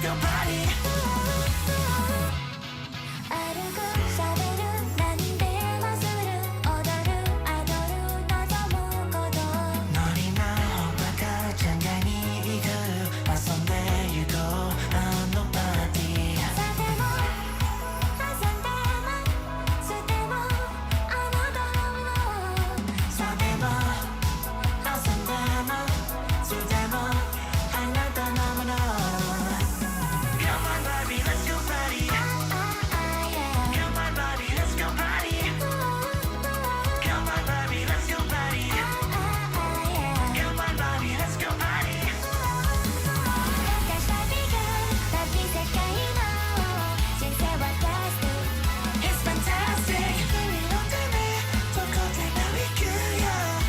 go party 歩く喋る何でもする踊る踊る望むことノリなおバカちゃんがに行く遊んでゆこうあのパーティーさても遊んでも捨てもあなたのものさても遊んでも捨てもあなたのもの Come on Barbie let's go party Come on Barbie let's go party Come on Barbie let's go party Come on Barbie let's go party 私バビがバビ世界の人生は plastic It's fantastic 君のためどこでも行くよ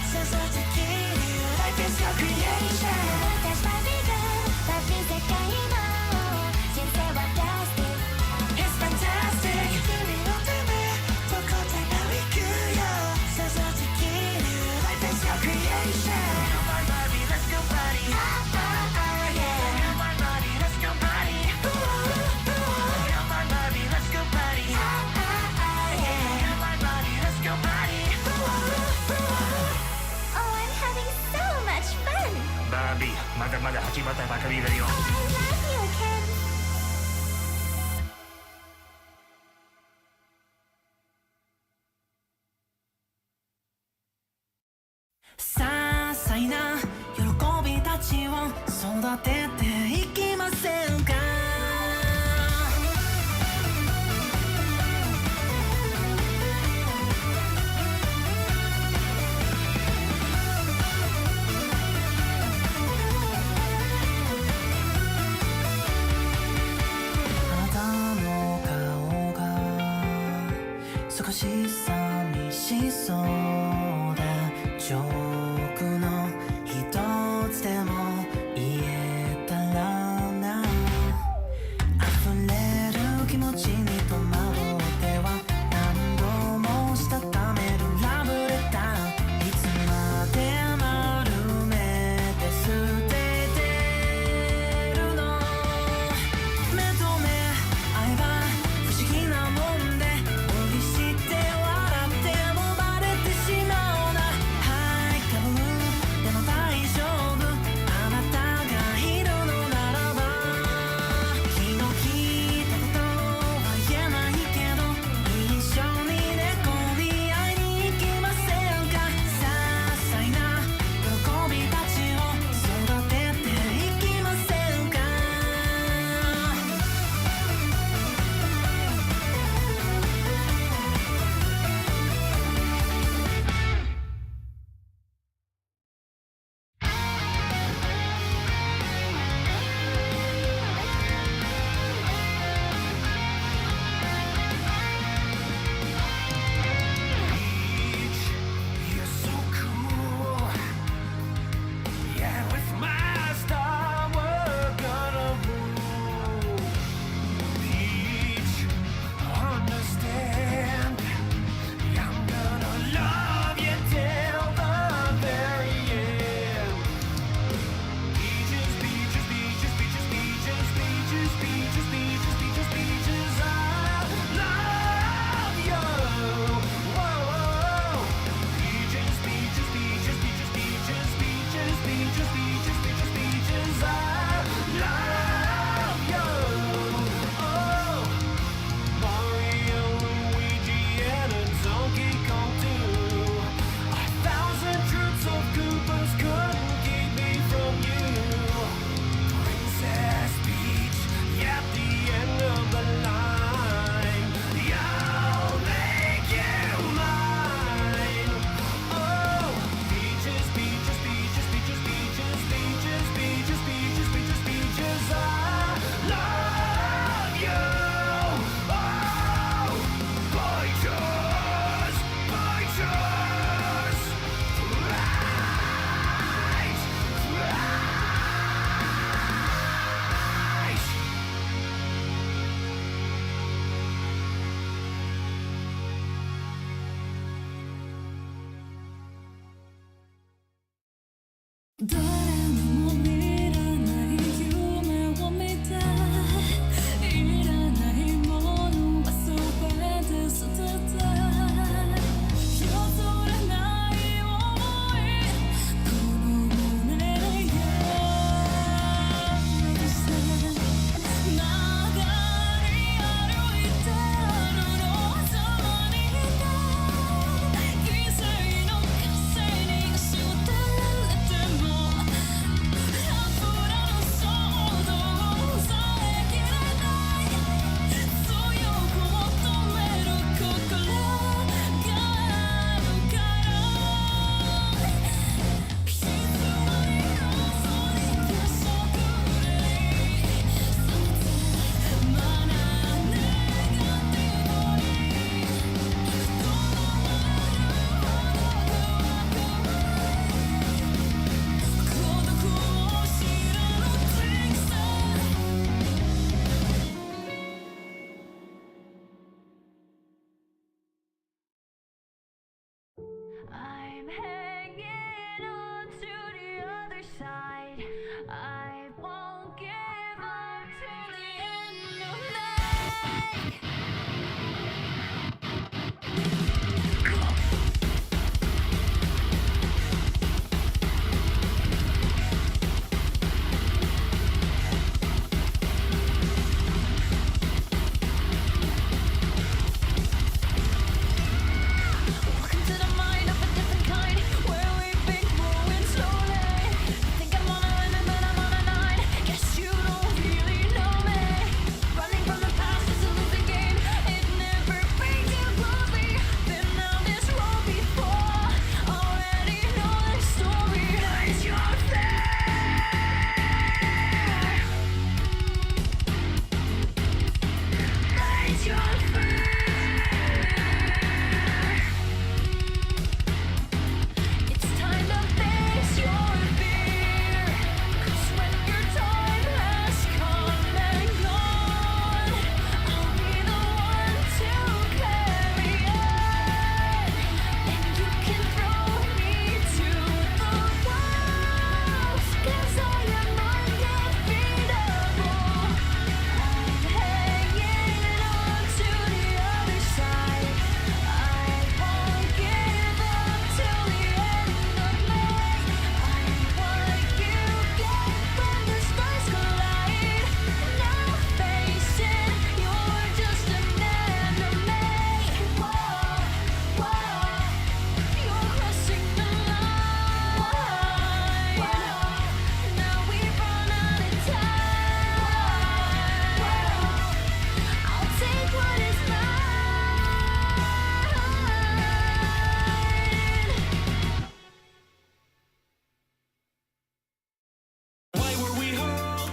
想像的に Life is your creation 私バビがバビ世界の人生は plastic It's fantastic 君のためどこでも行くよ想像的に Life is your creation Come on Barbie let's go party Come on Barbie let's go party Come on Barbie let's go party Come on Barbie let's go party Oh I'm having so much fun バービーまだまだ始まったばかりだよ Oh I love you Ken 些細な喜びたちを育てていきませんかあなたの顔が少し寂しそうでジョークの一つでも言えたらな溢れる気持ちに戸惑っては何度もしたためるラブレターいつまで丸めて捨ててるの目と目合えば不思議なもんで無理して笑ってもバレてしまうな背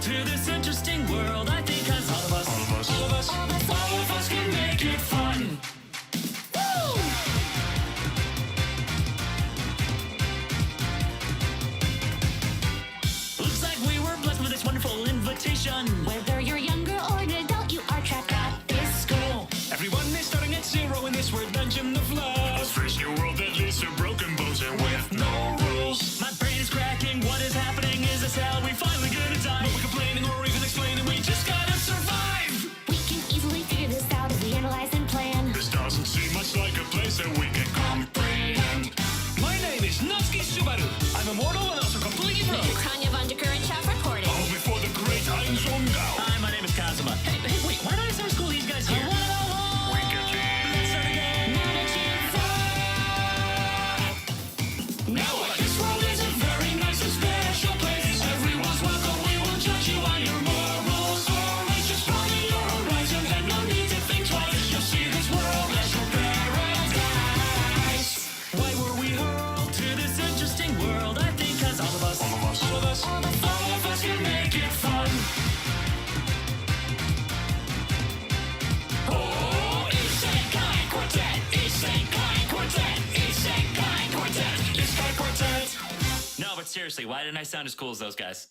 to this interesting world. I think 'cause all of us can make it fun. Woo! Looks like we were blessed with this wonderful invitation. Whether you're younger or an adult, you are trapped at this school. Everyone is starting at zero in this word dungeon of love. A fresh new world that leads to broken bones and with no rules. My brain is cracking. What is happening? Is this how we finally gonna die? No complaining or even explaining. We just gotta survive. We can easily figure this out if we analyze and plan. This doesn't seem much like a place that we can comprehend. My name is Natsuki Subaru. I'm immortal and also completely broke. Kanya von der Current shop reporting. All before the great Einzongao. Hi, my name is Kazuma. Hey, wait, why don't I start school these guys here? We can leave. Let's start again. Now what? This world is a very nice and special place. Everyone's welcome. We won't judge you on your morals. Always just broaden your horizon and no need to think twice. You'll see this world as your paradise. Why were we hurled to this interesting world? I think 'cause all of us can make it fun. Oh, Isekai Quartet, Isekai Quartet, Isekai Quartet, Isekai Quartet. No, but seriously, why didn't I sound as cool as those guys?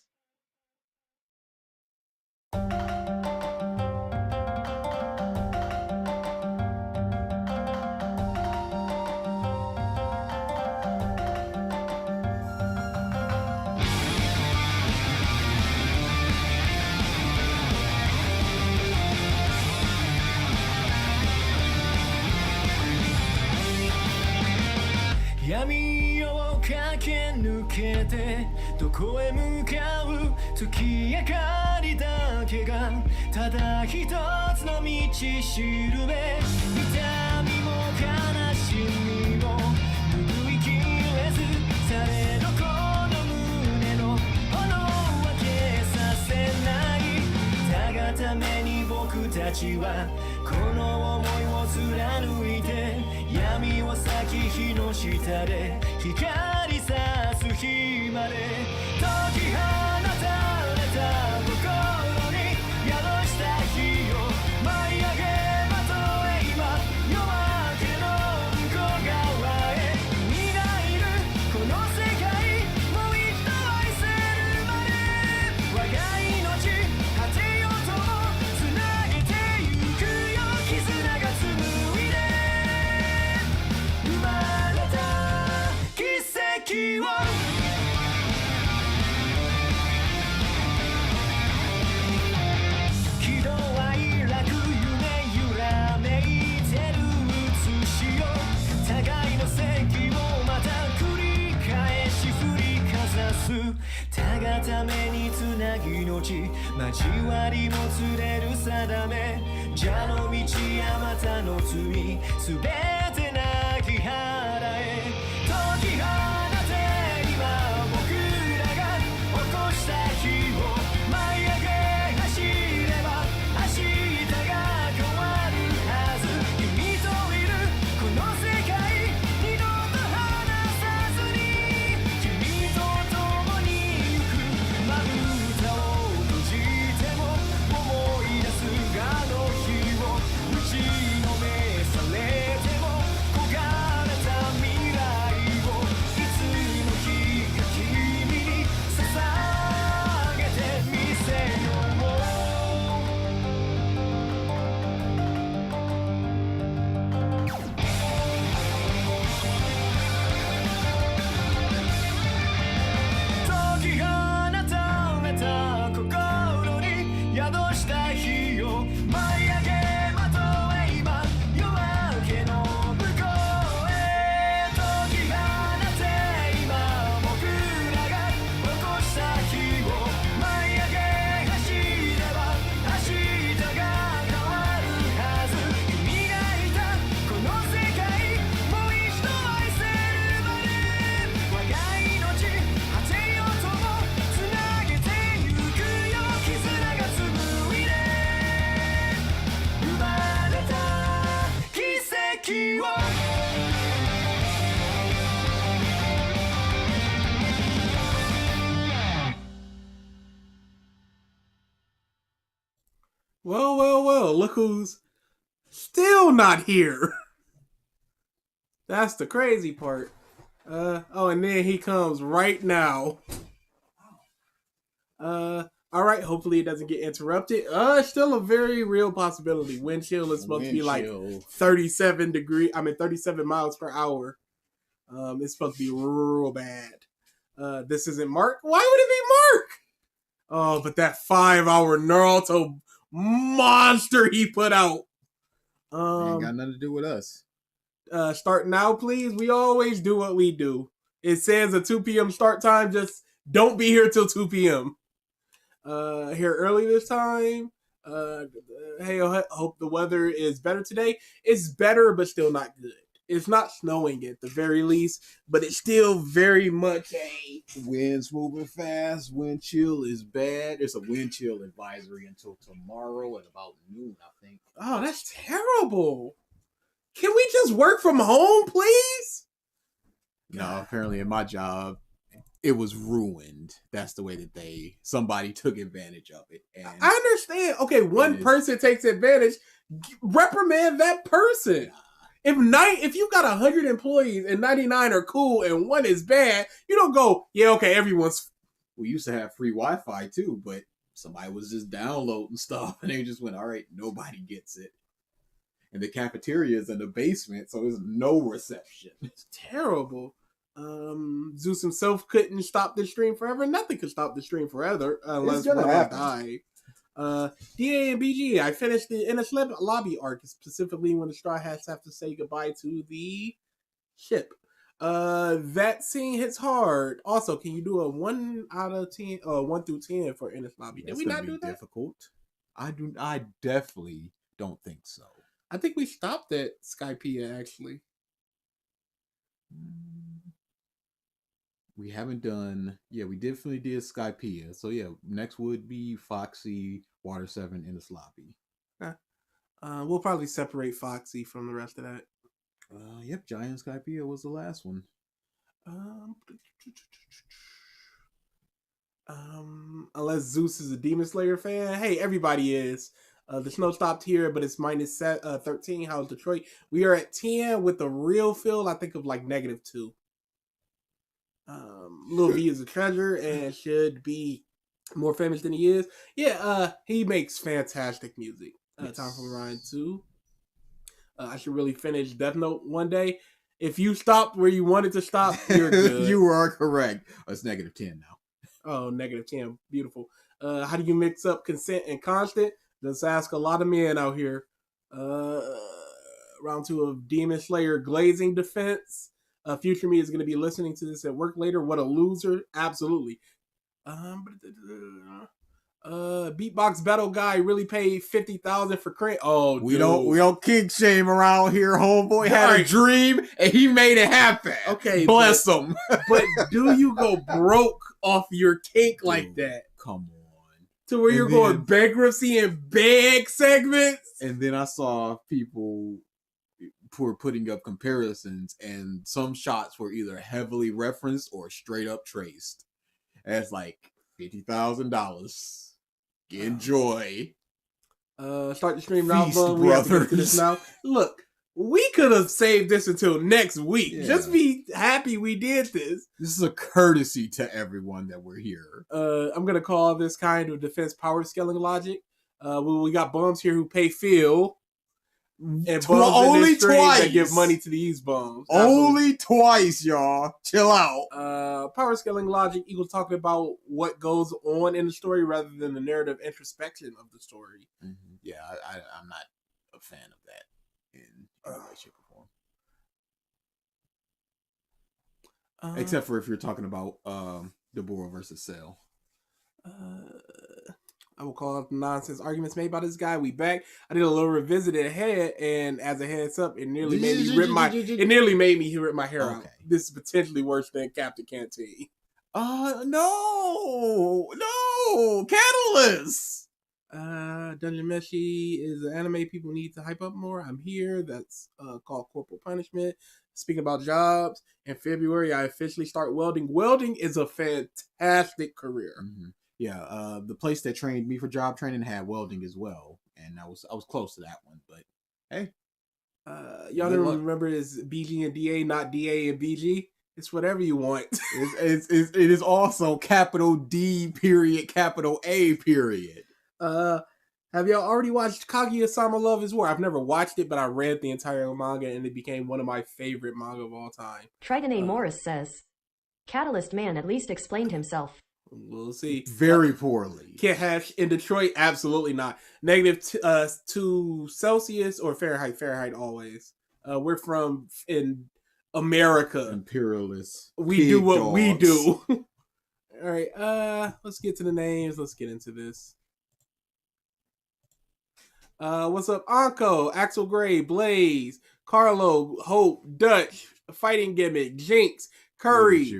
闇を駆け抜けてどこへ向かう月明かりだけがただ一つの道しるべ痛みも悲しみも拭いきれずされどこの胸の炎は消させないたがために僕たちはこの想いを貫いて闇を裂き火の下で光さす日まで解き放たれた心に宿した火を舞い上げまとえ今夜明けの向こう側へ君がいるこの世界もう一度愛せるまで我が命果てよともつなげてゆくよ絆が紡いで生まれた奇跡を喜怒哀楽夢揺らめいてる写しを互いの席をまた繰り返し振りかざすたがためにつなぎのち交わりもつれる定め蛇の道やまたの罪すべてなき払え解き放て今僕らが起こした火を舞い上げ走れば明日が変わるはず君といるこの世界二度と離さずに君と共に行くまぶたを閉じても思い出すあの日を打ちのめされても Well. Look who's still not here. That's the crazy part. And then he comes right now. All right. Hopefully it doesn't get interrupted. It's still a very real possibility. Wind chill is supposed to be like 37 miles per hour. It's supposed to be real bad. This isn't Mark. Why would it be Mark? Oh, but that 5-hour Naruto monster he put out. Ain't got nothing to do with us. Start now, please. We always do what we do. It says a 2 p.m. start time. Just don't be here till 2 p.m. Here early this time. Hey, I hope the weather is better today. It's better, but still not good. It's not snowing at the very least, but it's still very much a... Wind's moving fast. Wind chill is bad. There's a wind chill advisory until tomorrow at about noon, I think. Oh, that's terrible. Can we just work from home, please? No, apparently in my job, it was ruined. That's the way that somebody took advantage of it. And I understand. Okay, one person takes advantage. Reprimand that person. If you've got 100 employees and 99 are cool and one is bad, you don't go, yeah, okay, everyone's... We used to have free Wi-Fi too, but somebody was just downloading stuff and they just went, all right, nobody gets it. And the cafeteria is in the basement, so there's no reception. It's terrible. Zeus himself couldn't stop the stream forever. Nothing could stop the stream forever unless one of us die. DA and BG, I finished the Inner Lobby arc, specifically when the Straw Hats have to say goodbye to the ship. That scene hits hard. Also, can you do a 1 out of 10 or 1 through 10 for Inner Lobby? Did we not do that? Difficult. I definitely don't think so. I think we stopped at Skypea actually. We haven't done... Yeah, we definitely did Skypea. So yeah, next would be Foxy, Water 7, in this lobby. We'll probably separate Foxy from the rest of that. Yep, Giant Skypea was the last one. Unless Zeus is a Demon Slayer fan. Hey, everybody is. The snow stopped here, but it's minus 13. How's Detroit? We are at 10 with the real feel, I think, of like -2. Lil V is a treasure and should be more famous than he is. Yeah, he makes fantastic music. Time for Ryan 2. I should really finish Death Note one day. If you stopped where you wanted to stop, you're good. You are correct. Oh, it's -10 now. Oh, -10. Beautiful. How do you mix up consent and constant? Just ask a lot of men out here. Round 2 of Demon Slayer Glazing Defense. Future me is going to be listening to this at work later. What a loser. Absolutely. Beatbox Battle Guy really paid $50,000 for credit. Oh, we don't kink shame around here. Homeboy had a dream and he made it happen. Okay, bless him. But do you go broke off your kink like that? Come on. To where you're going bankruptcy and beg segments? And then I saw people who were putting up comparisons, and some shots were either heavily referenced or straight up traced. And it's like $50,000. Enjoy. Start the stream now, Feast, we have to get to brothers. this now. Look, we could have saved this until next week. Yeah. Just be happy we did this. This is a courtesy to everyone that we're here. I'm going to call this kind of defense power scaling logic. We got bums here who pay Phil. And bums only in this stream twice. that give money to these bums. Only twice, y'all. Chill out. Power scaling logic equals talking about what goes on in the story rather than the narrative introspection of the story. Mm-hmm. Yeah, I'm not a fan of that in any way, shape, or form. Except for if you're talking about Deborah versus Cell. I will call out the nonsense arguments made by this guy. We back. I did a little revisit ahead, and as a heads up, it nearly made me rip my hair out. This is potentially worse than Captain Canteen. No, Catalyst. Dungeon Meshi is an anime people need to hype up more. I'm here. That's called Corporal Punishment. Speaking about jobs, in February I officially start welding. Welding is a fantastic career. Mm-hmm. Yeah, the place that trained me for job training had welding as well. and I was close to that one, but hey, y'all don't remember it's BG and DA, not DA and BG. It's whatever you want. it is also capital D period, capital A period. Have y'all already watched Kaguya-sama Love is War? I've never watched it, but I read the entire manga, and it became one of my favorite manga of all time. Trigon A. Morris says, Catalyst Man at least explained himself. We'll see. Very poorly. Hash in Detroit? Absolutely not. -2 Celsius or Fahrenheit? Fahrenheit always. We're from in America. Imperialists. We do what we do. All right. Let's get to the names. Let's get into this. What's up, Anko, Axel Gray, Blaze, Carlo, Hope, Dutch, Fighting Gimmick, Jinx, Curry,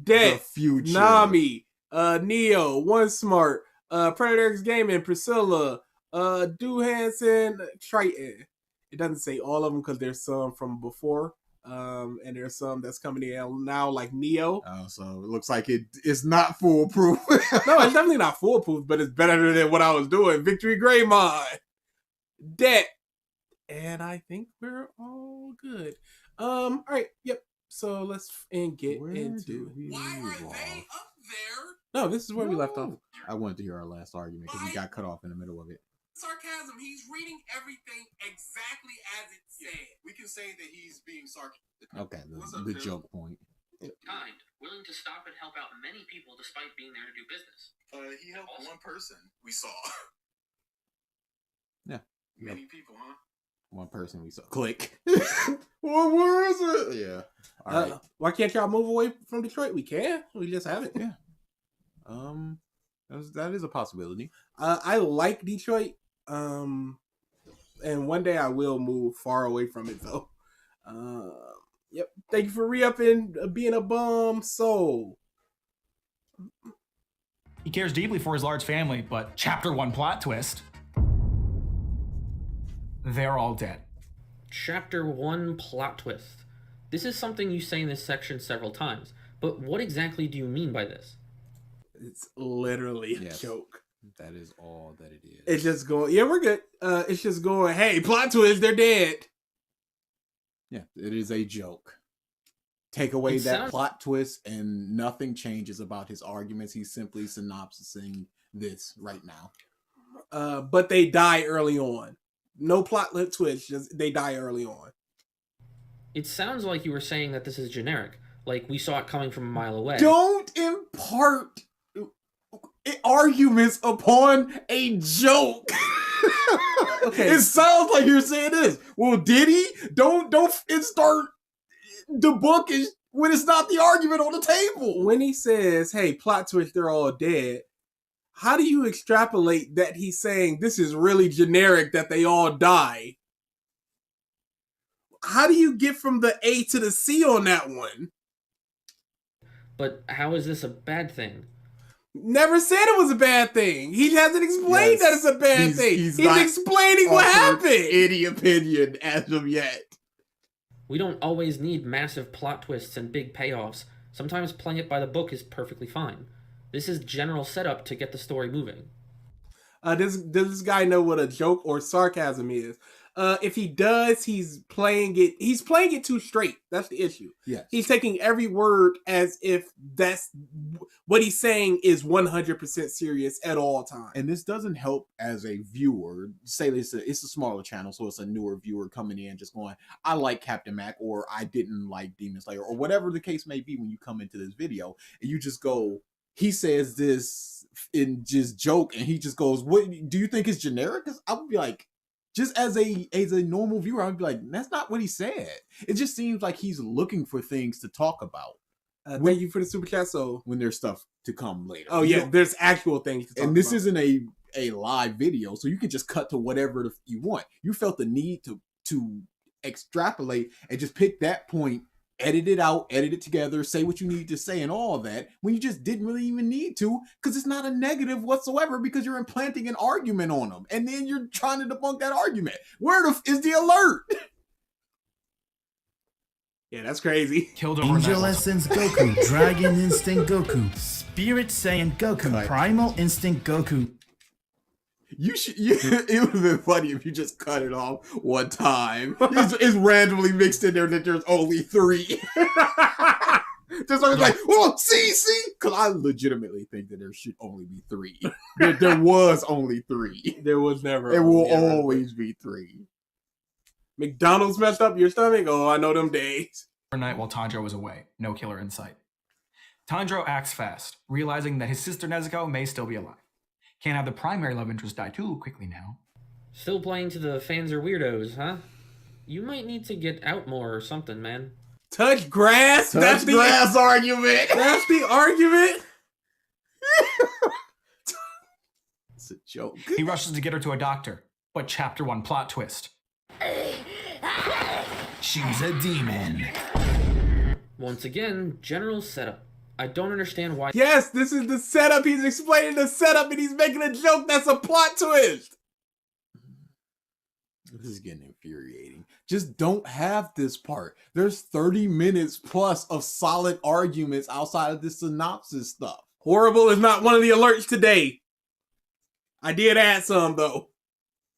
Det, Nami, Neo, One Smart, Predator X Gaming, Priscilla, Du Hansen, Triton. It doesn't say all of them because there's some from before, and there's some that's coming in now, like Neo. Oh, so it looks like it's not foolproof. No, it's definitely not foolproof, but it's better than what I was doing. Victory Greymon, Det, and I think we're all good. All right, yep. So let's get into. Why are they up there? No, this is where we left off. I wanted to hear our last argument because we got cut off in the middle of it. Sarcasm. He's reading everything exactly as it said. We can say that he's being sarcastic. Okay, the joke point. Kind, willing to stop and help out many people despite being there to do business. He helped one person. We saw. Yeah. Many people, huh? One person we saw. Click. Well, where is it? Yeah. All right. Why can't y'all move away from Detroit? We can. We just haven't. Yeah. That is a possibility. I like Detroit. And one day I will move far away from it though. Yep. Thank you for re-upping being a bum soul. He cares deeply for his large family, but chapter 1 plot twist. They're all dead. Chapter 1 plot twist. This is something you say in this section several times, but what exactly do you mean by this? It's literally a joke. That is all that it is. It's just going, yeah, we're good. It's just going, hey, plot twist, they're dead. Yeah, it is a joke. Take away that plot twist and nothing changes about his arguments. He's simply synopsising this right now. But they die early on. No plot twist, just they die early on. It sounds like you were saying that this is generic, like we saw it coming from a mile away. Don't impart arguments upon a joke. Okay. It sounds like you're saying this. Well, did he? Don't start the book is when it's not the argument on the table. When he says, hey, plot twist, they're all dead, how do you extrapolate that he's saying this is really generic that they all die? How do you get from the A to the C on that one? But how is this a bad thing? Never said it was a bad thing. He hasn't explained that it's a bad thing. He's explaining what happened. Any opinion as of yet. We don't always need massive plot twists and big payoffs. Sometimes playing it by the book is perfectly fine. This is general setup to get the story moving. Does this guy know what a joke or sarcasm is? If he does, he's playing it too straight. That's the issue. Yes. He's taking every word as if that's what he's saying is 100% serious at all times. And this doesn't help as a viewer. Say it's a smaller channel, so it's a newer viewer coming in just going, I like Captain Mack, or I didn't like Demon Slayer, or whatever the case may be when you come into this video, and you just go, he says this in just joke, and he just goes, what do you think is generic? I would be like, just as a normal viewer, I would be like, that's not what he said. It just seems like he's looking for things to talk about. Thank you for the super chat. So when there's stuff to come later. Oh yeah, there's actual things to talk about. And this isn't a live video, so you can just cut to whatever you want. You felt the need to extrapolate and just pick that point, edit it out, edit it together, say what you need to say and all that, when you just didn't really even need to, because it's not a negative whatsoever, because you're implanting an argument on them, and then you're trying to debunk that argument. Where is the alert? Yeah, that's crazy. Killed over Angel Essence Goku, Dragon Instinct Goku, Spirit Saiyan Goku, Primal Instinct Goku. You should. It would have been funny if you just cut it off one time. It's randomly mixed in there that there's only 3. Just like, oh, see, because I legitimately think that there should only be 3. There was only 3. There was never. It will always be 3. McDonald's messed up your stomach? Oh, I know them days. Night while Tanjiro was away. No killer in sight. Tanjiro acts fast, realizing that his sister Nezuko may still be alive. Can't have the primary love interest die too quickly now. Still playing to the fans are weirdos, huh? You might need to get out more or something, man. Touch grass? That's the grass argument. That's the argument? It's a joke. He rushes to get her to a doctor, but Chapter 1 plot twist. She's a demon. Once again, general setup. I don't understand why. Yes, this is the setup. He's explaining the setup and he's making a joke that's a plot twist. This is getting infuriating. Just don't have this part. There's 30 minutes plus of solid arguments outside of this synopsis stuff. Horrible is not one of the alerts today. I did add some though.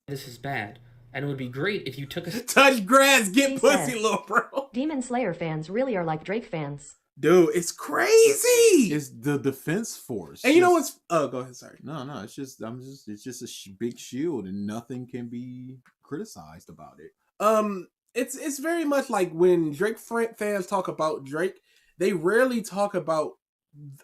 This is bad, and it would be great if you took a touch grass, get He pussy, says, little bro. Demon Slayer fans really are like Drake fans. Dude, it's crazy. It's the defense force. And you know what's? Oh, go ahead. Sorry. No, it's just a big shield, and nothing can be criticized about it. It's very much like when Drake fans talk about Drake, they rarely talk about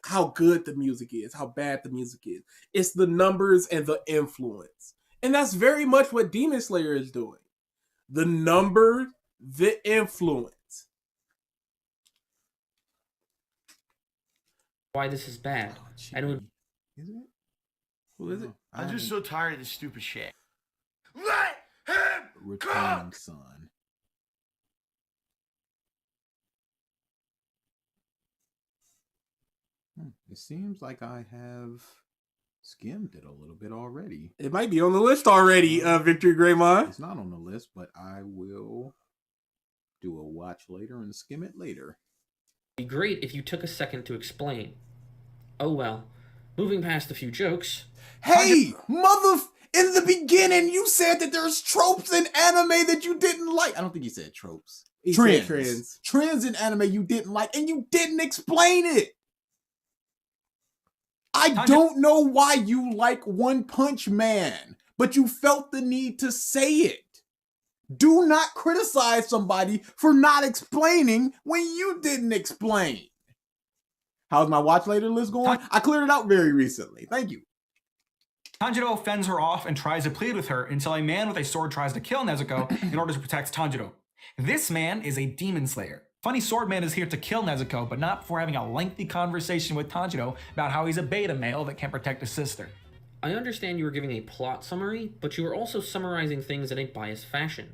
how good the music is, how bad the music is. It's the numbers and the influence, and that's very much what Demon Slayer is doing. The number, the influence. why this is bad, and it would. Is it? Who is it? I'm just so tired of this stupid shit. Let him Returning cook! son. It seems like I have skimmed it a little bit already. It might be on the list already, Victory Greymon. It's not on the list, but I will do a watch later and skim it later. Be great if you took a second to explain. Oh well. Moving past a few jokes. Hey, in the beginning, you said that there's tropes in anime that you didn't like. I don't think you said tropes. He said trends. Trends in anime you didn't like, and you didn't explain it. I don't know why you like One Punch Man, but you felt the need to say it. Do not criticize somebody for not explaining when you didn't explain. How's my watch later list going? I cleared it out very recently. Thank you. Tanjiro fends her off and tries to plead with her until a man with a sword tries to kill Nezuko in order to protect Tanjiro. This man is a demon slayer. Funny Sword Man is here to kill Nezuko, but not before having a lengthy conversation with Tanjiro about how he's a beta male that can't protect his sister. I understand you were giving a plot summary, but you were also summarizing things in a biased fashion.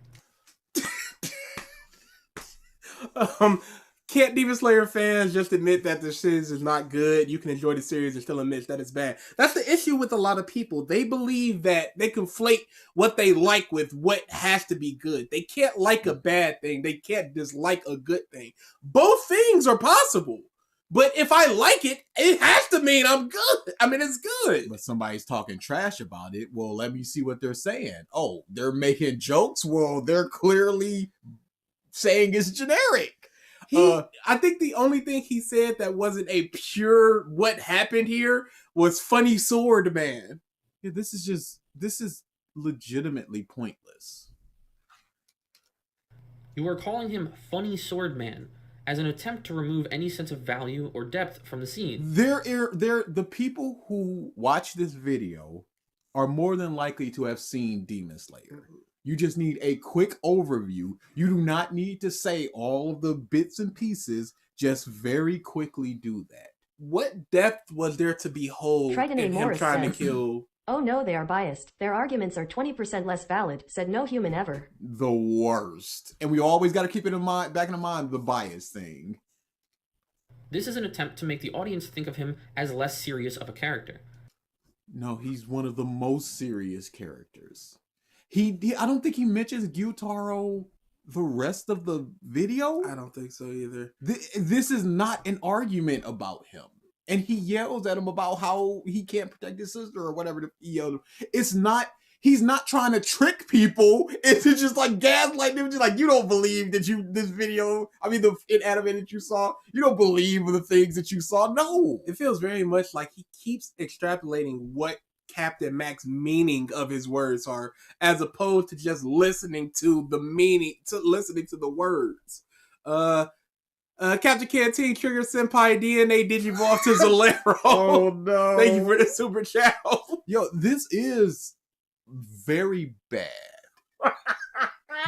Can't Demon Slayer fans just admit that the series is not good? You can enjoy the series and still admit that it's bad. That's the issue with a lot of people. They believe that they conflate what they like with what has to be good. They can't like a bad thing. They can't dislike a good thing. Both things are possible. But if I like it, it has to mean I'm good. I mean, it's good. But somebody's talking trash about it. Well, let me see what they're saying. Oh, they're making jokes? Well, they're clearly saying it's generic. I think the only thing he said that wasn't a pure what happened here was Funny Sword Man. Yeah, this is legitimately pointless. You are calling him Funny Sword Man as an attempt to remove any sense of value or depth from the scene. The people who watch this video are more than likely to have seen Demon Slayer. You just need a quick overview. You do not need to say all of the bits and pieces. Just very quickly do that. What depth was there to behold in him trying to kill? Oh no, they are biased. Their arguments are 20% less valid, said no human ever. The worst. And we always got to keep it in mind, back in mind, the bias thing. This is an attempt to make the audience think of him as less serious of a character. No, he's one of the most serious characters. I don't think he mentions Gyutaro the rest of the video. I don't think so either. This is not an argument about him. and he yells at him about how he can't protect his sister or whatever he yelled. It's not, he's not trying to trick people. It's just like gaslight them, just like, you don't believe that this video, I mean, the anime that you saw, you don't believe the things that you saw. No. It feels very much like he keeps extrapolating what Captain Mack's meaning of his words are, as opposed to just listening to the meaning, to listening to the words. Captain Canteen, Trigger Senpai, DNA Digivolve to Zeleros. Oh no. Thank you for the super chat. Yo, this is very bad.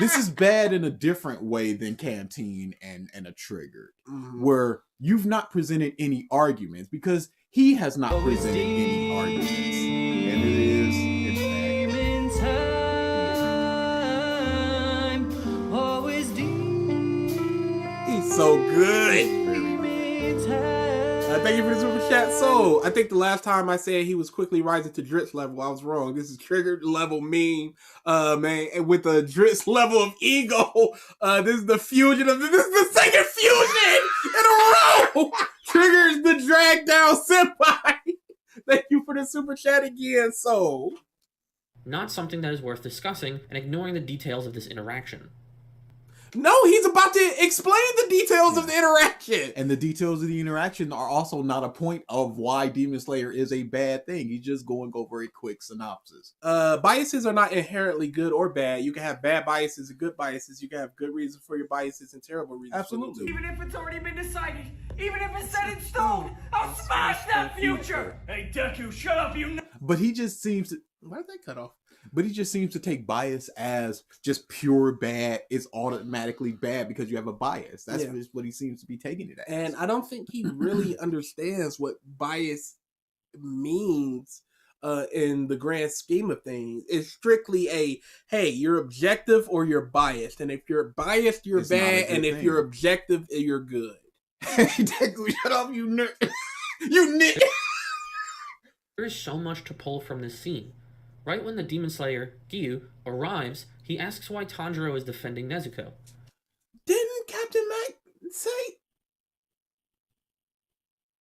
This is bad in a different way than Canteen and a Trigger, where you've not presented any arguments, because he has not presented any arguments. And it's bad. He's so good. Thank you for the super chat. So, I think the last time I said he was quickly rising to Dritz level, I was wrong. This is Trigger level meme, man, and with a Dritz level of ego. This is the fusion of this is the second fusion in a row. Trigger's the drag down senpai. Thank you for the super chat again. So, Not something that is worth discussing and ignoring the details of this interaction. no, he's about to explain the details of the interaction. And the details of the interaction are also not a point of why Demon Slayer is a bad thing. He's just going over a quick synopsis. Biases are not inherently good or bad. You can have bad biases and good biases. You can have good reasons for your biases and terrible reasons. Absolutely. Even if it's already been decided, even if it's set in stone, I'll smash that future! Hey, Deku, shut up, you But he just seems to... Why did that cut off? But he just seems to take bias as just pure bad. It's automatically bad because you have a bias. That's just what he seems to be taking it as. And I don't think he really understands what bias means in the grand scheme of things. It's strictly a, hey, you're objective or you're biased. And if you're biased, you're It's not a bad. good And if thing. you're objective, you're good. Hey, Deku, shut up, you nerd. You nit. There is so much to pull from this scene. Right when the Demon Slayer, Gyu, arrives, he asks why Tanjiro is defending Nezuko. Didn't Captain Mack say?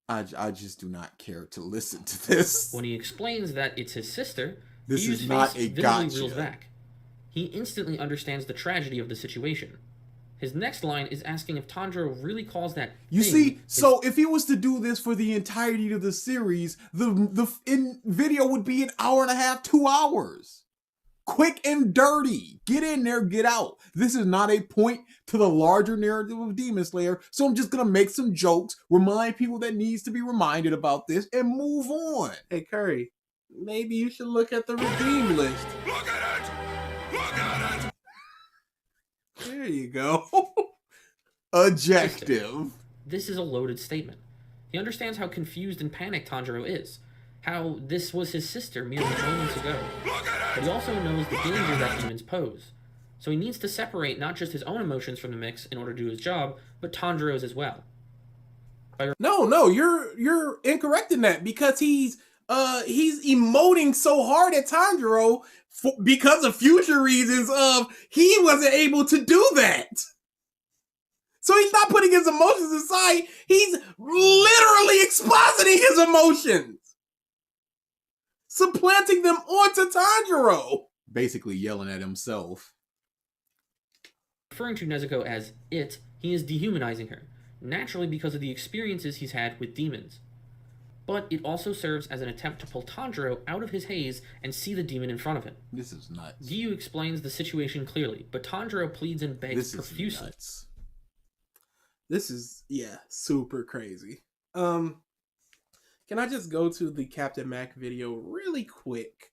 I just do not care to listen to this. When he explains that it's his sister, This Gyu's is not face a visibly gotcha. reels back. He instantly understands the tragedy of the situation. His next line is asking if Tanjiro really calls that You thing see, his- so if he was to do this for the entirety of the series, the video would be an hour and a half, 2 hours. Quick and dirty. Get in there, get out. This is not a point to the larger narrative of Demon Slayer, so I'm just gonna make some jokes, remind people that needs to be reminded about this, and move on. Hey, Curry, maybe you should look at the redeem list. Look at it! Look at it! There you go. Adjective. This is a loaded statement. He understands how confused and panicked Tanjiro is, how this was his sister merely moments ago, but he also knows the danger that demons pose. So he needs to separate not just his own emotions from the mix in order to do his job, but Tanjiro's as well. No, you're incorrect in that, because he's emoting so hard at Tanjiro because of future reasons of he wasn't able to do that. So he's not putting his emotions aside. He's literally expositing his emotions, supplanting them onto Tanjiro. Basically yelling at himself. Referring to Nezuko as it, he is dehumanizing her, naturally because of the experiences he's had with demons. But it also serves as an attempt to pull Tanjiro out of his haze and see the demon in front of him. This is nuts. Gyu explains the situation clearly, but Tanjiro pleads and begs This is profusely. nuts. This is, super crazy. Can I just go to the Captain Mack video really quick?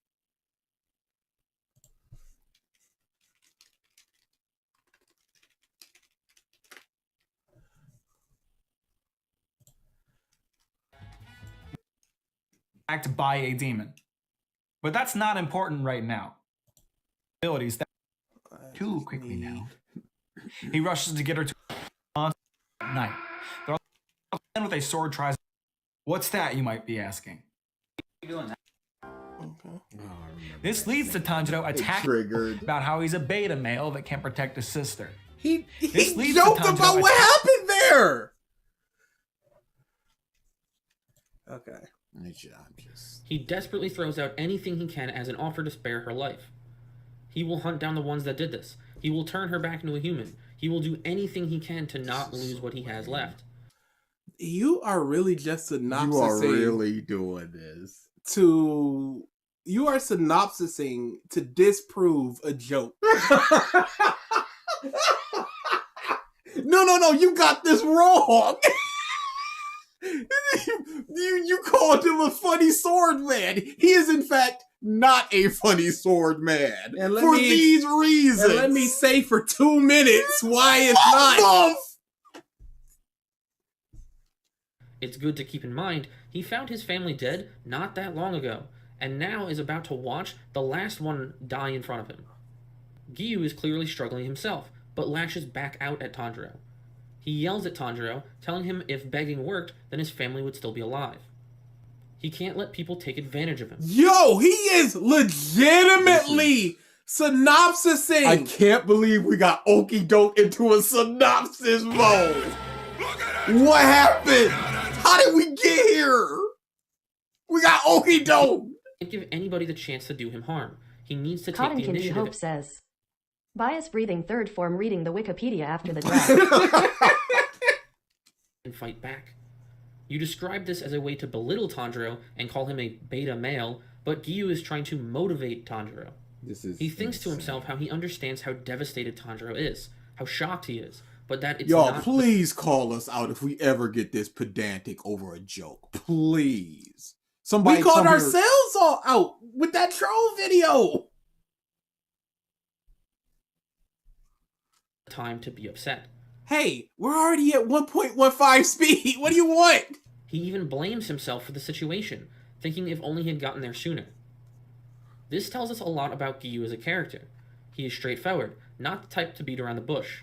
Act by a demon. But that's not important right now. Abilities that too quickly now. He rushes to get her to at night. They're all with a sword tries. What's that, you might be asking? This leads to Tanjiro attacking Triggered. about how he's a beta male that can't protect his sister. He This leads to joked Tanjiro about what attacking- happened there. Okay. I'm just... He desperately throws out anything he can as an offer to spare her life. He will hunt down the ones that did this. He will turn her back into a human. He will do anything he can to not lose what he has left. You are really just synopsising. You are really doing this. You are synopsising to disprove a joke. No, you got this wrong. you called him a funny sword man. He is in fact not a funny sword man. These reasons. And let me say for 2 minutes why it's not. It's good to keep in mind, he found his family dead not that long ago, and now is about to watch the last one die in front of him. Giyu is clearly struggling himself, but lashes back out at Tanjiro. He yells at Tanjiro, telling him if begging worked, then his family would still be alive. He can't let people take advantage of him. Yo, he is legitimately synopsising. I can't believe we got okie doke into a synopsis mode. What happened? How did we get here? We got okie doke. Can't give anybody the chance to do him harm. He needs to Cotton take the Candy initiative Hope says, bias breathing third form reading the Wikipedia after the draft. and fight back. You describe this as a way to belittle Tanjiro and call him a beta male, but Giyu is trying to motivate Tanjiro. He thinks to himself how he understands how devastated Tanjiro is, how shocked he is, but that it's Y'all, not... please call us out if we ever get this pedantic over a joke. Please. Somebody we called come here. ourselves all out with that troll video. Time to be upset. Hey, we're already at 1.15 speed. What do you want? He even blames himself for the situation, thinking if only he had gotten there sooner. This tells us a lot about Giyu as a character. He is straightforward, not the type to beat around the bush.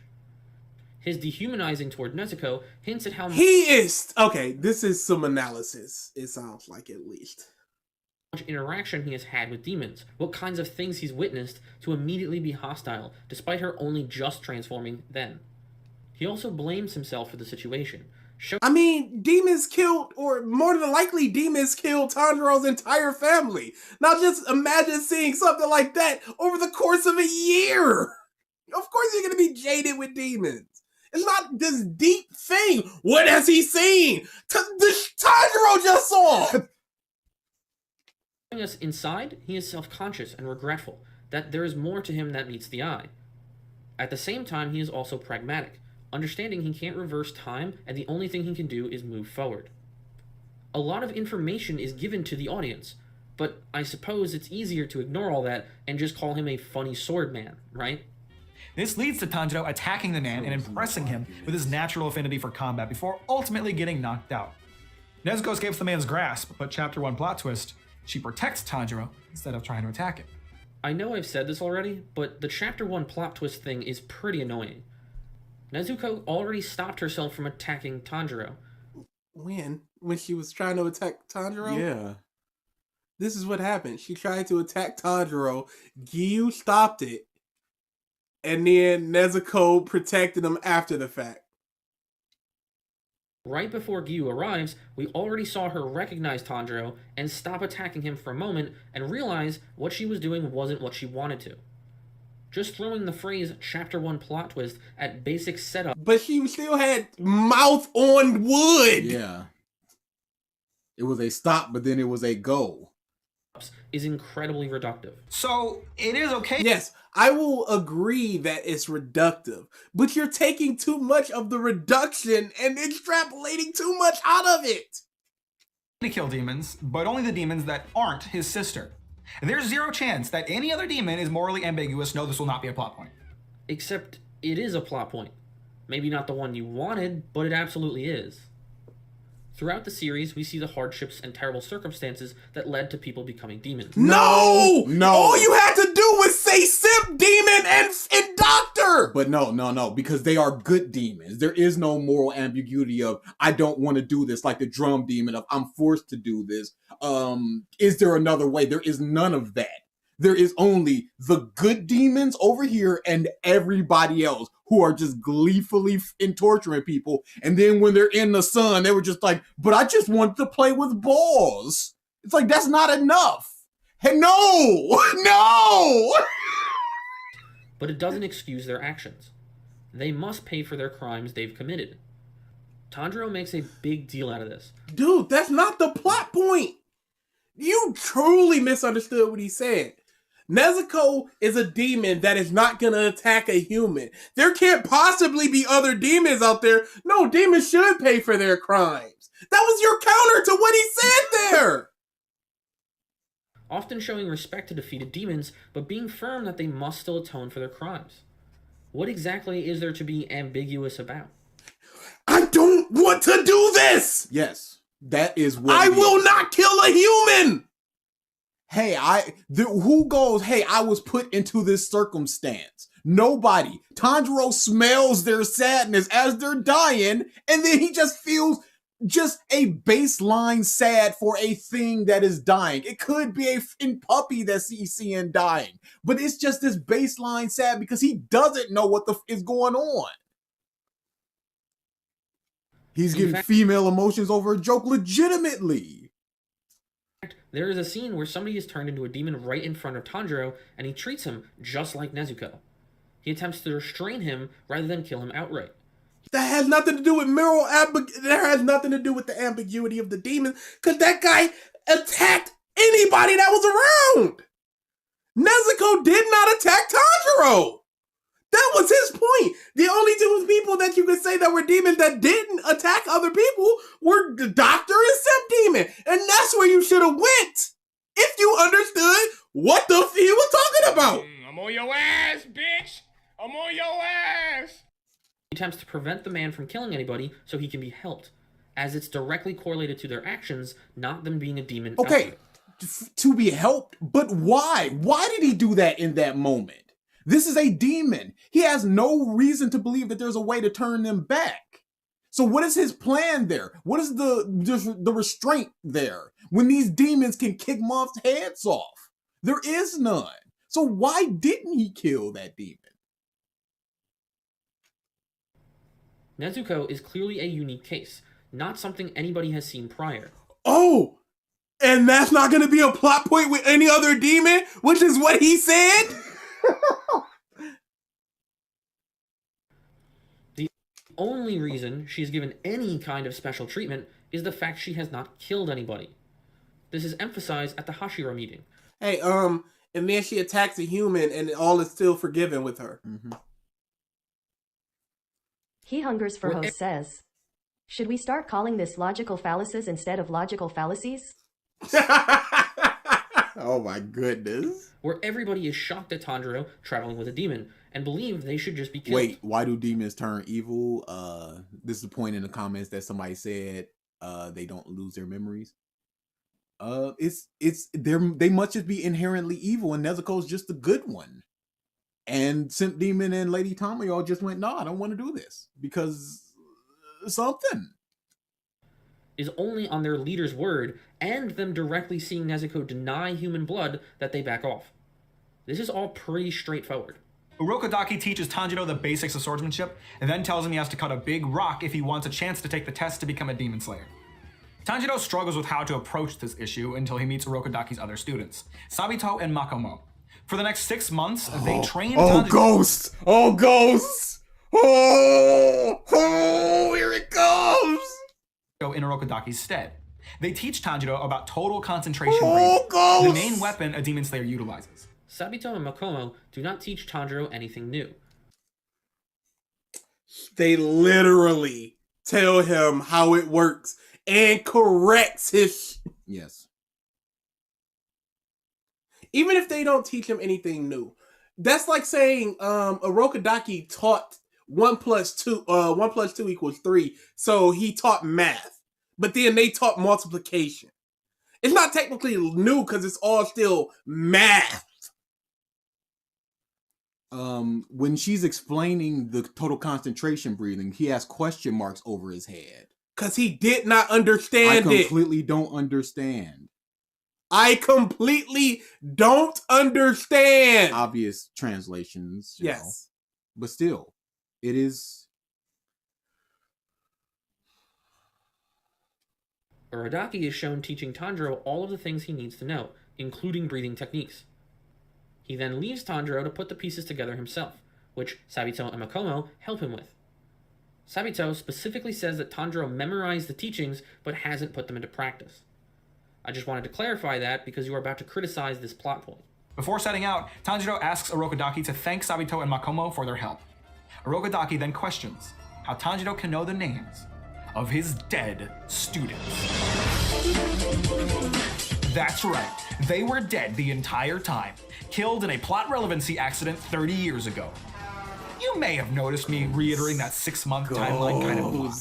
His dehumanizing toward Nezuko hints at how he is... Okay, this is some analysis, it sounds like, at least. much interaction he has had with demons, what kinds of things he's witnessed to immediately be hostile, despite her only just transforming then. He also blames himself for the situation. I mean, demons killed, or more than likely demons killed Tanjiro's entire family. Now just imagine seeing something like that over the course of a year. Of course you're going to be jaded with demons. It's not this deep thing. What has he seen? This Tanjiro just saw. Us inside, he is self-conscious and regretful that there is more to him that meets the eye. At the same time, he is also pragmatic, understanding he can't reverse time and the only thing he can do is move forward. A lot of information is given to the audience, but I suppose it's easier to ignore all that and just call him a funny sword man, right? This leads to Tanjiro attacking the man and impressing him with his natural affinity for combat before ultimately getting knocked out. Nezuko escapes the man's grasp, but Chapter 1 plot twist, she protects Tanjiro instead of trying to attack him. I know I've said this already, but the Chapter 1 plot twist thing is pretty annoying. Nezuko already stopped herself from attacking Tanjiro. When she was trying to attack Tanjiro? Yeah. This is what happened. She tried to attack Tanjiro. Giyu stopped it. And then Nezuko protected him after the fact. Right before Giyu arrives, we already saw her recognize Tanjiro and stop attacking him for a moment and realize what she was doing wasn't what she wanted to. Just throwing the phrase Chapter 1 plot twist at basic setup. But she still had mouth on wood. Yeah. It was a stop, but then it was a go. Is incredibly reductive. So, it is okay. Yes, I will agree that it's reductive, but you're taking too much of the reduction and extrapolating too much out of it. To kill demons, but only the demons that aren't his sister. There's zero chance that any other demon is morally ambiguous. No, this will not be a plot point. Except it is a plot point. Maybe not the one you wanted, but it absolutely is. Throughout the series, we see the hardships and terrible circumstances that led to people becoming demons. No! All you had to do was say simp, demon, and doctor! But no, because they are good demons. There is no moral ambiguity of, I don't want to do this, like the drum demon of, I'm forced to do this. Is there another way? There is none of that. There is only the good demons over here and everybody else who are just gleefully in torturing people. And then when they're in the sun, they were just like, but I just wanted to play with balls. It's like, that's not enough. Hey, no! No! But it doesn't excuse their actions. They must pay for their crimes they've committed. Tanjiro makes a big deal out of this. Dude, that's not the plot point. You truly misunderstood what he said. Nezuko is a demon that is not going to attack a human. There can't possibly be other demons out there. No, demons should pay for their crimes. That was your counter to what he said there. Often showing respect to defeated demons, but being firm that they must still atone for their crimes. What exactly is there to be ambiguous about? I don't want to do this. Yes, that is what I will not kill a human. Hey, who goes, hey, I was put into this circumstance? Nobody. Tanjiro smells their sadness as they're dying, and then he just feels just a baseline sad for a thing that is dying. It could be a puppy that he's seeing dying, but it's just this baseline sad because he doesn't know what is going on. He's getting female emotions over a joke legitimately. There is a scene where somebody is turned into a demon right in front of Tanjiro, and he treats him just like Nezuko. He attempts to restrain him rather than kill him outright. That has nothing to do with there has nothing to do with the ambiguity of the demon, because that guy attacked anybody that was around. Nezuko did not attack Tanjiro. That was his point. The only two people that you could say that were demons that didn't attack other people were the Doctor and Simp Demon. And that's where you should have went if you understood what the f he was talking about. I'm on your ass, bitch. I'm on your ass. He attempts to prevent the man from killing anybody so he can be helped, as it's directly correlated to their actions, not them being a demon. Okay, to be helped, but why? Why did he do that in that moment? This is a demon. He has no reason to believe that there's a way to turn them back. So what is his plan there? What is the restraint there when these demons can kick moths' heads off? There is none. So why didn't he kill that demon? Nezuko is clearly a unique case, not something anybody has seen prior. Oh, and that's not going to be a plot point with any other demon, which is what he said? The only reason she's given any kind of special treatment is the fact she has not killed anybody. This is emphasized at the Hashira meeting. Hey, and then she attacks a human and all is still forgiven with her. Mm-hmm. He hungers for host says, should we start calling this logical fallacies instead of logical fallacies? Oh my goodness. Where everybody is shocked at Tanjiro traveling with a demon and believe they should just be killed. Wait, why do demons turn evil? This is the point in the comments that somebody said they don't lose their memories. They must just be inherently evil, and Nezuko's just the good one. And Simp Demon and Lady Tamayo just went, no, I don't want to do this because something. Is only on their leader's word and them directly seeing Nezuko deny human blood that they back off. This is all pretty straightforward. Urokodaki teaches Tanjiro the basics of swordsmanship and then tells him he has to cut a big rock if he wants a chance to take the test to become a demon slayer. Tanjiro struggles with how to approach this issue until he meets Urokodaki's other students, Sabito and Makomo. For the next 6 months, they train Tanjiro... Ghosts! Oh, ghosts! Oh, here it comes! In Urokodaki's stead. They teach Tanjiro about total concentration breathing, the main weapon a demon slayer utilizes. Sabito and Makomo do not teach Tanjiro anything new. They literally tell him how it works and corrects his... Yes. Even if they don't teach him anything new. That's like saying Urokodaki taught 1 + 2 = 3, so he taught math. But then they taught multiplication. It's not technically new because it's all still math. When she's explaining the total concentration breathing, he has question marks over his head. Because he did not understand it. I completely don't understand. I completely don't understand. Obvious translations. You know. Yes. But still, it is. Urodaki is shown teaching Tanjiro all of the things he needs to know, including breathing techniques. He then leaves Tanjiro to put the pieces together himself, which Sabito and Makomo help him with. Sabito specifically says that Tanjiro memorized the teachings but hasn't put them into practice. I just wanted to clarify that because you are about to criticize this plot point. Before setting out, Tanjiro asks Urokodaki to thank Sabito and Makomo for their help. Urokodaki then questions how Tanjiro can know the names of his dead students. That's right, they were dead the entire time, killed in a plot relevancy accident 30 years ago. You may have noticed me reiterating that 6-month timeline kind of plot.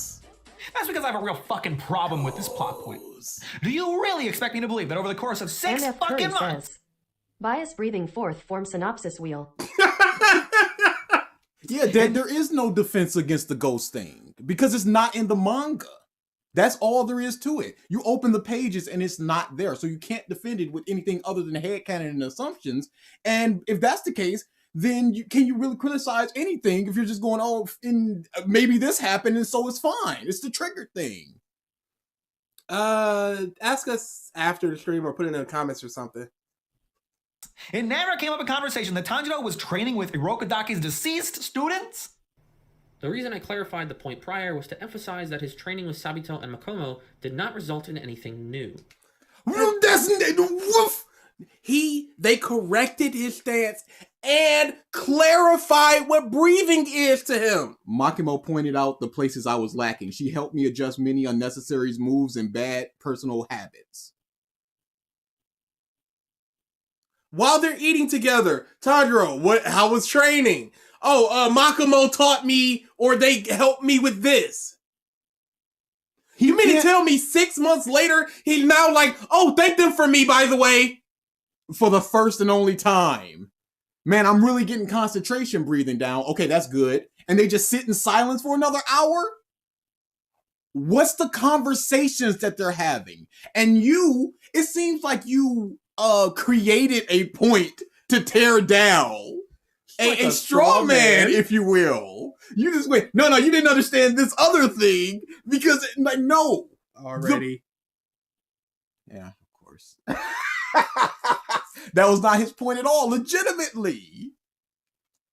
That's because I have a real fucking problem with this plot point. Do you really expect me to believe that over the course of 6 MF fucking Curry months? says, bias breathing fourth form synopsis wheel. Yeah, there is no defense against the ghost thing because it's not in the manga. That's all there is to it. You open the pages and it's not there, so you can't defend it with anything other than headcanon and assumptions. And if that's the case, then can you really criticize anything if you're just going, oh, maybe this happened and so it's fine. It's the trigger thing. Ask us after the stream or put it in the comments or something. It never came up in conversation that Tanjiro was training with Urokodaki's deceased students? The reason I clarified the point prior was to emphasize that his training with Sabito and Makomo did not result in anything new. They corrected his stance and clarified what breathing is to him. Makimo pointed out the places I was lacking. She helped me adjust many unnecessary moves and bad personal habits. While they're eating together, Tanjiro, how was training? Oh, Makimo taught me, or they helped me with this. You mean to tell me 6 months later, he's now like, oh, thank them for me, by the way. For the first and only time. Man, I'm really getting concentration breathing down. Okay, that's good. And they just sit in silence for another hour? What's the conversations that they're having? And it seems like you created a point to tear down a straw man, if you will. You just went, no, you didn't understand this other thing because, no. Already. Yeah, of course. That was not his point at all, legitimately.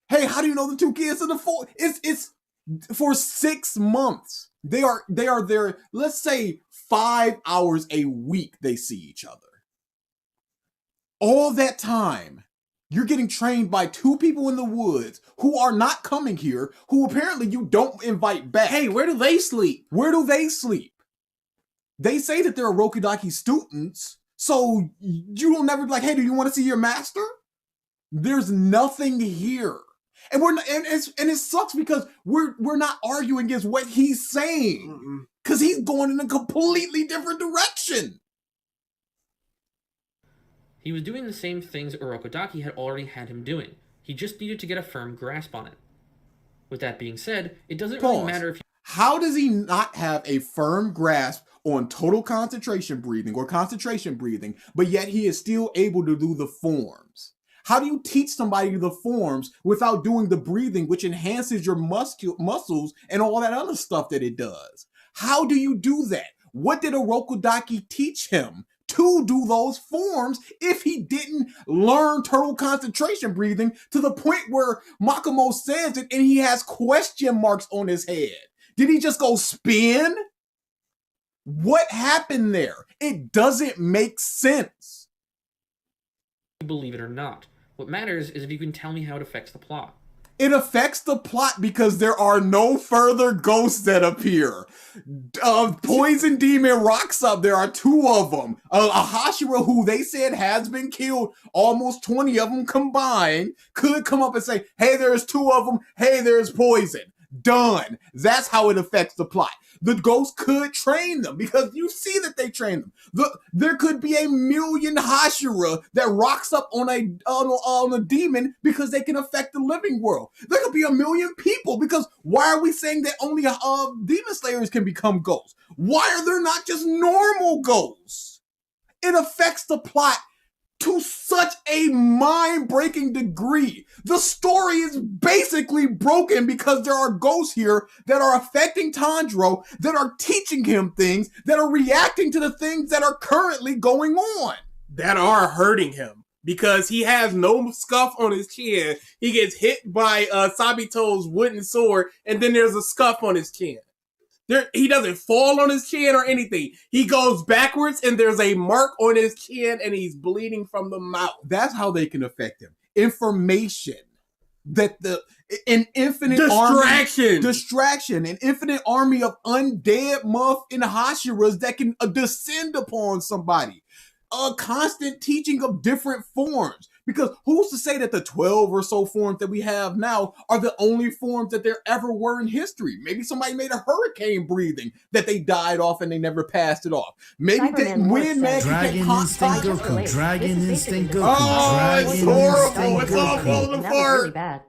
Hey, how do you know the two kids in the four? It's for 6 months. They are there, let's say 5 hours a week they see each other. All that time, you're getting trained by 2 people in the woods who are not coming here, who apparently you don't invite back. Hey, where do they sleep? Where do they sleep? They say that they're Urokodaki students, so you will never be like, hey, do you want to see your master? There's nothing here. And it sucks because we're not arguing against what he's saying. Because he's going in a completely different direction. He was doing the same things Urokodaki had already had him doing. He just needed to get a firm grasp on it. With that being said, it doesn't really matter if How does he not have a firm grasp on total concentration breathing or concentration breathing, but yet he is still able to do the forms? How do you teach somebody the forms without doing the breathing, which enhances your muscles and all that other stuff that it does? How do you do that? What did Urokodaki teach him to do those forms if he didn't learn total concentration breathing to the point where Makimo says it and he has question marks on his head? Did he just go spin? What happened there? It doesn't make sense. believe it or not. What matters is if you can tell me how it affects the plot. It affects the plot because there are no further ghosts that appear. Poison Demon rocks up. There are 2 of them. A Hashira, who they said has been killed, almost 20 of them combined, could come up and say, hey, there's 2 of them. Hey, there's poison. Done. That's how it affects the plot. The ghost could train them because you see that they train them. There could be 1,000,000 Hashira that rocks up on a demon because they can affect the living world. There could be 1,000,000 people because why are we saying that only demon slayers can become ghosts? Why are there not just normal ghosts? It affects the plot to such a mind-breaking degree. The story is basically broken because there are ghosts here that are affecting Tanjiro, that are teaching him things, that are reacting to the things that are currently going on. That are hurting him. Because he has no scuff on his chin. He gets hit by Sabito's wooden sword, and then there's a scuff on his chin. He doesn't fall on his chin or anything. He goes backwards, and there's a mark on his chin, and he's bleeding from the mouth. That's how they can affect him. Information. An infinite distraction, an infinite army of undead muffin Hashiras that can descend upon somebody. A constant teaching of different forms. Because who's to say that the 12 or so forms that we have now are the only forms that there ever were in history? Maybe somebody made a hurricane breathing that they died off and they never passed it off. Maybe when Mack Dragon Instinct Goku, Dragon Instinct Goku, Oh, it's horrible. It's all falling That was really apart. bad.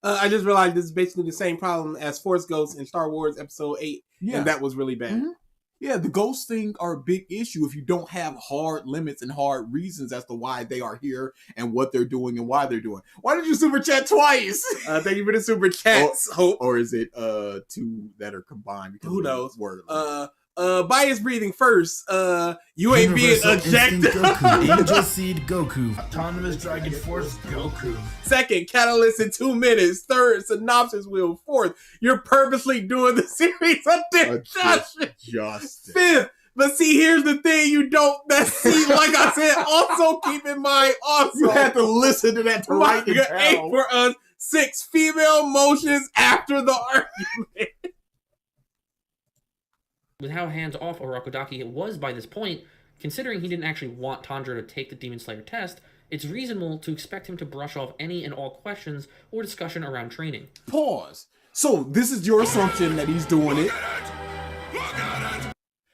I just realized this is basically the same problem as Force Ghost in Star Wars Episode 8. Yeah. And that was really bad. Mhm. Yeah, the ghost thing are a big issue if you don't have hard limits and hard reasons as to why they are here and what they're doing and why they're doing. Why did you super chat twice? Thank you for the super chats. Hope. Or is it two that are combined? Because Who knows? Word. Bias breathing first. You ain't being Universal Instinct ejected. Goku, Angel Seed Goku, Autonomous Dragon Force Goku. Second, catalyst in 2 minutes. Third, synopsis wheel. Fourth, you're purposely doing the series of discussion. Just Fifth, but see, here's the thing you don't see, like I said, also keep in mind, also, you had to listen to that to write it Manga down. 8 for us. 6, female emotions after the argument. With how hands-off Orokodaki was by this point, considering he didn't actually want Tanjiro to take the Demon Slayer test, it's reasonable to expect him to brush off any and all questions or discussion around training. Pause. So this is your assumption that he's doing it.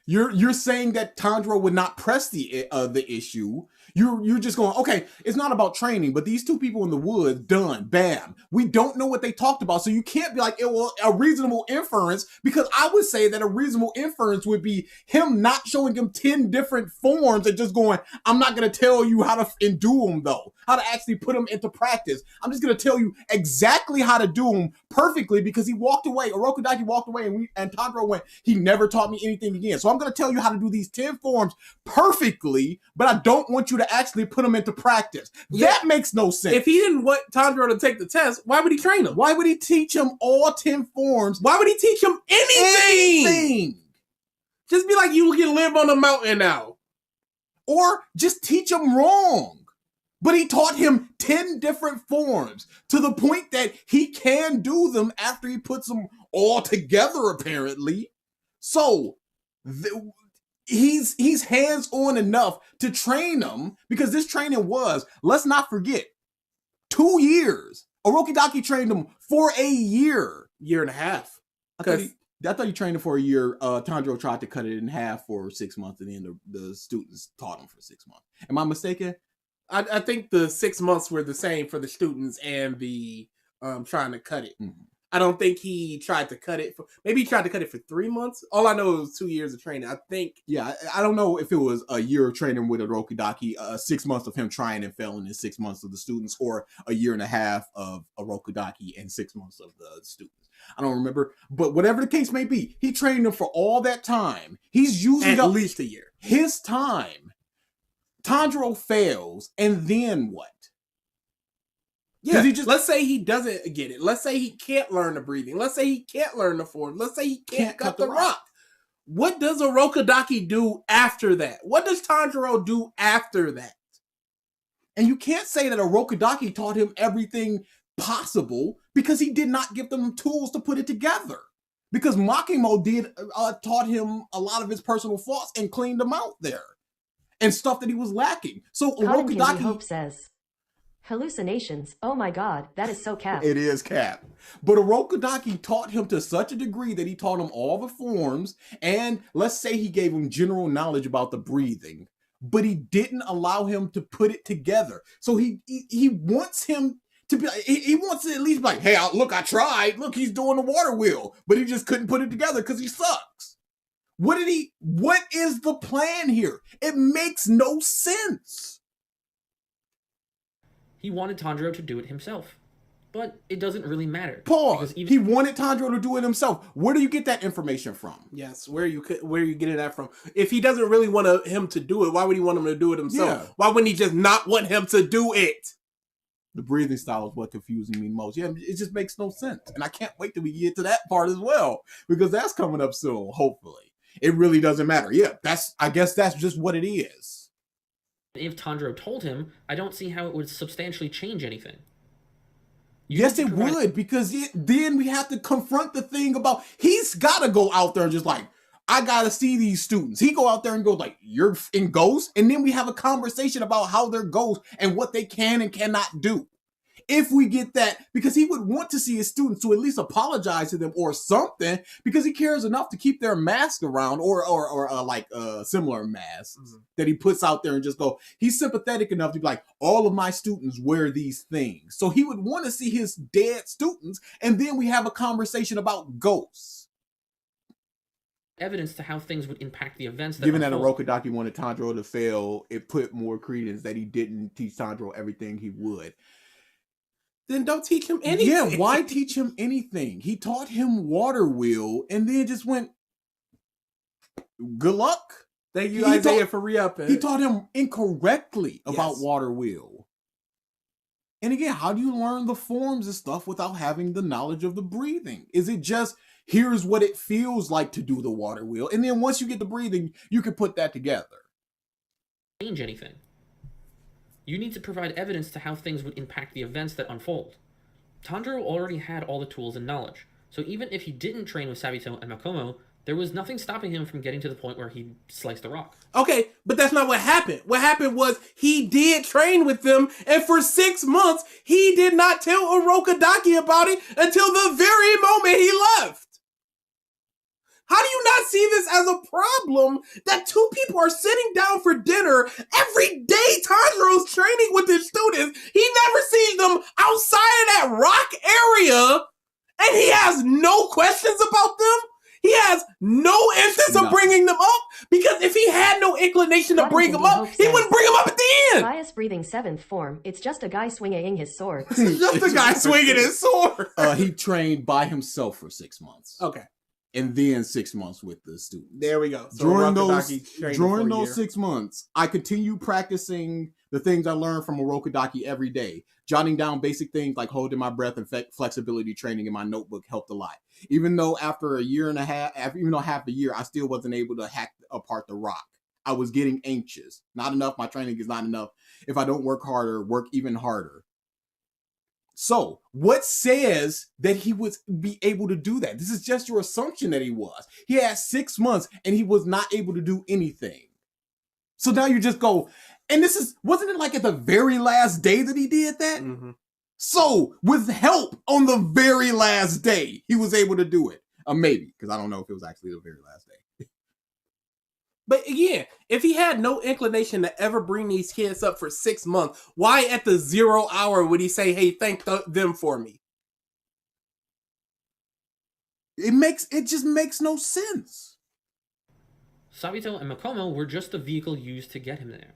You're saying that Tanjiro would not press the issue. You're just going, okay, it's not about training, but these two people in the woods, done, bam. We don't know what they talked about, so you can't be like, it was a reasonable inference, because I would say that a reasonable inference would be him not showing him 10 different forms and just going, I'm not going to tell you how to do them, though, how to actually put them into practice. I'm just going to tell you exactly how to do them perfectly, because he walked away, Orokodaki walked away, and Tanjiro went, he never taught me anything again. So I'm going to tell you how to do these 10 forms perfectly, but I don't want you to actually put them into practice. That makes no sense. If he didn't want Tanjiro to take the test, why would he train him? Why would he teach him all 10 forms? Why would he teach him anything? Just be like, you can live on a mountain now. Or just teach him wrong. But he taught him 10 different forms to the point that he can do them after he puts them all together, apparently. So he's hands-on enough to train them, because this training was, let's not forget, 2 years. Orokodaki trained him for a year. Year and a half. I thought he trained him for a year. Tanjiro tried to cut it in half for 6 months, and then the students taught him for 6 months. Am I mistaken? I think the 6 months were the same for the students and the trying to cut it. Mm-hmm. I don't think he tried to cut it maybe he tried to cut it for 3 months. All I know is 2 years of training. I think. Yeah, I don't know if it was a year of training with Orokodaki, 6 months of him trying and failing, and 6 months of the students, or a year and a half of Orokodaki and 6 months of the students. I don't remember, but whatever the case may be, he trained them for all that time. He's using at least a year. His time. Tanjiro fails, and then what? Yeah, let's say he doesn't get it. Let's say he can't learn the breathing. Let's say he can't learn the form. Let's say he can't cut the rock. What does Orokodaki do after that? What does Tanjiro do after that? And you can't say that Orokodaki taught him everything possible, because he did not give them tools to put it together. Because Makimo taught him a lot of his personal faults and cleaned them out there. And stuff that he was lacking. So Orokodaki... Hope says, hallucinations. Oh my god, that is so cap. It is cap. But Orokodaki taught him to such a degree that he taught him all the forms, and let's say he gave him general knowledge about the breathing, but he didn't allow him to put it together. So he wants him to be, he wants to at least be like, hey, look, I tried. Look, he's doing the water wheel, but he just couldn't put it together because he sucks. What is the plan here? It makes no sense. He wanted Tanjiro to do it himself. But it doesn't really matter. Pause. He wanted Tanjiro to do it himself. Where do you get that information from? Yes, where are you getting that from? If he doesn't really want him to do it, why would he want him to do it himself? Yeah. Why wouldn't he just not want him to do it? The breathing style is what confusing me most. Yeah, it just makes no sense. And I can't wait till we get to that part as well, because that's coming up soon, hopefully. It really doesn't matter. Yeah, I guess that's just what it is. If Tanjiro told him, I don't see how it would substantially change anything. Yes, it would, because then we have to confront the thing about he's got to go out there and just like, I got to see these students. He go out there and goes like, you're in ghosts. And then we have a conversation about how they're ghosts and what they can and cannot do. If we get that, because he would want to see his students to at least apologize to them or something, because he cares enough to keep their mask around or similar masks that he puts out there and just go, he's sympathetic enough to be like, all of my students wear these things. So he would want to see his dead students, and then we have a conversation about ghosts. Evidence to how things would impact the events that Given that Orokodaki wanted Tanjiro to fail, it put more credence that he didn't teach Tanjiro everything he would. Then don't teach him anything. Yeah, why teach him anything? He taught him water wheel and then just went, good luck. Thank you, Isaiah, for re-upping. He taught him incorrectly about water wheel. And again, how do you learn the forms and stuff without having the knowledge of the breathing? Is it just, here's what it feels like to do the water wheel, and then once you get the breathing, you can put that together? Change anything. You need to provide evidence to how things would impact the events that unfold. Tanjiro already had all the tools and knowledge, so even if he didn't train with Sabito and Makomo, there was nothing stopping him from getting to the point where he sliced a rock. Okay, but that's not what happened. What happened was he did train with them, and for 6 months, he did not tell Orokodaki about it until the very moment he left. How do you not see this as a problem that two people are sitting down for dinner every day? Tanjiro's training with his students. He never sees them outside of that rock area, and he has no questions about them. He has no interest of bringing them up, because if he had no inclination to bring them up, he wouldn't bring them up at the end. Bias breathing 7th form. It's just a guy swinging his sword. It's just a guy swinging his sword. He trained by himself for 6 months. Okay. And then 6 months with the students. There we go. So during those 6 months, I continued practicing the things I learned from Orokodaki every day. Jotting down basic things like holding my breath and flexibility training in my notebook helped a lot. Even though after a year and a half, half a year, I still wasn't able to hack apart the rock. I was getting anxious. Not enough. My training is not enough. If I don't work harder, work even harder. So, what says that he would be able to do that? This is just your assumption that he was. He had 6 months and he was not able to do anything. So now you just go, and wasn't it like at the very last day that he did that? Mm-hmm. So, with help on the very last day, he was able to do it. Maybe, because I don't know if it was actually the very last day. But again, if he had no inclination to ever bring these kids up for 6 months, why at the 0 hour would he say, hey, thank them for me? It just makes no sense. Sabito and Makomo were just the vehicle used to get him there.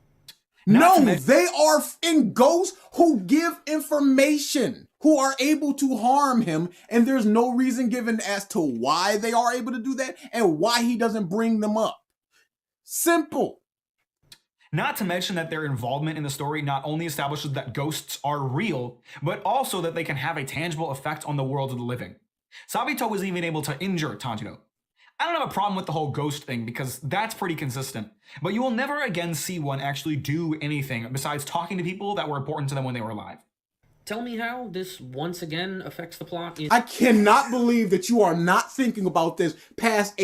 No, they are in ghosts who give information, who are able to harm him, and there's no reason given as to why they are able to do that and why he doesn't bring them up. Simple. Not to mention that their involvement in the story not only establishes that ghosts are real, but also that they can have a tangible effect on the world of the living. Sabito was even able to injure Tanjiro. I don't have a problem with the whole ghost thing because that's pretty consistent, but you will never again see one actually do anything besides talking to people that were important to them when they were alive. Tell me how this once again affects the plot. I cannot believe that you are not thinking about this past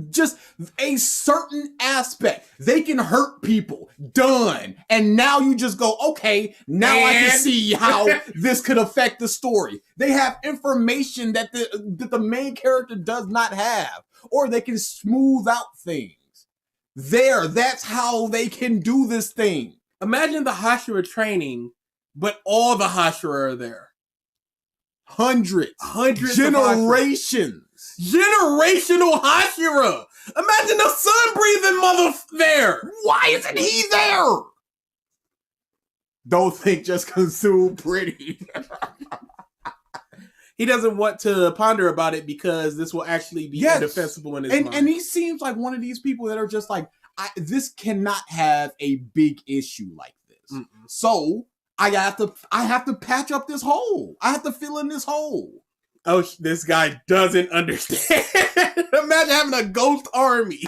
just a certain aspect. They can hurt people. Done. And now you just go, okay, now I can see how this could affect the story. They have information that the main character does not have. Or they can smooth out things. That's how they can do this thing. Imagine the Hashira training, but all the Hashira are there. Hundreds generations. Generational Hashira. Imagine the sun-breathing mother there. Why isn't he there? Don't think just consume pretty. He doesn't want to ponder about it because this will actually be indefensible in his mind. And he seems like one of these people that are just like, this cannot have a big issue like this. Mm-mm. So I have to patch up this hole. I have to fill in this hole. Oh, this guy doesn't understand. Imagine having a ghost army.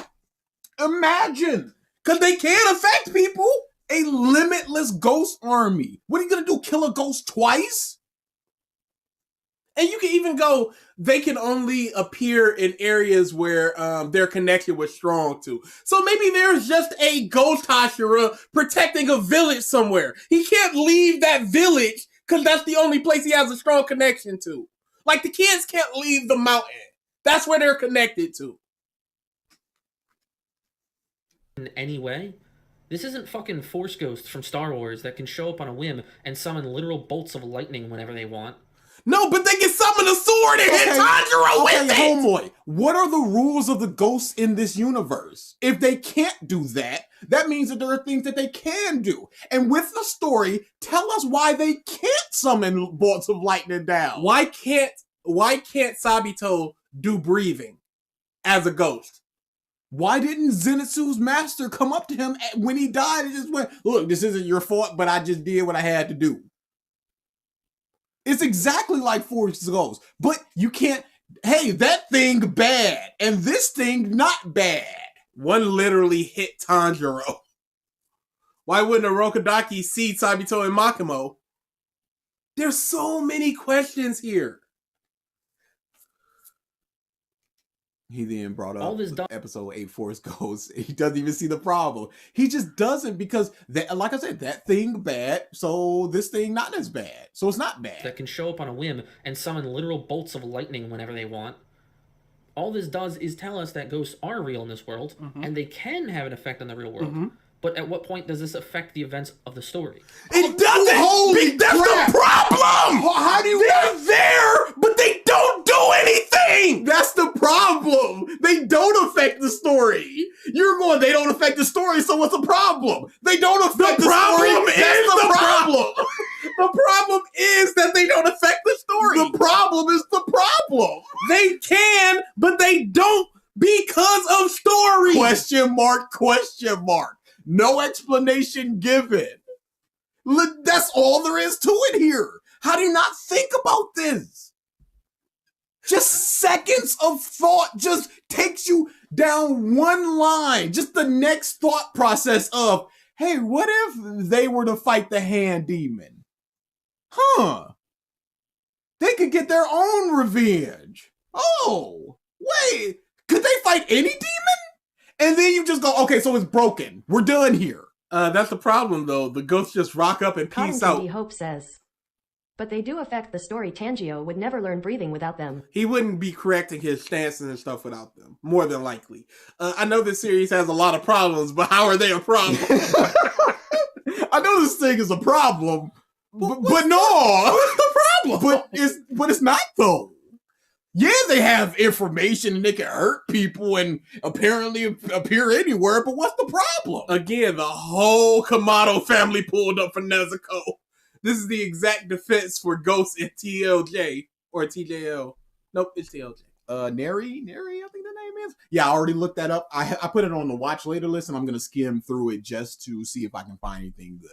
Imagine. Because they can't affect people. A limitless ghost army. What are you going to do? Kill a ghost twice? And you can even go, they can only appear in areas where their connection was strong to. So maybe there's just a ghost Hashira protecting a village somewhere. He can't leave that village because that's the only place he has a strong connection to. Like, the kids can't leave the mountain. That's where they're connected to. In any way? This isn't fucking Force Ghosts from Star Wars that can show up on a whim and summon literal bolts of lightning whenever they want. No, but they can summon a sword and hit Tanjiro with it! Homeboy, what are the rules of the ghosts in this universe? If they can't do that, that means that there are things that they can do. And with the story, tell us why they can't summon bolts of lightning down. Why can't Sabito do breathing as a ghost? Why didn't Zenitsu's master come up to him when he died and just went, look, this isn't your fault, but I just did what I had to do? It's exactly like Force Ghosts, but you can't, hey, that thing bad, and this thing not bad. One literally hit Tanjiro. Why wouldn't a Rokodaki see Sabito and Makimo? There's so many questions here. He then brought up episode 8 Force Ghosts. He doesn't even see the problem. He just doesn't because, like I said, that thing bad, so this thing not as bad. So it's not bad. That can show up on a whim and summon literal bolts of lightning whenever they want. All this does is tell us that ghosts are real in this world, and they can have an effect on the real world. But at what point does this affect the events of the story? It doesn't! Holy That's crap. the problem! How do you... They're there, but they don't do anything! That's the problem! They don't affect the story! You're going, they don't affect the story, so what's the problem? They don't affect the story! That's the problem! The problem is that they don't affect the story! The problem is the problem! They can, but they don't because of story! Question mark, question mark. No explanation given. That's all there is to it here. How do you not think about this? Just seconds of thought just takes you down one line. Just the next thought process of, hey, what if they were to fight the hand demon? Huh. They could get their own revenge. Oh, wait. Could they fight any demon? And then you just go, okay, so it's broken. We're done here. That's the problem, though. The ghosts just rock up and peace out. Hope says. But they do affect the story. Tanjiro would never learn breathing without them. He wouldn't be correcting his stances and stuff without them, more than likely. I know this series has a lot of problems, but how are they a problem? I know this thing is a problem, but no. What's the problem? But it's not, though. Yeah, they have information and they can hurt people and apparently appear anywhere, but what's the problem? Again, the whole Kamado family pulled up for Nezuko. This is the exact defense for ghosts in TLJ or TJL. Nope, it's TLJ. Neri, I think the name is. Yeah, I already looked that up. I put it on the watch later list and I'm going to skim through it just to see if I can find anything good.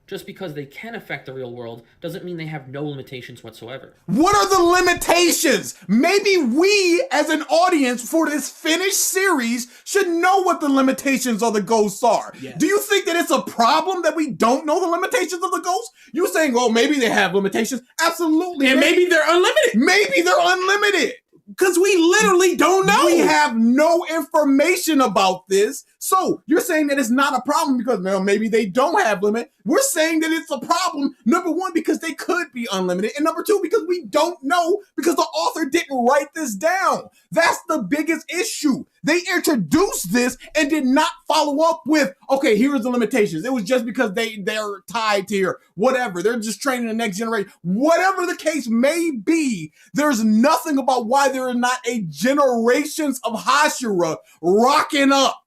Just because they can affect the real world doesn't mean they have no limitations whatsoever. What are the limitations? Maybe we, as an audience for this finished series, should know what the limitations of the ghosts are. Yes. Do you think that it's a problem that we don't know the limitations of the ghosts? You're saying, well, maybe they have limitations. Absolutely. And maybe they're unlimited. Maybe they're unlimited. Because we literally don't know. We have no information about this. So you're saying that it's not a problem because, well, maybe they don't have limit. We're saying that it's a problem, number one, because they could be unlimited. And number two, because we don't know because the author didn't write this down. That's the biggest issue. They introduced this and did not follow up with, okay, here's the limitations. It was just because they're tied to here. Whatever. They're just training the next generation. Whatever the case may be, there's nothing about why there are not a generations of Hashira rocking up.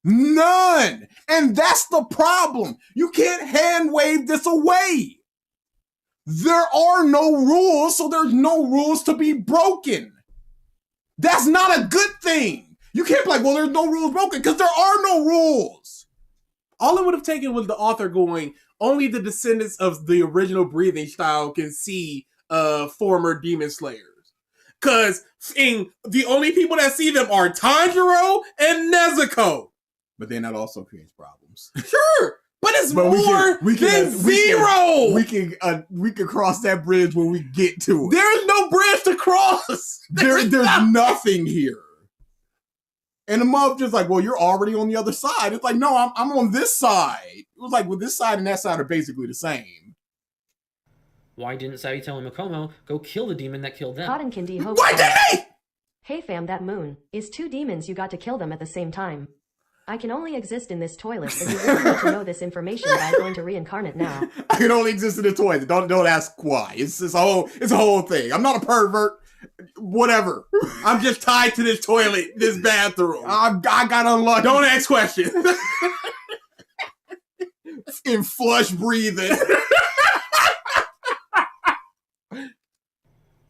None. And that's the problem. You can't hand wave this away. There are no rules, so there's no rules to be broken. That's not a good thing. You can't be like, well, there's no rules broken, because there are no rules. All it would have taken was the author going, only the descendants of the original breathing style can see former demon slayers. Because the only people that see them are Tanjiro and Nezuko. But then that also creates problems. Sure, but it's more than zero. We can cross that bridge when we get to it. There's no bridge to cross. There's nothing here. And the mother just like, well, you're already on the other side. It's like, no, I'm on this side. It was like, well, this side and that side are basically the same. Why didn't Sagitel and Makomo go kill the demon that killed them? Cotton Candy Hope. Why did they? Hey fam, that moon is 2 demons. You got to kill them at the same time. I can only exist in this toilet, but you really need to know this information by going to reincarnate now. I can only exist in the toilet. Don't ask why. It's a whole thing. I'm not a pervert. Whatever. I'm just tied to this toilet, this bathroom. I got unlucky. Don't ask questions. In flush breathing.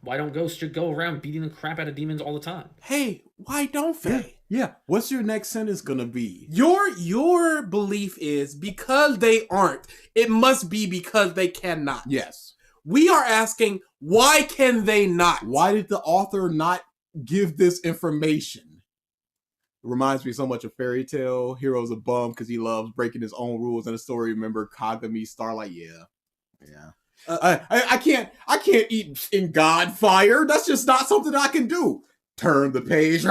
Why don't ghosts just go around beating the crap out of demons all the time? Hey, why don't they? Yeah. What's your next sentence gonna be? Your belief is because they aren't, it must be because they cannot. Yes. We are asking, why can they not? Why did the author not give this information? It reminds me so much of Fairy Tail. Hero's a bum because he loves breaking his own rules in the story. Remember Kagami, Starlight? Yeah. I can't eat in God fire. That's just not something I can do. Turn the page.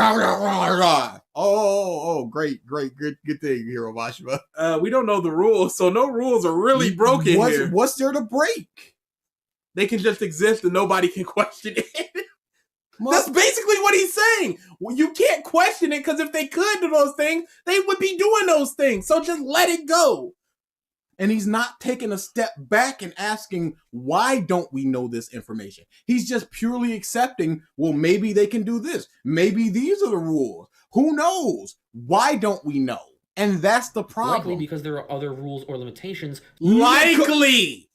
Oh, great, good thing, Hero Mashima. We don't know the rules, so no rules are really broken here. What's there to break? They can just exist and nobody can question it. That's basically what he's saying. Well, you can't question it because if they could do those things, they would be doing those things. So just let it go. And he's not taking a step back and asking, why don't we know this information? He's just purely accepting, well, maybe they can do this. Maybe these are the rules. Who knows? Why don't we know? And that's the problem. Likely because there are other rules or limitations. Likely.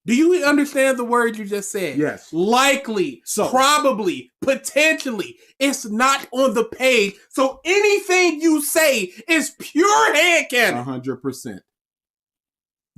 Do you understand the word you just said? Yes. Likely, probably, potentially. It's not on the page. So anything you say is pure headcanon. 100%.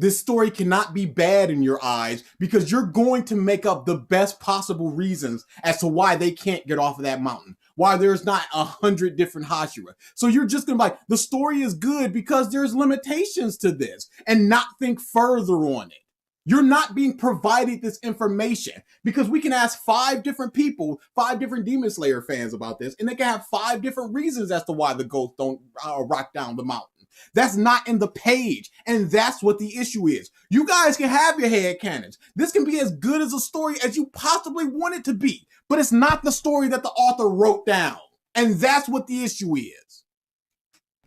This story cannot be bad in your eyes because you're going to make up the best possible reasons as to why they can't get off of that mountain. Why there's not 100 different Hashira. So you're just going to be like, the story is good because there's limitations to this and not think further on it. You're not being provided this information because we can ask 5 different people, 5 different Demon Slayer fans about this, and they can have 5 different reasons as to why the ghosts don't rock down the mountain. That's not in the page, and that's what the issue is. You guys can have your headcanons. This can be as good as a story as you possibly want it to be, but it's not the story that the author wrote down, and that's what the issue is.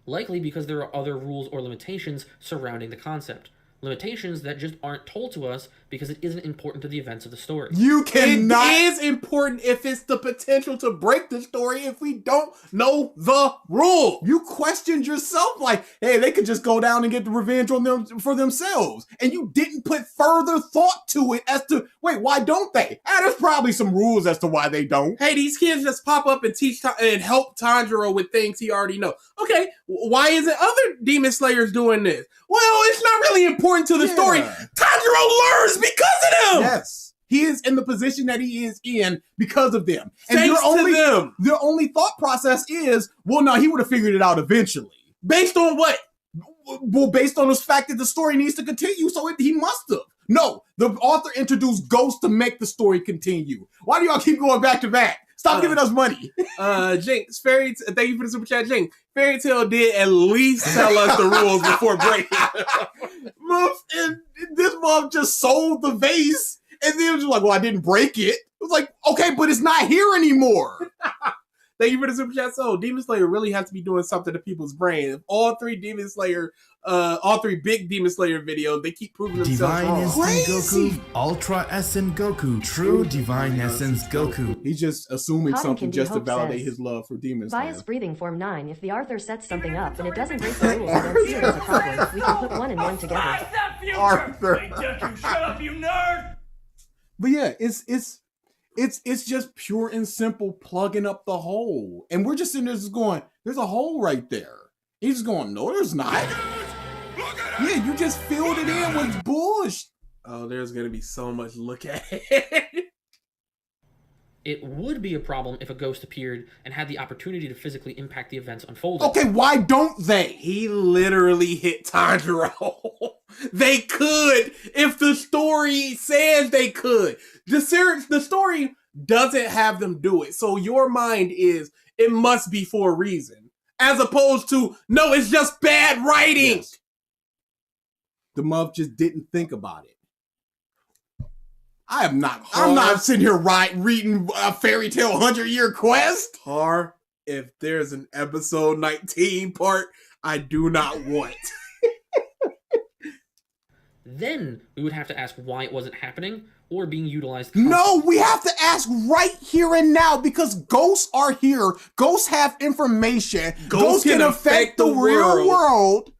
Likely because there are other rules or limitations surrounding the concept. Limitations that just aren't told to us because it isn't important to the events of the story. You cannot. It is important if it's the potential to break the story if we don't know the rule. You questioned yourself like, hey, they could just go down and get the revenge on them for themselves. And you didn't put further thought to it as to, wait, why don't they? There's probably some rules as to why they don't. Hey, these kids just pop up and teach and help Tanjiro with things he already knows. Okay, why isn't other Demon Slayers doing this? Well, it's not really important to the story. Tanjiro learns because of them. Yes. He is in the position that he is in because of them. And Thanks to them. Their only thought process is, well, no, he would have figured it out eventually. Based on what? Well, based on the fact that the story needs to continue, so he must have. No, the author introduced ghosts to make the story continue. Why do y'all keep going back to back? Stop giving us money. Jinx, thank you for the super chat, Jinx. Fairy Tail did at least tell us the rules before breaking. And this mom just sold the vase, and then it was like, well, I didn't break it. It was like, okay, but it's not here anymore. Thank you for the super chat. So Demon Slayer really has to be doing something to people's brain. If all three big Demon Slayer videos, they keep proving themselves Divine wrong. Instinct Goku, Ultra Essence Goku, True Divine Essence Goku. He's just assuming Cotton something Candy just to Hope validate says, his love for Demon Slayer. Bias breathing form 9. If the author sets something up and it doesn't break the rules, I don't see it as a problem. We can put 1 and 1 together. Smash that future! Arthur. Hey, Deku, shut up, you nerd! But yeah, it's just pure and simple plugging up the hole. And we're just sitting there just going, there's a hole right there. He's just going, no, there's not. Yeah, you just filled it in with bullshit. Oh, there's gonna be so much look at it. It would be a problem if a ghost appeared and had the opportunity to physically impact the events unfolding. Okay, why don't they? He literally hit Tanjiro. They could if the story says they could. The story doesn't have them do it. So your mind is, it must be for a reason. As opposed to, no, it's just bad writing. Yes. The Muff just didn't think about it. I'm not sitting here reading a fairy tale 100-year quest. Or if there's an episode 19 part I do not want. Then we would have to ask why it wasn't happening or being utilized. No, we have to ask right here and now because ghosts are here. Ghosts have information. Ghosts can affect the real world.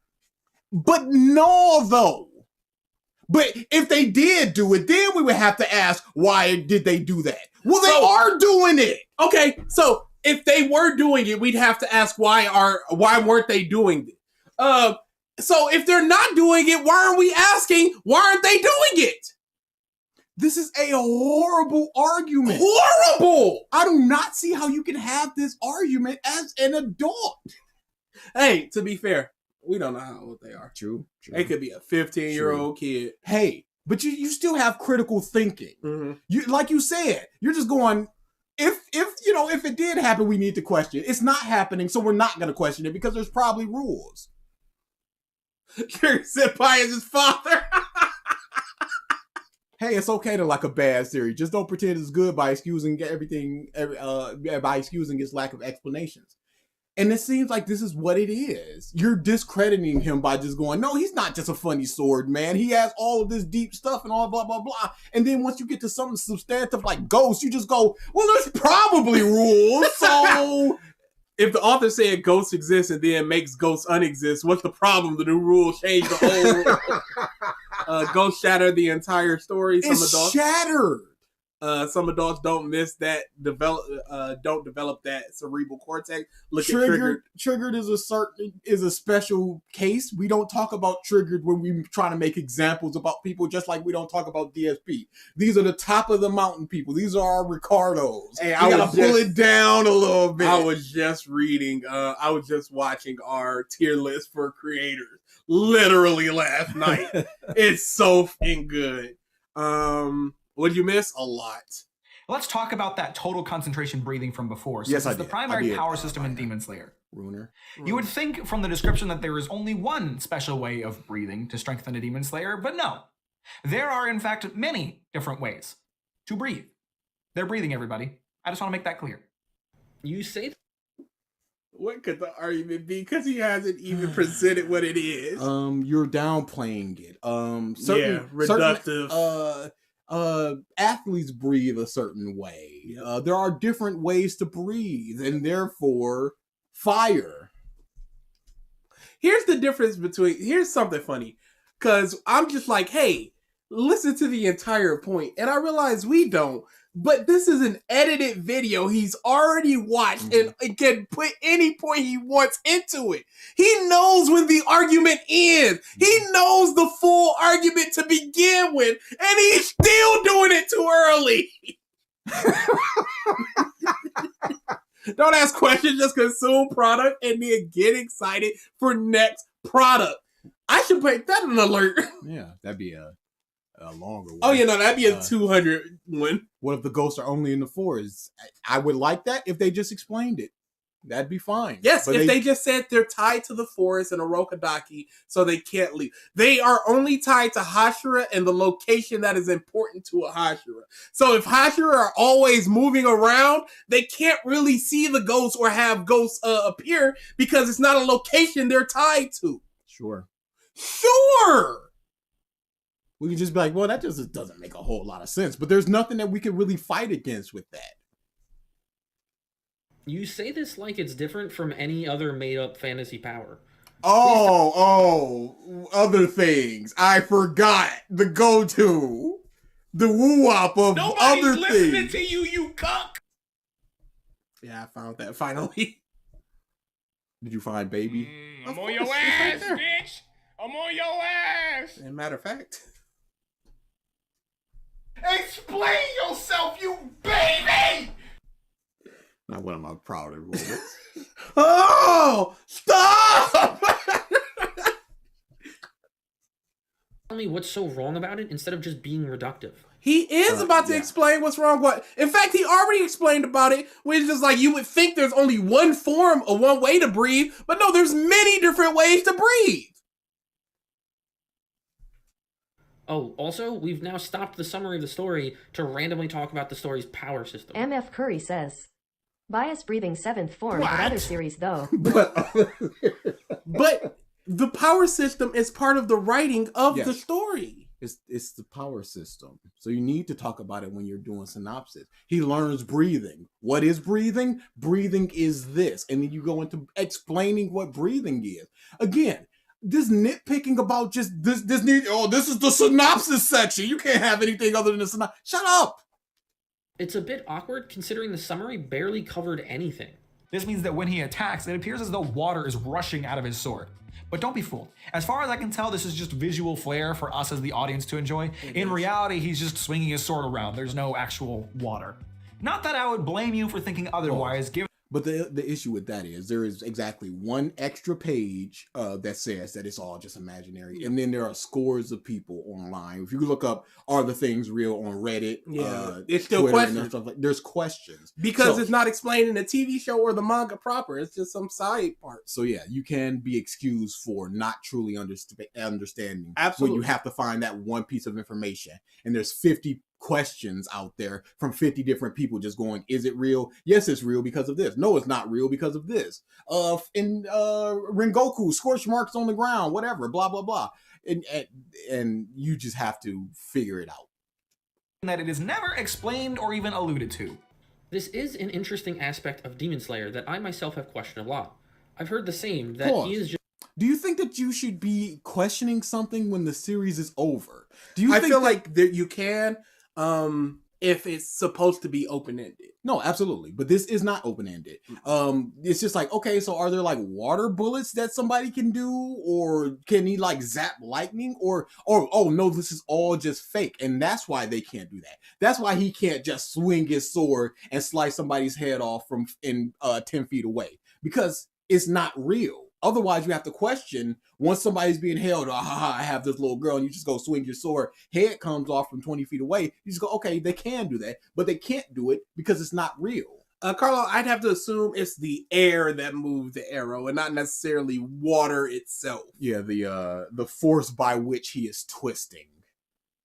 But no, though. But if they did do it, then we would have to ask, why did they do that? Well, they are doing it. Okay, so if they were doing it, we'd have to ask why weren't they doing it? So if they're not doing it, why aren't we asking why aren't they doing it? This is a horrible argument. Horrible! I do not see how you can have this argument as an adult. Hey, to be fair, we don't know how old they are. True. They could be a 15-year-old kid. Hey, but you still have critical thinking. Mm-hmm. You, like you said, you're just going, if it did happen, we need to question. It's not happening, so we're not going to question it because there's probably rules. Your senpai is his father. Hey, it's okay to like a bad theory. Just don't pretend it's good by excusing by excusing its lack of explanations. And it seems like this is what it is. You're discrediting him by just going, no, he's not just a funny sword, man. He has all of this deep stuff and all blah, blah, blah. And then once you get to something substantive like Ghost, you just go, well, there's probably rules. So if the author said ghosts exist and then makes ghosts unexist, what's the problem? The new rule changed the whole ghost shattered the entire story. It's shattered. Some adults don't don't develop that cerebral cortex. Look at Triggered. Triggered is a special case. We don't talk about Triggered when we try to make examples about people, just like we don't talk about DSP. These are the top of the mountain people. These are our Ricardos. Hey, I gotta pull it down a little bit. I was just watching our tier list for creators literally last night. It's so f***ing good. What'd you miss? A lot. Let's talk about that total concentration breathing from before. So Yes, this is the primary power system in Demon Slayer. Ruiner. You would think from the description that there is only one special way of breathing to strengthen a Demon Slayer, but no. There are, in fact, many different ways to breathe. They're breathing, everybody. I just want to make that clear. You say that. What could the argument be? Because he hasn't even presented what it is. You're downplaying it. Reductive. Athletes breathe a certain way. There are different ways to breathe, and therefore, fire. Here's the difference here's something funny. Because I'm just like, hey, listen to the entire point. And I realize we don't. But this is an edited video he's already watched and can put any point he wants into it. He knows when the argument ends. He knows the full argument to begin with, and he's still doing it too early. Don't ask questions, just consume product and then get excited for next product. I should make that an alert. Yeah, that'd be a longer one. Oh, yeah, no, that'd be a 200 one. What if the ghosts are only in the forest? I would like that if they just explained it. That'd be fine. Yes, but if they just said they're tied to the forest in Orokodaki, so they can't leave. They are only tied to Hashira and the location that is important to a Hashira. So if Hashira are always moving around, they can't really see the ghosts or have ghosts appear because it's not a location they're tied to. Sure. We can just be like, well, that just doesn't make a whole lot of sense. But there's nothing that we can really fight against with that. You say this like it's different from any other made-up fantasy power. Other things. I forgot the go-to. The woo-wop of Nobody's other listening things. to you, you cuck! Yeah, I found that finally. Did you find Baby? I'm Of on course, your it's right ass, there. bitch! I'm on your ass! As a matter of fact. Explain yourself, you baby! Not one of my prouder moments. Oh! Stop! Tell me what's so wrong about it instead of just being reductive. He is about to explain what's wrong. In fact, he already explained about it, which is like you would think there's only one form or one way to breathe, but no, there's many different ways to breathe. Oh, also, we've now stopped the summary of the story to randomly talk about the story's power system. MF Curry says, bias breathing 7th form, What? but other series though. But the power system is part of the writing of the story. It's the power system. So you need to talk about it when you're doing synopsis. He learns breathing. What is breathing? Breathing is this. And then you go into explaining what breathing is. Again, this nitpicking about just this is the synopsis section. You can't have anything other than the synopsis. Shut up. It's a bit awkward considering the summary barely covered anything. This means that when he attacks, it appears as though water is rushing out of his sword. But don't be fooled. As far as I can tell, this is just visual flair for us as the audience to enjoy. In reality, he's just swinging his sword around. There's no actual water. Not that I would blame you for thinking otherwise, given. But the issue with that is there is exactly one extra page that says that it's all just imaginary. And then there are scores of people online. If you look up, are the things real on Reddit? It's still Twitter questions. and stuff there's questions. Because it's not explained in the TV show or the manga proper. It's just some side part. So yeah, you can be excused for not truly understanding. Absolutely. When you have to find that one piece of information. And there's 50 questions out there from 50 different people just going, is it real? Yes, it's real because of this. No, it's not real because of this. In Rengoku, scorch marks on the ground, whatever, blah, blah, blah. And you just have to figure it out. That it is never explained or even alluded to. This is an interesting aspect of Demon Slayer that I myself have questioned a lot. I've heard the same, that he is just... Do you think that you should be questioning something when the series is over? Do you I think feel like that you can, if it's supposed to be open-ended. No, absolutely. But this is not open-ended. It's just like, okay, so are there like water bullets that somebody can do? Or can he like zap lightning? Or oh no, this is all just fake. And that's why they can't do that. That's why he can't just swing his sword and slice somebody's head off from 10 feet away. Because it's not real. Otherwise, you have to question, once somebody's being held, I have this little girl, and you just go swing your sword, head comes off from 20 feet away, you just go, okay, they can do that, but they can't do it because it's not real. Carlo, I'd have to assume it's the air that moved the arrow and not necessarily water itself. Yeah, the force by which he is twisting.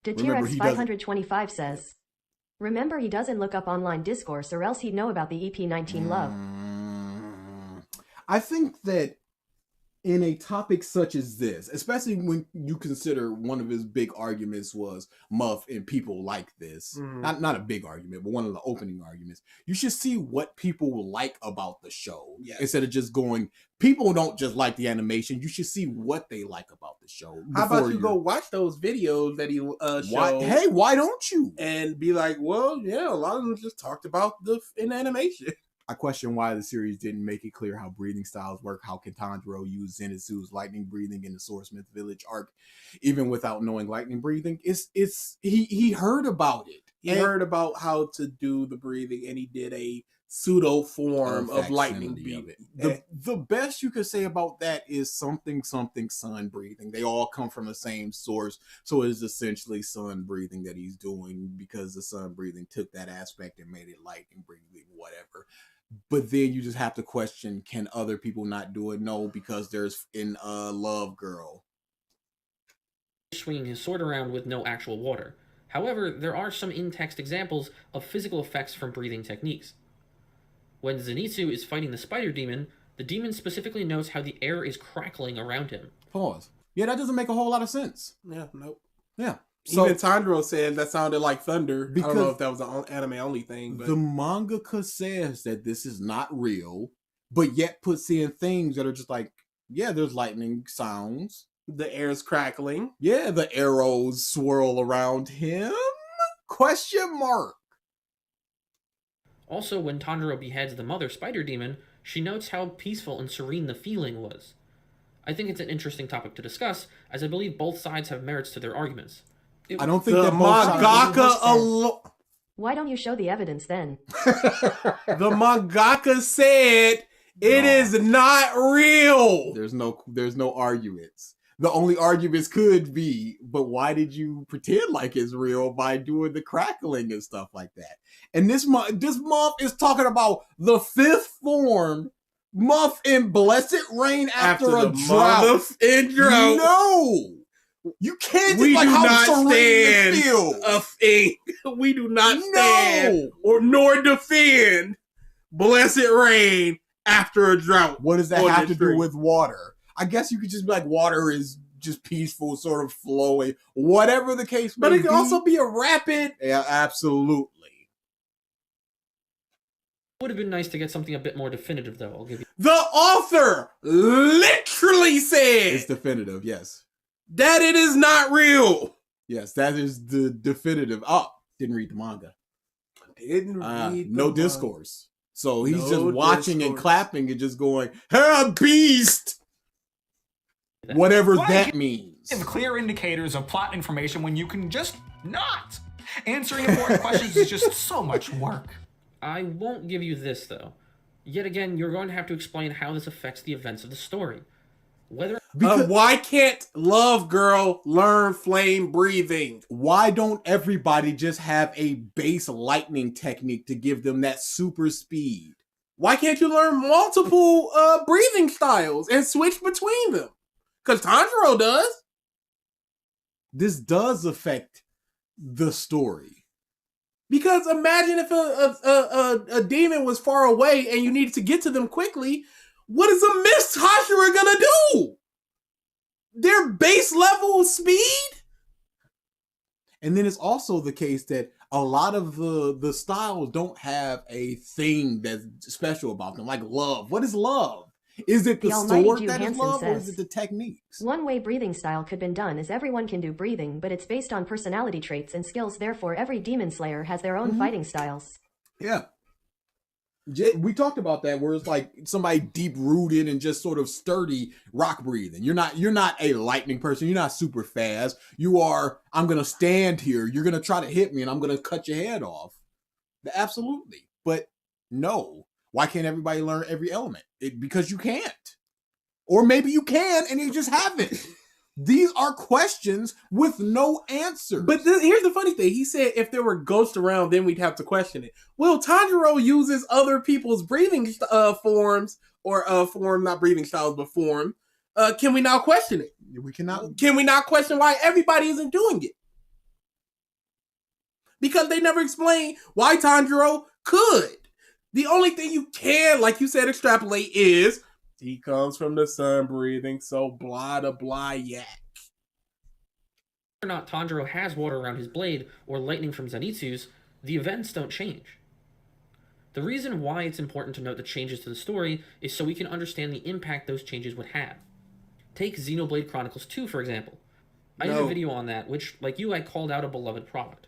Detirax 525 says, remember he doesn't look up online discourse or else he'd know about the EP19 love. I think that in a topic such as this, especially when you consider one of his big arguments was Muff and people like this, not a big argument, but one of the opening arguments, you should see what people will like about the show. Yes. Instead of just going, people don't just like the animation, you should see what they like about the show. How about you go watch those videos that he showed? Hey, why don't you? And be like, well, yeah, a lot of them just talked about in animation. I question why the series didn't make it clear how breathing styles work, how can Tanjiro use Zenitsu's lightning breathing in the Swordsmith Village arc, even without knowing lightning breathing. He heard about it. He heard about how to do the breathing, and he did a pseudo form of lightning beam. The best you could say about that is something sun breathing. They all come from the same source, so it is essentially sun breathing that he's doing because the sun breathing took that aspect and made it lightning breathing, whatever. But then you just have to question, can other people not do it? No, because there's in Love Girl. Swinging his sword around with no actual water. However, there are some in-text examples of physical effects from breathing techniques. When Zenitsu is fighting the spider demon, the demon specifically notes how the air is crackling around him. Pause. Yeah, that doesn't make a whole lot of sense. Yeah, nope. Yeah. So, even Tanjiro said that sounded like thunder. I don't know if that was an anime only thing. But the mangaka says that this is not real, but yet puts in things that are just like, yeah, there's lightning sounds. The air's crackling. Yeah, the arrows swirl around him? Question mark. Also, when Tanjiro beheads the mother spider demon, she notes how peaceful and serene the feeling was. I think it's an interesting topic to discuss, as I believe both sides have merits to their arguments. I don't think the that mangaka alone. Why don't you show the evidence then? The mangaka said it is not real. There's no arguments. The only arguments could be, but why did you pretend like it's real by doing the crackling and stuff like that? And this month is talking about the fifth form month in blessed rain after a drought. In drought. No, you can't. We like do how not serene stand it feels. a thing. We do not stand or nor defend blessed rain after a drought. What does that on have the to do street. with water? I guess you could just be like, water is just peaceful, sort of flowing, whatever the case may But be. it can also be a rapid. Yeah, absolutely. It would have been nice to get something a bit more definitive, though. I'll give you. The author literally said It's definitive, yes. that it is not real. Yes, that is the definitive. Oh, didn't read the manga. Didn't read no the discourse. So he's No just watching and discourse. clapping and just going, "Hey, beast!" Whatever Why that can't- means. Give clear indicators of plot information when you can just not. Answering important questions is just so much work. I won't give you this, though. Yet again, you're going to have to explain how this affects the events of the story. Whether Why can't Love Girl learn flame breathing? Why don't everybody just have a base lightning technique to give them that super speed? Why can't you learn multiple breathing styles and switch between them? Because Tanjiro does. This does affect the story. Because imagine if a demon was far away and you needed to get to them quickly. What is a Mist Hashira gonna do? Their base level speed? And then it's also the case that a lot of the styles don't have a thing that's special about them, like love. What is love? Is it the The Almighty sword Jew that is Hansen love, or is says, it the techniques? One way breathing style could be done is everyone can do breathing, but it's based on personality traits and skills, therefore every demon slayer has their own fighting styles. Yeah. We talked about that, where it's like somebody deep rooted and just sort of sturdy rock breathing. You're not a lightning person. You're not super fast. You are, I'm going to stand here. You're going to try to hit me and I'm going to cut your head off. Absolutely. But no. Why can't everybody learn every element? Because you can't. Or maybe you can and you just haven't. These are questions with no answer. But here's the funny thing. He said if there were ghosts around, then we'd have to question it. Well, Tanjiro uses other people's breathing forms, or form, not breathing styles, but form. Can we now question it? We cannot. Can we not question why everybody isn't doing it? Because they never explain why Tanjiro could. The only thing you can, like you said, extrapolate is he comes from the sun breathing, so blah da blah yak. or not Tanjiro has water around his blade or lightning from Zenitsu's, the events don't change. The reason why it's important to note the changes to the story is so we can understand the impact those changes would have. Take Xenoblade Chronicles 2, for example. I did a video on that, which, like you, I called out a beloved product.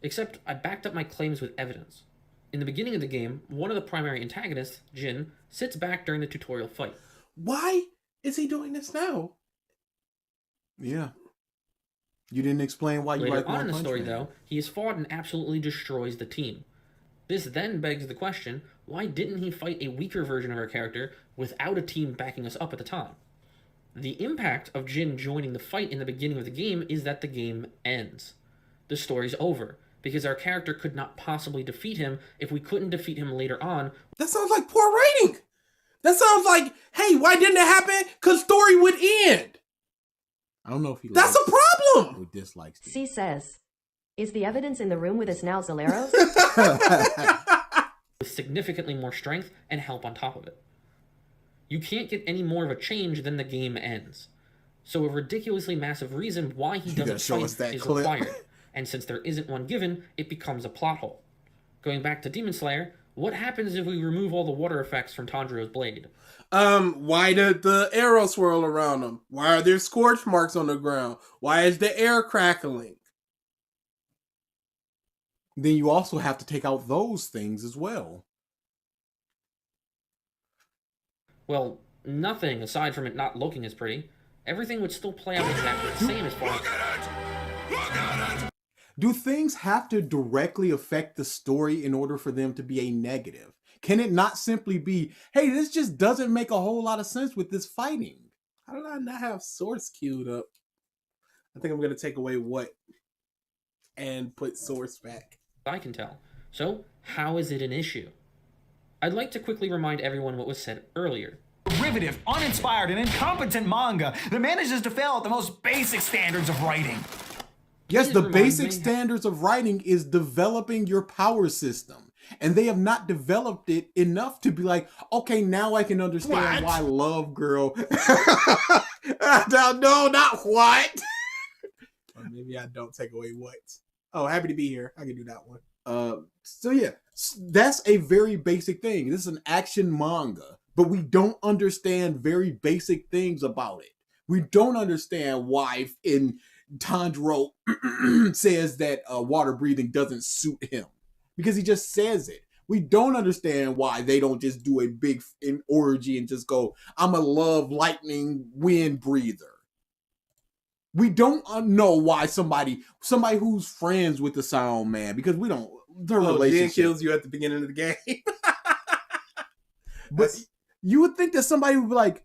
Except I backed up my claims with evidence. In the beginning of the game, one of the primary antagonists, Jin, sits back during the tutorial fight. Why is he doing this now? Yeah. You didn't explain why you Later like on One in the Punch story, Man. though, he is fought and absolutely destroys the team. This then begs the question, why didn't he fight a weaker version of our character without a team backing us up at the time? The impact of Jin joining the fight in the beginning of the game is that the game ends. The story's over, because our character could not possibly defeat him if we couldn't defeat him later on. That sounds like poor writing. That sounds like, hey, why didn't it happen? Because story would end. I don't know if he That's likes a problem. or dislikes it. C says, is the evidence in the room with us now, Zeleros? With significantly more strength and help on top of it. You can't get any more of a change than the game ends. So a ridiculously massive reason why he doesn't show us fight that is clip. required. And since there isn't one given, it becomes a plot hole. Going back to Demon Slayer, what happens if we remove all the water effects from Tanjiro's blade? Why did the arrow swirl around him? Why are there scorch marks on the ground? Why is the air crackling? Then you also have to take out those things as well. Well, nothing aside from it not looking as pretty. Everything would still play out exactly the same as far as... Do things have to directly affect the story in order for them to be a negative? Can it not simply be, hey, this just doesn't make a whole lot of sense with this fighting? How did I not have source queued up? I think I'm going to take away what and put source back. I can tell. So, how is it an issue? I'd like to quickly remind everyone what was said earlier. Derivative, uninspired, and incompetent manga that manages to fail at the most basic standards of writing. Yes, Please the remind basic me- standards of writing is developing your power system. And they have not developed it enough to be like, okay, now I can understand why Love Girl. No, not what. Or maybe I don't take away what. Oh, happy to be here. I can do that one. So yeah, that's a very basic thing. This is an action manga, but we don't understand very basic things about it. We don't understand why in Tanjiro says that water breathing doesn't suit him because he just says it. We don't understand why they don't just do a big orgy and just go, I'm a love lightning wind breather. We don't know why somebody who's friends with the sound man, because we don't, their Jen relationship. kills you at the beginning of the game. But you would think that somebody would be like,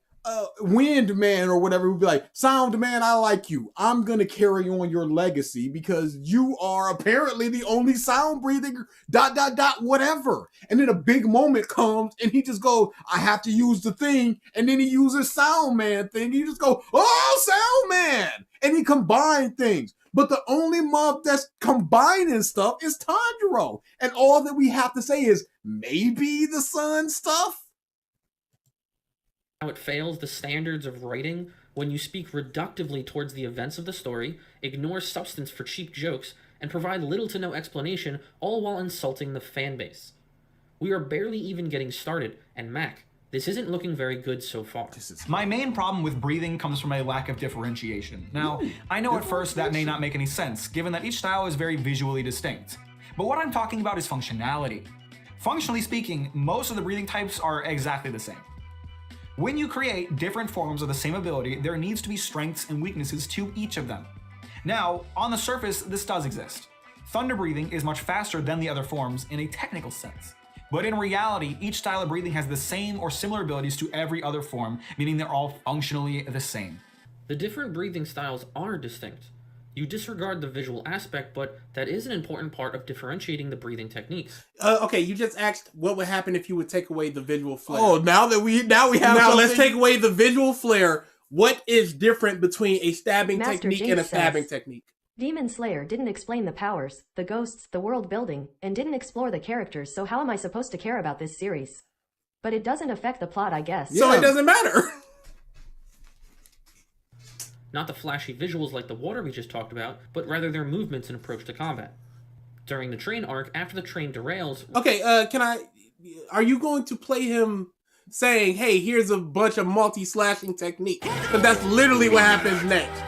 Wind Man or whatever would be like, Sound Man, I like you. I'm going to carry on your legacy because you are apparently the only sound breathing ... whatever. And then a big moment comes and he just goes, I have to use the thing. And then he uses Sound Man thing. He just go, oh, Sound Man. And he combined things. But the only mob that's combining stuff is Tanjiro. And all that we have to say is maybe the sun stuff. How it fails the standards of writing when you speak reductively towards the events of the story, ignore substance for cheap jokes, and provide little to no explanation, all while insulting the fanbase. We are barely even getting started, and Mack, this isn't looking very good so far. My main problem with breathing comes from a lack of differentiation. Now, I know at first that may not make any sense, given that each style is very visually distinct. But what I'm talking about is functionality. Functionally speaking, most of the breathing types are exactly the same. When you create different forms of the same ability, there needs to be strengths and weaknesses to each of them. Now, on the surface, this does exist. Thunder breathing is much faster than the other forms in a technical sense. But in reality, each style of breathing has the same or similar abilities to every other form, meaning they're all functionally the same. The different breathing styles are distinct. You disregard the visual aspect, but that is an important part of differentiating the breathing techniques. Okay, you just asked what would happen if you would take away the visual flair. Oh, now we have now let's something- take away the visual flair. What is different between a stabbing Master technique Jinx and a stabbing says, technique? Demon Slayer didn't explain the powers, the ghosts, the world building, and didn't explore the characters, so how am I supposed to care about this series? But it doesn't affect the plot, I guess. So it doesn't matter. Not the flashy visuals like the water we just talked about, but rather their movements and approach to combat. During the train arc, after the train derails... Okay, are you going to play him saying, hey, here's a bunch of multi-slashing techniques? Because that's literally what happens next.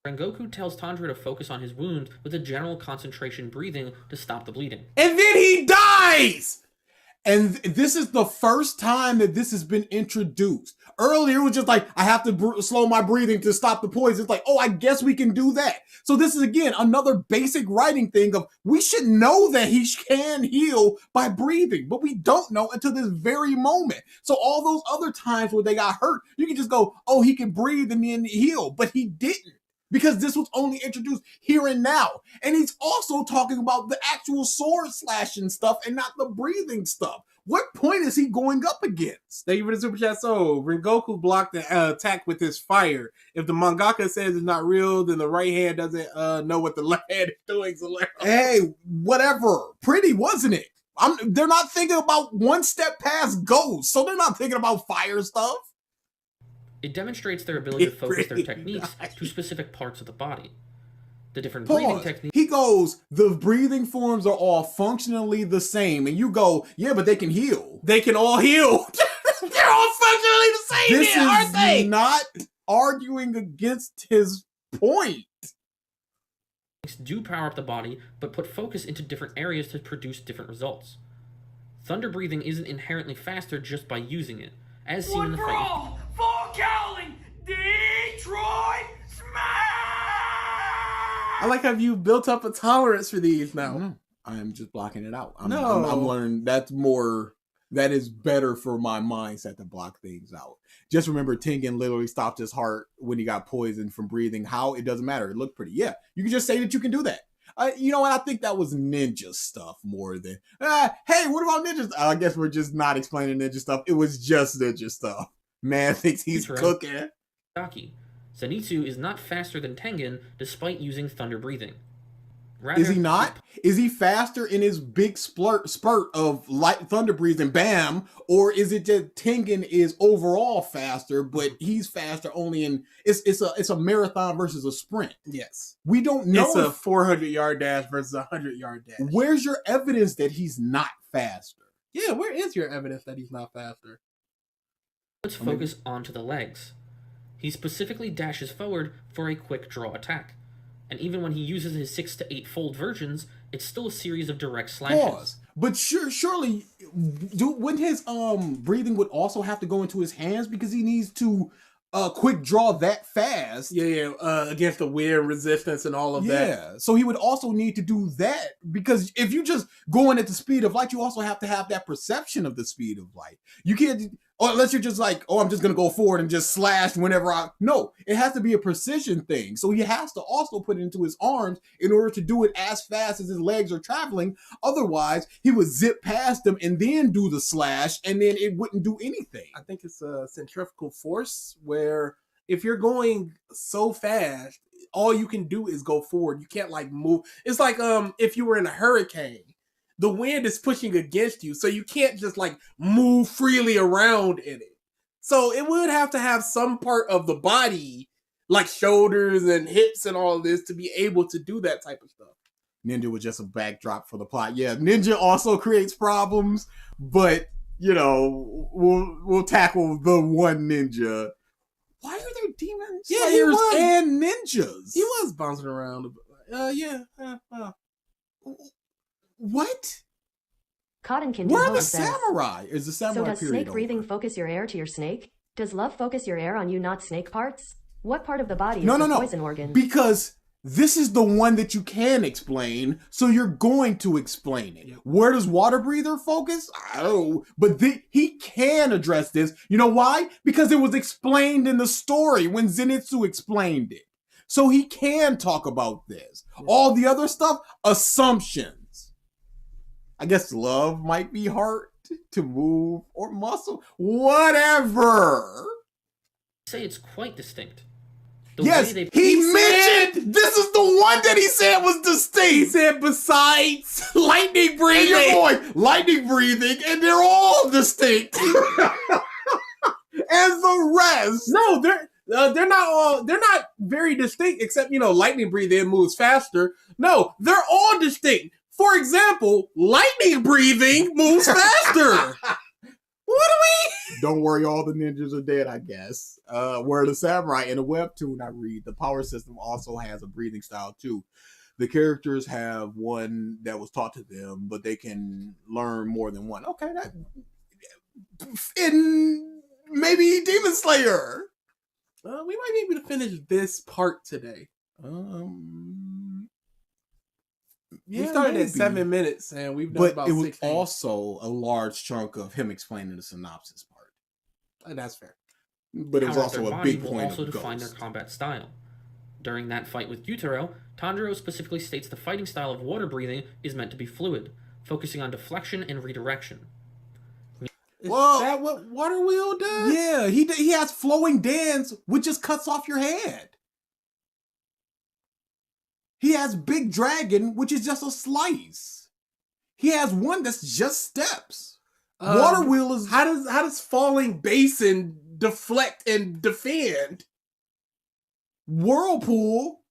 Rengoku tells Tanjiro to focus on his wound with a general concentration breathing to stop the bleeding. And then he dies! And this is the first time that this has been introduced. Earlier, it was just like, I have to slow my breathing to stop the poison. It's like, oh, I guess we can do that. So this is, again, another basic writing thing of, we should know that he can heal by breathing, but we don't know until this very moment. So all those other times where they got hurt, you can just go, oh, he can breathe and then heal, but he didn't. because this was only introduced here and now. And he's also talking about the actual sword slashing stuff and not the breathing stuff. What point is he going up against? Thank you for the super chat. So Rengoku blocked the attack with his fire. If the mangaka says it's not real, then the right hand doesn't know what the left hand is doing. Zeleros. Hey, whatever. Pretty, wasn't it? They're not thinking about one step past Ghost, so they're not thinking about fire stuff. It demonstrates their ability to focus their techniques to specific parts of the body. The different breathing techniques. He goes, the breathing forms are all functionally the same. And you go, yeah, but they can heal. They can all heal. They're all functionally the same, This then, aren't they? is not arguing against his point. Do power up the body, but put focus into different areas to produce different results. Thunder breathing isn't inherently faster just by using it, as seen in the For fight. all, full cowling, Detroit Smash! I like how you built up a tolerance for these now. I am just blocking it out. I'm No. learning that is better for my mindset to block things out. Just remember, Tengen literally stopped his heart when he got poisoned from breathing. How? It doesn't matter. It looked pretty. Yeah, you can just say that you can do that. You know what? I think that was ninja stuff more than, hey, what about ninjas? I guess we're just not explaining ninja stuff. It was just ninja stuff. Man thinks he's cooking. Zenitsu is not faster than Tengen despite using thunder breathing. Rather, Is he not? Is he faster in his big spurt of light thunder breathing, bam? Or is it that Tengen is overall faster, but he's faster only in it's a marathon versus a sprint? Yes. We don't know. It's a 400-yard dash versus a 100-yard dash. Where's your evidence that he's not faster? Yeah, where is your evidence that he's not faster? Let's focus onto the legs. He specifically dashes forward for a quick draw attack. And even when he uses his 6 to 8 fold versions, it's still a series of direct slashes. Pause. But surely, wouldn't his breathing would also have to go into his hands because he needs to quick draw that fast? Yeah, against the wind resistance and all of that. Yeah, so he would also need to do that because if you just going at the speed of light, you also have to have that perception of the speed of light. You can't, or unless you're just like, oh, I'm just gonna go forward and just slash whenever no, it has to be a precision thing. So he has to also put it into his arms in order to do it as fast as his legs are traveling. Otherwise, he would zip past them and then do the slash, and then it wouldn't do anything. I think it's a centrifugal force where if you're going so fast, all you can do is go forward. You can't like move. It's like if you were in a hurricane, the wind is pushing against you, so you can't just like move freely around in it. So it would have to have some part of the body, like shoulders and hips and all of this, to be able to do that type of stuff. Ninja was just a backdrop for the plot. Yeah, Ninja also creates problems, but you know, we'll tackle the one ninja. Why are there demons? Yeah, Slayers and ninjas. He was bouncing around. What? Cotton Candy Where are the says, samurai? Is the samurai so does period snake breathing over? focus your air to your snake? Does love focus your air on you, not snake parts? What part of the body is No, the poison organ? Because this is the one that you can explain, so you're going to explain it. Where does water breather focus? I don't know, but he can address this. You know why? Because it was explained in the story when Zenitsu explained it. So he can talk about this. All the other stuff, assumptions. I guess love might be hard to move or muscle. Whatever. Say it's quite distinct. Yes, he mentioned this is the one that he said was distinct. He said besides lightning breathing. And you're going, lightning breathing, and they're all distinct. And the rest. No, they're not all. They're not very distinct, except lightning breathing moves faster. No, they're all distinct. For example, lightning breathing moves faster. What do we? Don't worry, all the ninjas are dead, I guess. Where the samurai in a webtoon I read, the power system also has a breathing style too. The characters have one that was taught to them, but they can learn more than one. Okay, that in maybe Demon Slayer. We might be able to finish this part today. We started at 7 minutes, and we've done about 16. But it was also a large chunk of him explaining the synopsis part. That's fair. But it was Power also of their a body big will point also of define their Ghost. combat style. During that fight with Gyutaro, Tanjiro specifically states the fighting style of water breathing is meant to be fluid, focusing on deflection and redirection. Is that what Water Wheel does? Yeah, he has flowing dance, which just cuts off your head. He has Big Dragon, which is just a slice. He has one that's just steps. Water Wheel is... How does Falling Basin deflect and defend? Whirlpool,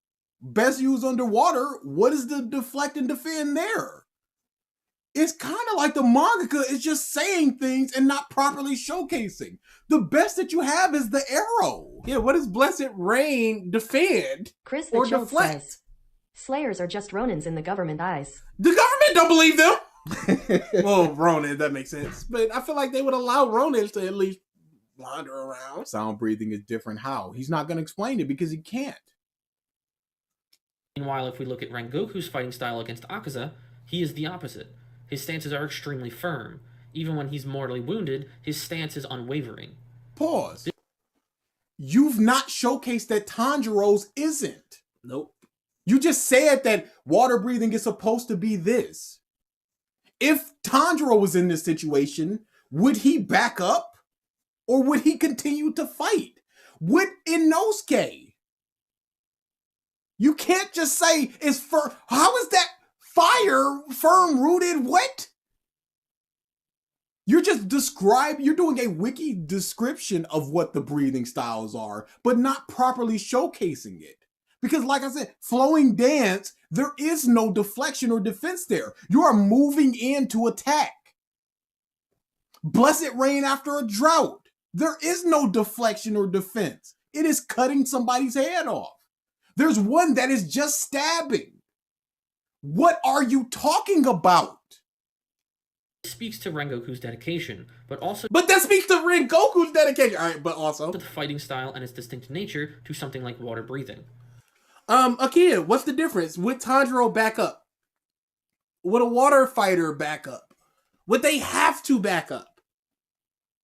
best used underwater. What is the deflect and defend there? It's kind of like the mangaka is just saying things and not properly showcasing. The best that you have is the arrow. Yeah, what does Blessed Rain defend? Chris the or Chilled deflect? says, Slayers are just Ronins in the government eyes. The government don't believe them. Well, Ronin, that makes sense. But I feel like they would allow Ronins to at least wander around. Sound breathing is different. How? He's not going to explain it because he can't. Meanwhile, if we look at Rengoku's fighting style against Akaza, he is the opposite. His stances are extremely firm. Even when he's mortally wounded, his stance is unwavering. Pause. You've not showcased that Tanjiro's isn't. Nope. You just said that water breathing is supposed to be this. If Tanjiro was in this situation, would he back up? Or would he continue to fight? Would Inosuke? You can't just say it's firm. How is that fire firm rooted? What? You're just you're doing a wiki description of what the breathing styles are, but not properly showcasing it. Because like I said, flowing dance, there is no deflection or defense there. You are moving in to attack. Blessed Rain after a drought. There is no deflection or defense. It is cutting somebody's head off. There's one that is just stabbing. What are you talking about? It speaks to Rengoku's dedication, but also But that speaks to Rengoku's dedication. All right, but also to the fighting style and its distinct nature to something like water breathing. Again, what's the difference? Would Tanjiro back up? Would a water fighter back up? Would they have to back up?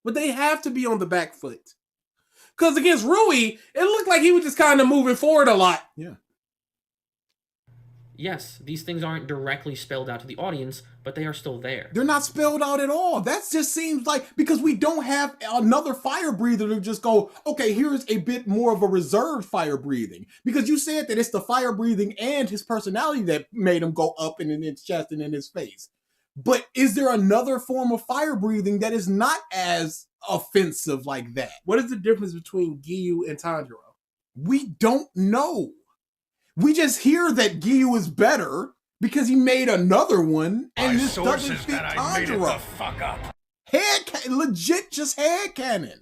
Would they have to be on the back foot? Because against Rui, it looked like he was just kind of moving forward a lot. Yeah. Yes, these things aren't directly spelled out to the audience, but they are still there. They're not spelled out at all. That just seems like, because we don't have another fire breather to just go, okay, here's a bit more of a reserved fire breathing. Because you said that it's the fire breathing and his personality that made him go up and in his chest and in his face. But is there another form of fire breathing that is not as offensive like that? What is the difference between Giyu and Tanjiro? We don't know. We just hear that Giyu is better because he made another one, and this doesn't fit Tanjiro. Fuck up. Legit just headcanon.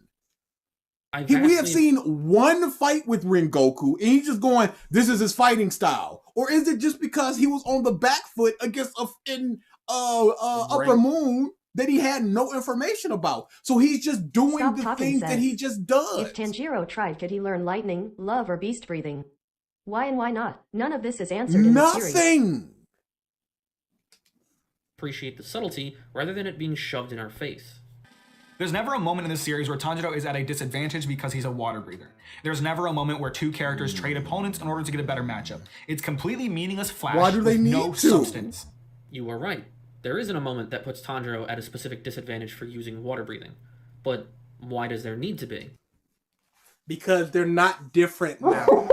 I We have vastly- seen one fight with Rengoku, and he's just going, this is his fighting style. Or is it just because he was on the back foot against Upper Moon that he had no information about? So he's just doing Stop the talking, things that Seth. he just does. If Tanjiro tried, could he learn lightning, love, or beast breathing? Why and why not? None of this is answered in the series. Nothing. appreciate the subtlety rather than it being shoved in our face. There's never a moment in this series where Tanjiro is at a disadvantage because he's a water breather. There's never a moment where two characters trade opponents in order to get a better matchup. It's completely meaningless flash Why do they with need no to? substance. You are right. There isn't a moment that puts Tanjiro at a specific disadvantage for using water breathing. But why does there need to be? Because they're not different now.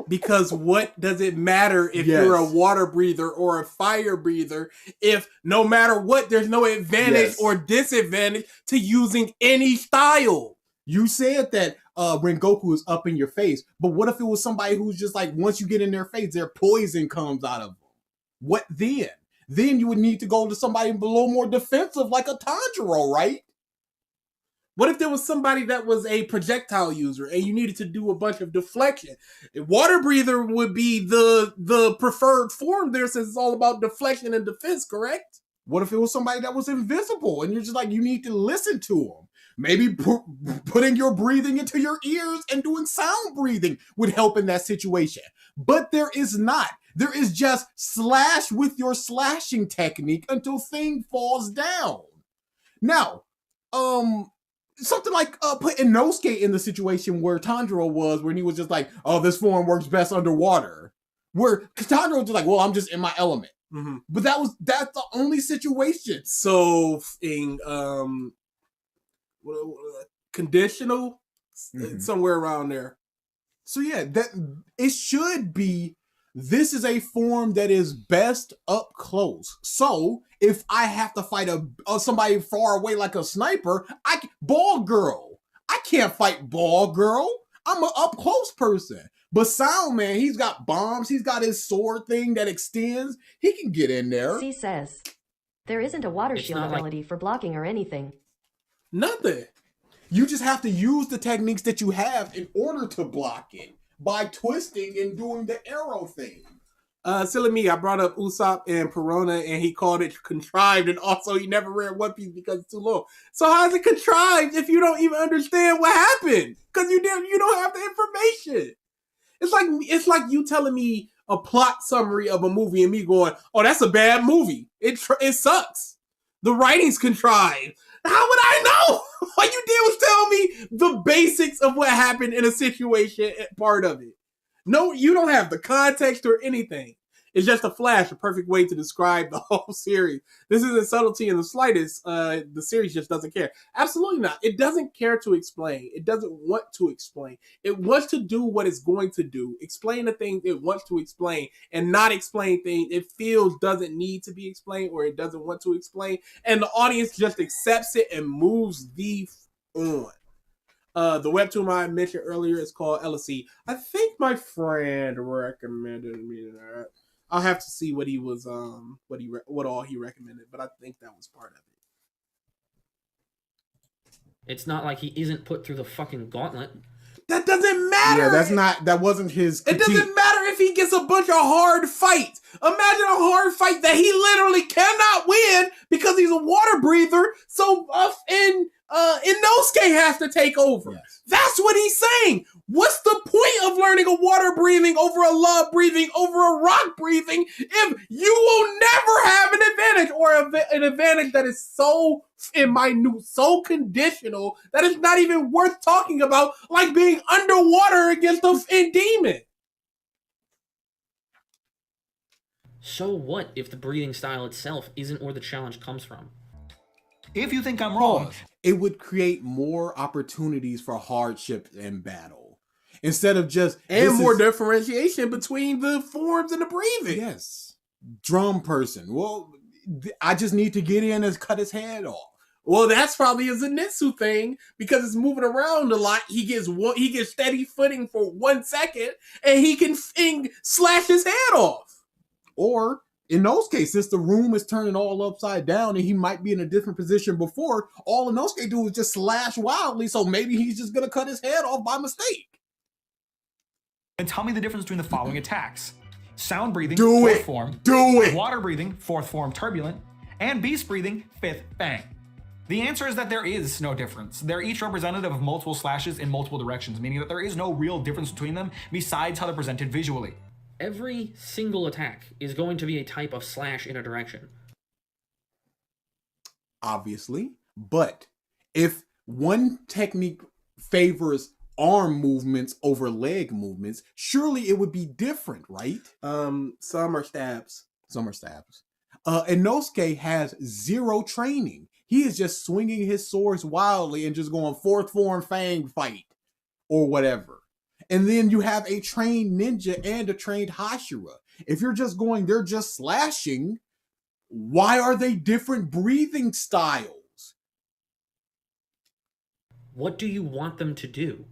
Because what does it matter if you're a water breather or a fire breather if no matter what, there's no advantage or disadvantage to using any style? You said that Rengoku is up in your face, but what if it was somebody who's just like, once you get in their face, their poison comes out of them? What then? Then you would need to go to somebody a little more defensive like a Tanjiro, right? What if there was somebody that was a projectile user and you needed to do a bunch of deflection? A water breather would be the preferred form there since it's all about deflection and defense, correct? What if it was somebody that was invisible and you're just like, you need to listen to them? Maybe putting your breathing into your ears and doing sound breathing would help in that situation. But there is not. There is just slash with your slashing technique until thing falls down. Now, something like putting Inosuke in the situation where Tanjiro was, when he was just like, oh, this form works best underwater. Where Tanjiro was just like, well, I'm just in my element. Mm-hmm. But that's the only situation. So in conditional, somewhere around there. So yeah, that it should be. This is a form that is best up close. So if I have to fight somebody far away like a sniper, Ball Girl. I can't fight Ball Girl. I'm an up close person. But Sound Man, he's got bombs. He's got his sword thing that extends. He can get in there. C says, there isn't a water It's shield not like- ability for blocking or anything. Nothing. You just have to use the techniques that you have in order to block it by twisting and doing the arrow thing. Silly me, I brought up Usopp and Perona, and he called it contrived, and also he never read One Piece because it's too long. So how is it contrived if you don't even understand what happened? Because you don't have the information. It's like you telling me a plot summary of a movie and me going, "Oh, that's a bad movie. It sucks. The writing's contrived." How would I know? All you did was tell me the basics of what happened in a situation, part of it. No, you don't have the context or anything. It's just a flash, a perfect way to describe the whole series. This isn't subtlety in the slightest. The series just doesn't care. Absolutely not. It doesn't care to explain. It doesn't want to explain. It wants to do what it's going to do. Explain the things it wants to explain and not explain things it feels doesn't need to be explained or it doesn't want to explain. And the audience just accepts it and moves on. The webtoon I mentioned earlier is called LSC. I think my friend recommended me that. I'll have to see what he was what all he recommended, but I think that was part of it. It's not like he isn't put through the fucking gauntlet. That doesn't matter. Yeah, that wasn't his critique. It doesn't matter if he gets a bunch of hard fights. Imagine a hard fight that he literally cannot win because he's a water breather. So Inosuke has to take over. Yes. That's what he's saying. What's the point of learning a water breathing over a love breathing over a rock breathing if you will never have an advantage or an advantage that is so minute, so conditional that it's not even worth talking about, like being underwater against a demon? So what if the breathing style itself isn't where the challenge comes from? If you think I'm wrong, it would create more opportunities for hardship and battle instead of just more differentiation between the forms and the breathing. Yes, drum person. Well, I just need to get in and cut his head off. Well, that's probably a Zenitsu thing because it's moving around a lot. He gets steady footing for 1 second, and he can slash his head off. Or in those cases, since the room is turning all upside down and he might be in a different position before, all Inosuke do is just slash wildly, so maybe he's just gonna cut his head off by mistake. and tell me the difference between the following attacks. Sound breathing, Do fourth it. form. Do it. Water breathing, fourth form, turbulent. And beast breathing, fifth, bang. The answer is that there is no difference. They're each representative of multiple slashes in multiple directions, meaning that there is no real difference between them besides how they're presented visually. Every single attack is going to be a type of slash in a direction. Obviously, but if one technique favors arm movements over leg movements, surely it would be different, right? Some are stabs. Some are stabs. Inosuke has zero training. He is just swinging his swords wildly and just going fourth form fang fight or whatever. And then you have a trained ninja and a trained Hashira. If you're just going, they're just slashing, why are they different breathing styles? What do you want them to do?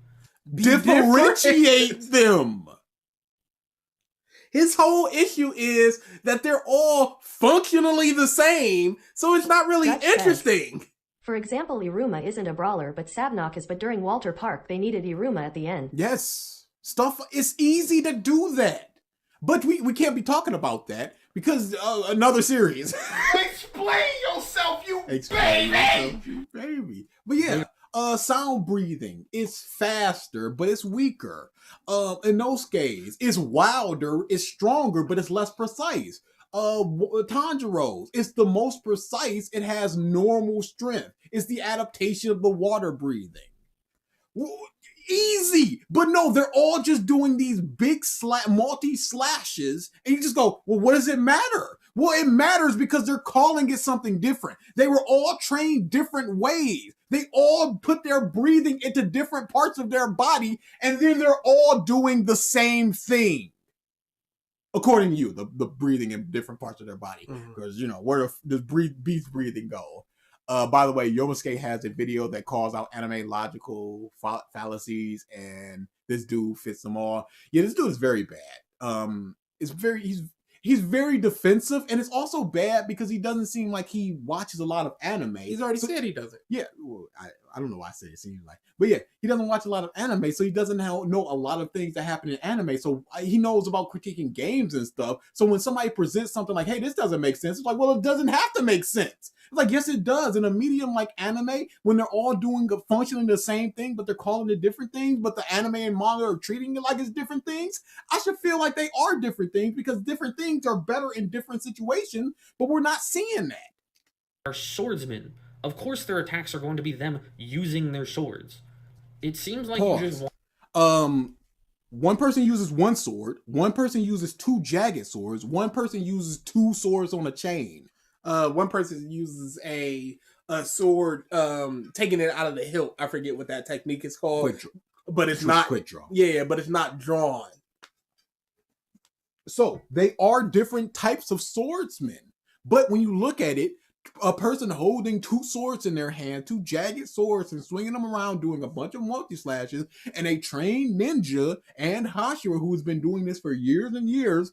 Differentiate them. His whole issue is that they're all functionally the same, so it's not really That's interesting. For example, Iruma isn't a brawler, but Sabnock is, but during Walter Park, they needed Iruma at the end. Yes. Stuff, it's easy to do that. But we can't be talking about that because another series. Explain yourself, you Explain yourself, you baby. But yeah, Sound breathing is faster, but it's weaker. Inosuke's is wilder, it's stronger, but it's less precise. Tanjiro's, it's the most precise, it has normal strength. It's the adaptation of the water breathing. Easy, but no, they're all just doing these big multi slashes, and you just go, well, what does it matter? Well, it matters because they're calling it something different. They were all trained different ways. They all put their breathing into different parts of their body, and then they're all doing the same thing. According to you, the breathing in different parts of their body, because where does beast breathing go? By the way, Yosuke has a video that calls out anime logical fallacies, and this dude fits them all. Yeah, this dude is very bad. He's very defensive, and it's also bad because he doesn't seem like he watches a lot of anime. He's already said he doesn't. Yeah, well, I don't know why I said it seems like, but yeah, he doesn't watch a lot of anime, so he doesn't know a lot of things that happen in anime. So he knows about critiquing games and stuff. So when somebody presents something like, "Hey, this doesn't make sense," it's like, well, it doesn't have to make sense. It's like, yes, it does. In a medium like anime, when they're all functioning the same thing, but they're calling it different things, but the anime and manga are treating it like it's different things, I should feel like they are different things because different things are better in different situations, but we're not seeing that. Are swordsmen. Of course their attacks are going to be them using their swords. It seems like you just one person uses one sword, one person uses two jagged swords, one person uses two swords on a chain. One person uses a sword, taking it out of the hilt. I forget what that technique is called, but it's not quick draw. Yeah, but it's not drawn. So they are different types of swordsmen, but when you look at it, a person holding two swords in their hand, two jagged swords, and swinging them around, doing a bunch of multi-slashes, and a trained ninja and Hashira, who has been doing this for years and years,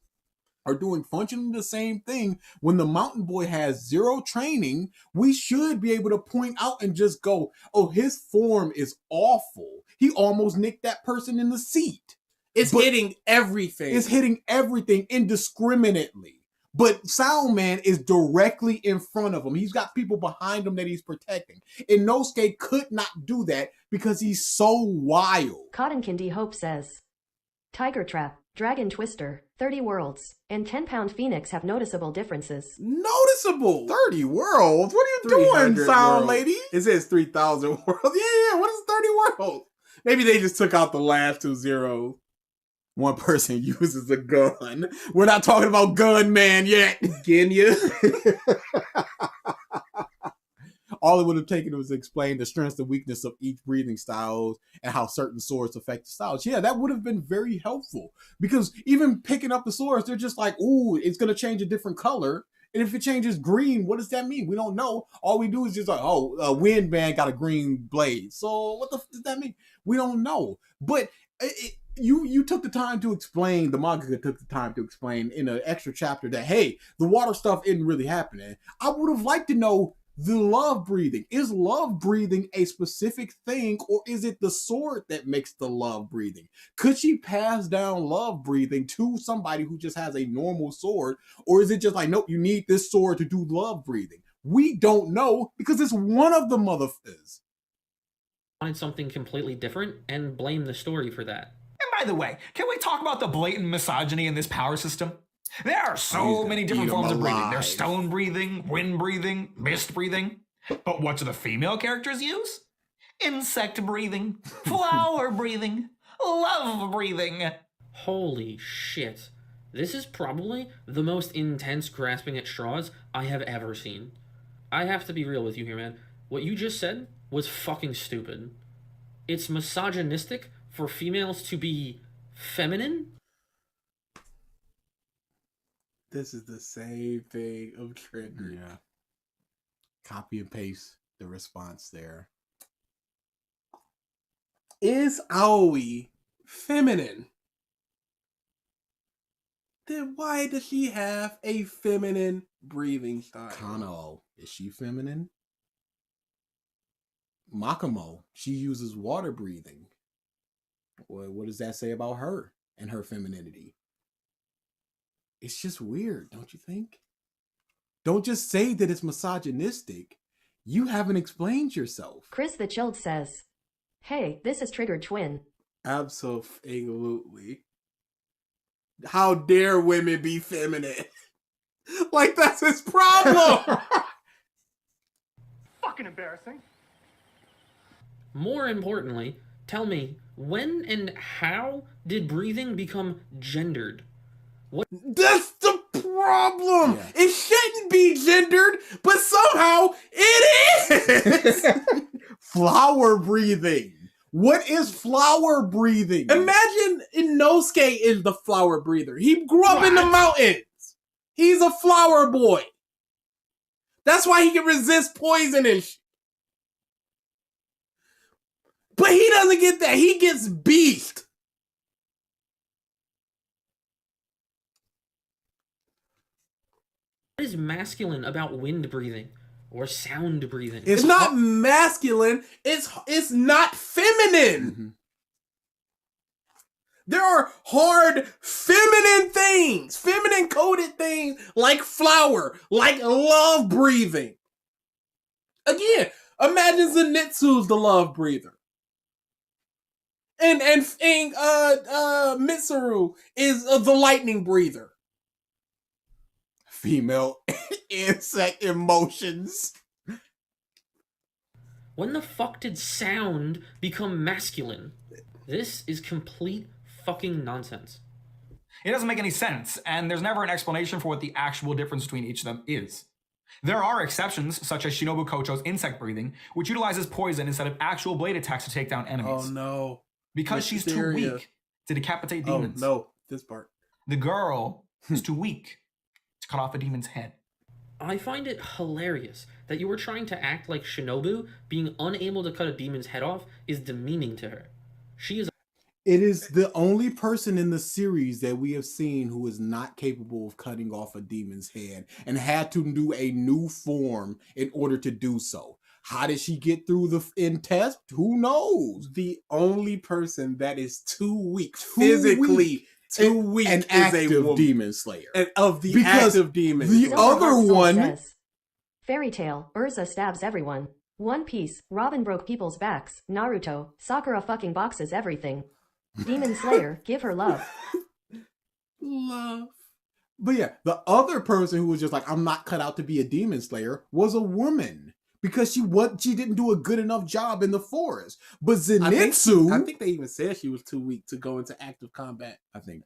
are doing functionally the same thing. When the mountain boy has zero training, we should be able to point out and just go, oh, his form is awful. He almost nicked that person in the seat. It's hitting everything. It's hitting everything indiscriminately. But Soundman is directly in front of him. He's got people behind him that he's protecting. Inosuke could not do that because he's so wild. Cotton Candy Hope says, Tiger Trap, Dragon Twister, 30 Worlds, and 10-pound Phoenix have noticeable differences. Noticeable? 30 Worlds? What are you doing, Sound Lady? It says 3,000 Worlds. Yeah, what is 30 Worlds? Maybe they just took out the last 2 zeros. One person uses a gun. We're not talking about Gunman yet. Genya. All it would have taken was to explain the strengths and weakness of each breathing styles and how certain swords affect the styles. Yeah, that would have been very helpful because even picking up the swords, they're just like, ooh, it's going to change a different color. And if it changes green, what does that mean? We don't know. All we do is just like, oh, Wind Band got a green blade. So what the f does that mean? We don't know. But you took the time to explain, the mangaka took the time to explain in an extra chapter that, hey, the water stuff isn't really happening. I would have liked to know the love breathing. Is love breathing a specific thing, or is it the sword that makes the love breathing? Could she pass down love breathing to somebody who just has a normal sword, or is it just like, nope, you need this sword to do love breathing? We don't know because it's one of the motherfuckers. Wanted something completely different and blame the story for that. And by the way, can we talk about the blatant misogyny in this power system? There are so many different forms of breathing. There's stone breathing, wind breathing, mist breathing. But what do the female characters use? Insect breathing, flower breathing, love breathing. Holy shit. This is probably the most intense grasping at straws I have ever seen. I have to be real with you here, man. What you just said was fucking stupid. It's misogynistic for females to be feminine? This is the same thing of Trigger. Yeah. Copy and paste the response there. Is Aoi feminine? Then why does she have a feminine breathing style? Kano, is she feminine? Makamo, she uses water breathing. What does that say about her and her femininity? It's just weird, don't you think? Don't just say that it's misogynistic. You haven't explained yourself. Chris the Chilled says, hey, this is triggered twin. Absolutely. How dare women be feminine? Like, that's his problem. Fucking embarrassing. More importantly, tell me, when and how did breathing become gendered? That's the problem. Yeah. It shouldn't be gendered, but somehow it is. Flower breathing. What is flower breathing? Imagine Inosuke is the flower breather. He grew up in the mountains. He's a flower boy. That's why he can resist poison and shit. But he doesn't get that. He gets beast. What is masculine about wind breathing or sound breathing? It's not masculine. It's not feminine. Mm-hmm. There are hard feminine things, feminine coded things like flower, like love breathing. Again, imagine Zenitsu's the love breather. And Mitsuru is the lightning breather. Female insect emotions. When the fuck did sound become masculine? This is complete fucking nonsense. It doesn't make any sense, and there's never an explanation for what the actual difference between each of them is. There are exceptions, such as Shinobu Kocho's insect breathing, which utilizes poison instead of actual blade attacks to take down enemies. Oh no. Because she's too weak to decapitate demons. Oh no, this part. The girl is too weak to cut off a demon's head. I find it hilarious that you were trying to act like Shinobu being unable to cut a demon's head off is demeaning to her. She is. It is the only person in the series that we have seen who is not capable of cutting off a demon's head and had to do a new form in order to do so. How did she get through the test? Who knows? The only person that is too weak, physically too weak, an is active a woman. demon slayer. And of the Because active demons. the Silver other Heart Soul one- says, Fairy Tale, Urza stabs everyone. One Piece, Robin broke people's backs. Naruto, Sakura fucking boxes everything. Demon Slayer, give her love. Love. But yeah, the other person who was just like, I'm not cut out to be a demon slayer, was a woman. Because she didn't do a good enough job in the forest. But Zenitsu... I think they even said she was too weak to go into active combat. I don't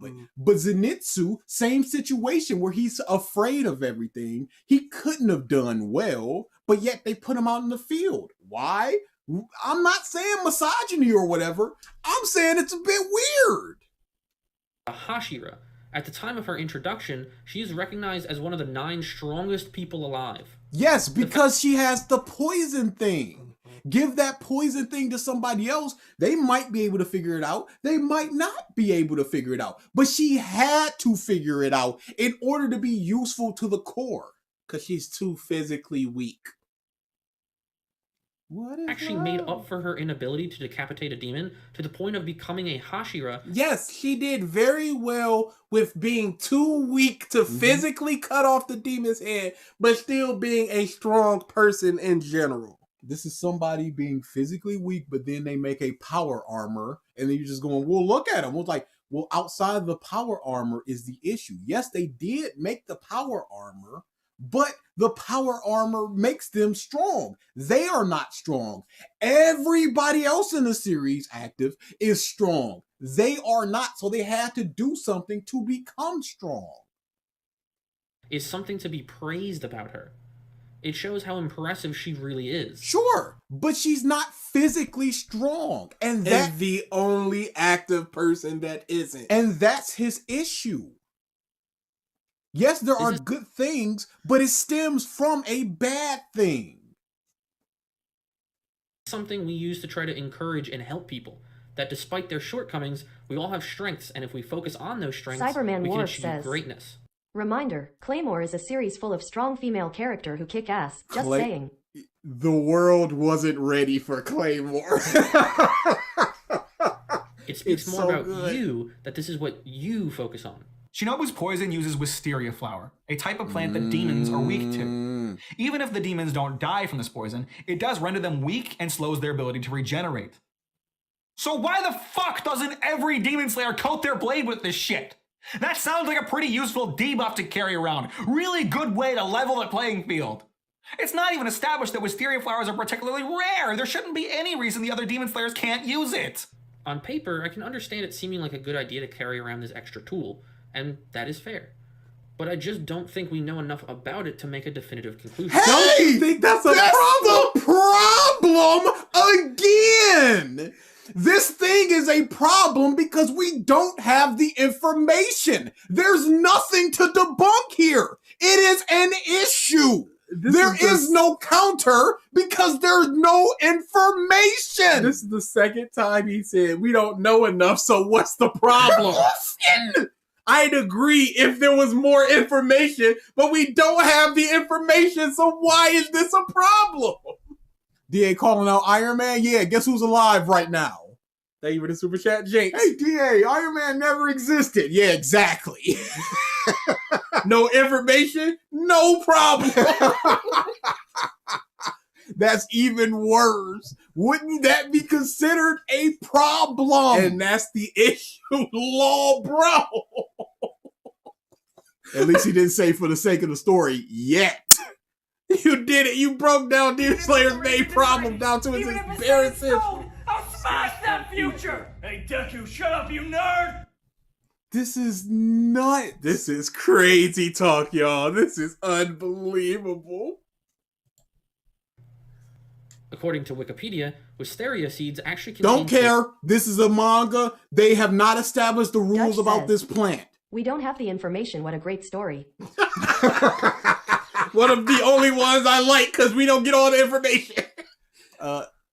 remember. But Zenitsu, same situation where he's afraid of everything. He couldn't have done well, but yet they put him out in the field. Why? I'm not saying misogyny or whatever. I'm saying it's a bit weird. Hashira. At the time of her introduction, she is recognized as one of the 9 strongest people alive. Yes, because she has the poison thing. Give that poison thing to somebody else, they might be able to figure it out. They might not be able to figure it out. But she had to figure it out in order to be useful to the core. Because she's too physically weak. What is Actually made up for her inability to decapitate a demon to the point of becoming a Hashira. Yes, she did very well with being too weak to physically cut off the demon's head, but still being a strong person in general. This is somebody being physically weak, but then they make a power armor, and then you're just going, well, look at them. Well, like, well, outside the power armor is the issue. Yes, they did make the power armor, but the power armor makes them strong. They are not strong. Everybody else in the series active is strong. They are not, so they had to do something to become strong. Is something to be praised about her. It shows how impressive she really is. Sure, but she's not physically strong. And that's the only active person that isn't. And that's his issue. Yes, there are good things, but it stems from a bad thing. Something we use to try to encourage and help people. That despite their shortcomings, we all have strengths, and if we focus on those strengths, Cyberman we can Ward achieve says, greatness. Reminder, Claymore is a series full of strong female character who kick ass. Just saying. The world wasn't ready for Claymore. It speaks more about you, that this is what you focus on. Shinobu's poison uses wisteria flower, a type of plant that demons are weak to. Even if the demons don't die from this poison, it does render them weak and slows their ability to regenerate. So why the fuck doesn't every Demon Slayer coat their blade with this shit? That sounds like a pretty useful debuff to carry around. Really good way to level the playing field. It's not even established that wisteria flowers are particularly rare. There shouldn't be any reason the other Demon Slayers can't use it. On paper, I can understand it seeming like a good idea to carry around this extra tool, and that is fair. But I just don't think we know enough about it to make a definitive conclusion. Hey, Don't you think that's a problem? The problem again. This thing is a problem because we don't have the information. There's nothing to debunk here. It is an issue. There is no counter because there's no information. This is the second time he said we don't know enough, so what's the problem? Listen. I'd agree if there was more information, but we don't have the information, so why is this a problem? DA calling out Iron Man? Yeah, guess who's alive right now? Thank you for the super chat, Jinx. Hey, DA, Iron Man never existed. Yeah, exactly. No information, no problem. That's even worse. Wouldn't that be considered a problem? And that's the issue, law, bro. At least he didn't say for the sake of the story yet. You did it. You broke down Demon Slayer's main problem down to its Even if it's set in embarrassing. stone, I'll smash that future! Hey, Deku, shut up, you nerd! This is nuts. This is crazy talk, y'all. This is unbelievable. According to Wikipedia, wisteria seeds actually contain... Don't care. This is a manga. They have not established the rules Dutch about says, this plant. We don't have the information. What a great story. One of the only ones I like because we don't get all the information.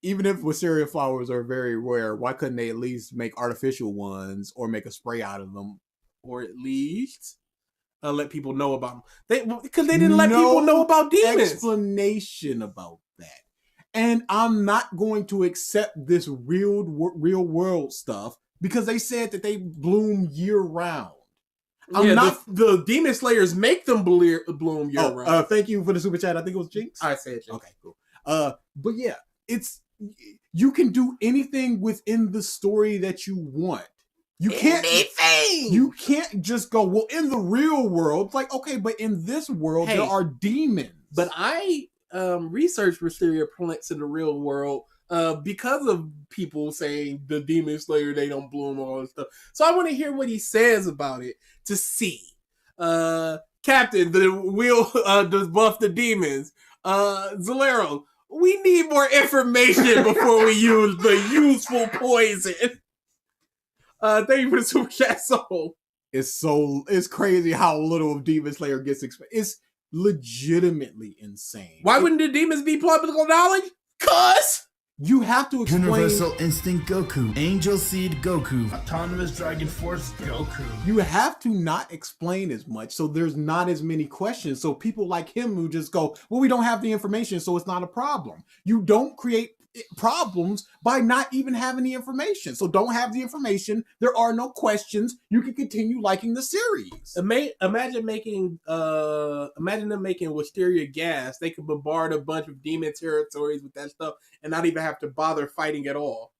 Even if wisteria flowers are very rare, why couldn't they at least make artificial ones or make a spray out of them? Or at least let people know about them. Because they didn't let people know about demons. Explanation about that. And I'm not going to accept this real world stuff because they said that they bloom year round. The Demon Slayers make them bloom year round. Thank you for the super chat. I think it was Jinx. I said Jinx. Okay, cool. But yeah, you can do anything within the story that you want. You can't just go, well, in the real world, it's like, okay, but in this world, there are demons. But I researched wisteria plants in the real world because of people saying the Demon Slayer, they don't bloom, all this stuff. So I want to hear what he says about it to see. Captain, we'll buff the demons. Zeleros, we need more information before we use the useful poison. Thank you for the super chat, Soul. It's crazy how little of Demon Slayer gets explained. It's legitimately insane. Why wouldn't the demons be public knowledge? Cause you have to explain. Universal Instinct Goku, Angel Seed Goku, Autonomous Dragon Force Goku. You have to not explain as much, so there's not as many questions. So people like him who just go, well, we don't have the information, so it's not a problem. You don't create problems by not even having the information. So don't have the information. There are no questions. You can continue liking the series. Imagine them making wisteria gas. They could bombard a bunch of demon territories with that stuff and not even have to bother fighting at all.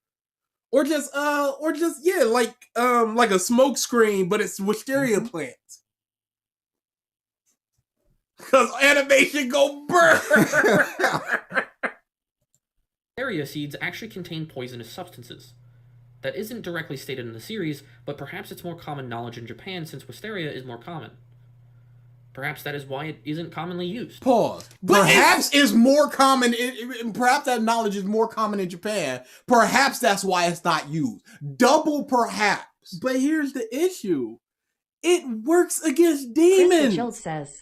Or just like a smoke screen, but it's wisteria plants. Cause animation go burn. Wisteria seeds actually contain poisonous substances. That isn't directly stated in the series, but perhaps it's more common knowledge in Japan since wisteria is more common. Perhaps that is why it isn't commonly used. Pause. Perhaps is more common. Perhaps that knowledge is more common in Japan. Perhaps that's why it's not used. Double perhaps. But here's the issue. It works against demons. Krista Childs says,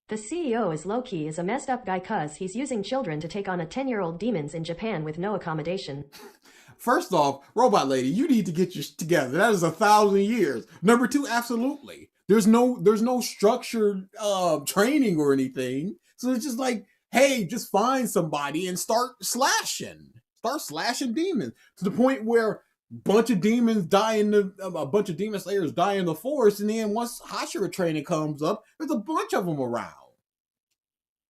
the CEO is low-key is a messed up guy cuz he's using children to take on a 10-year-old demons in Japan with no accommodation. First off, Robot Lady, you need to get your together. That is 1,000 years. Number two, absolutely. There's no structured training or anything. So it's just like, hey, just find somebody and start slashing. Start slashing demons to the point where a bunch of demon slayers die in the forest, and then once Hashira training comes up, there's a bunch of them around.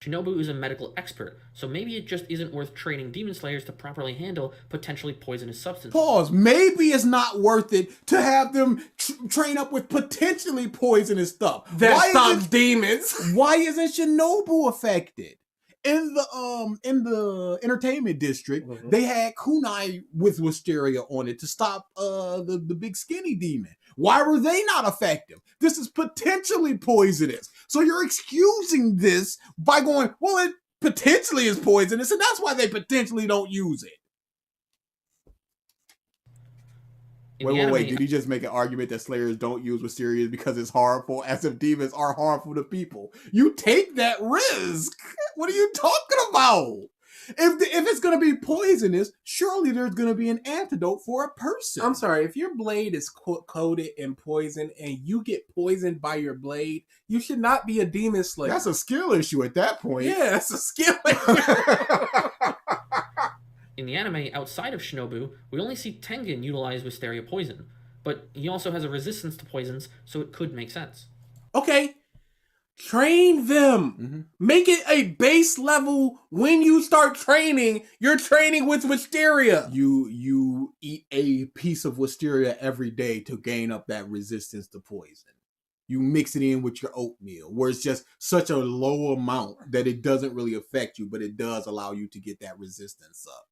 Shinobu is a medical expert, so maybe it just isn't worth training demon slayers to properly handle potentially poisonous substances. Pause. Maybe it's not worth it to have them train up with potentially poisonous stuff. That stops demons. Why isn't Shinobu affected? In the entertainment district, they had kunai with wisteria on it to stop the big skinny demon. Why were they not effective? This is potentially poisonous. So you're excusing this by going, well, it potentially is poisonous, and that's why they potentially don't use it. Wait. Did he just make an argument that Slayers don't use wisteria because it's harmful, as if demons are harmful to people? You take that risk. What are you talking about? If it's going to be poisonous, surely there's going to be an antidote for a person. I'm sorry, if your blade is coated in poison and you get poisoned by your blade, you should not be a demon slayer. That's a skill issue at that point. Yeah, that's a skill issue. In the anime, outside of Shinobu, we only see Tengen utilize wisteria poison, but he also has a resistance to poisons, so it could make sense. Okay, train them. Make it a base level. When you start training, you're training with wisteria. You eat a piece of wisteria every day to gain up that resistance to poison. You mix it in with your oatmeal, where it's just such a low amount that it doesn't really affect you, but it does allow you to get that resistance up.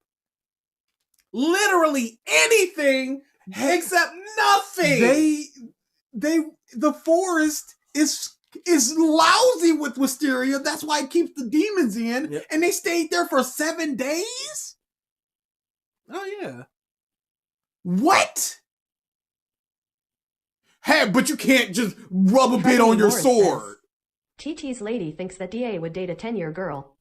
Literally anything except nothing. The forest is lousy with wisteria. That's why it keeps the demons in, and they stayed there for 7 days. Oh yeah. What? Hey, but you can't just rub a bit on your sword. TT's lady thinks that DA would date a 10-year girl.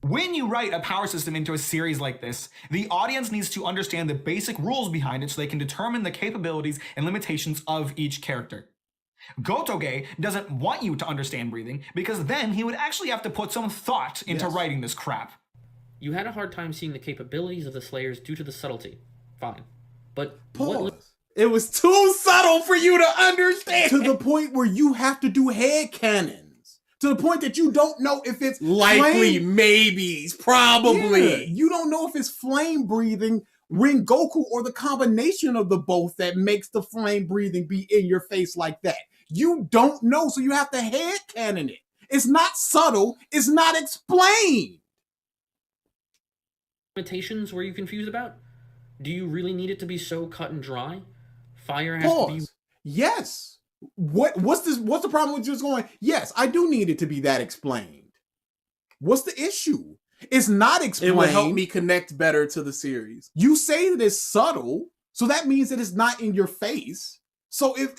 When you write a power system into a series like this, the audience needs to understand the basic rules behind it so they can determine the capabilities and limitations of each character. Gotoge doesn't want you to understand breathing because then he would actually have to put some thought into writing this crap. You had a hard time seeing the capabilities of the Slayers due to the subtlety. Fine. But it was too subtle for you to understand. To the point where you have to do head cannons. To the point that you don't know if it's likely, maybes, probably. Yeah, you don't know if it's flame breathing, Rengoku, or the combination of the both that makes the flame breathing be in your face like that. You don't know, so you have to head cannon it. It's not subtle. It's not explained. Limitations were you confused about? Do you really need it to be so cut and dry? Fire has to be... Yes. What's the problem with just going, yes, I do need it to be that explained. What's the issue? It's not explained. It would help me connect better to the series. You say that it's subtle, so that means that it's not in your face. So if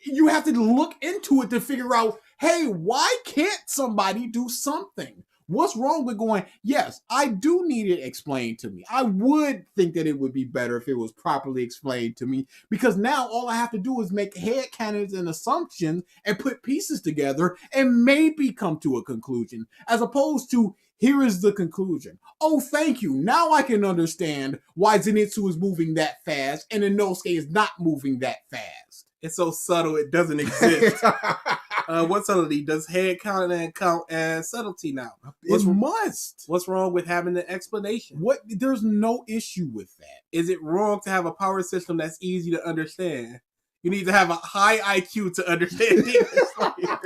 you have to look into it to figure out, hey, why can't somebody do something? What's wrong with going, yes, I do need it explained to me. I would think that it would be better if it was properly explained to me, because now all I have to do is make headcanons and assumptions and put pieces together and maybe come to a conclusion, as opposed to, here is the conclusion. Oh, thank you. Now I can understand why Zenitsu is moving that fast and Inosuke is not moving that fast. It's so subtle it doesn't exist. What subtlety? Does head count as subtlety now? It must. What's wrong with having an explanation? There's no issue with that. Is it wrong to have a power system that's easy to understand? You need to have a high IQ to understand Demon Slayer.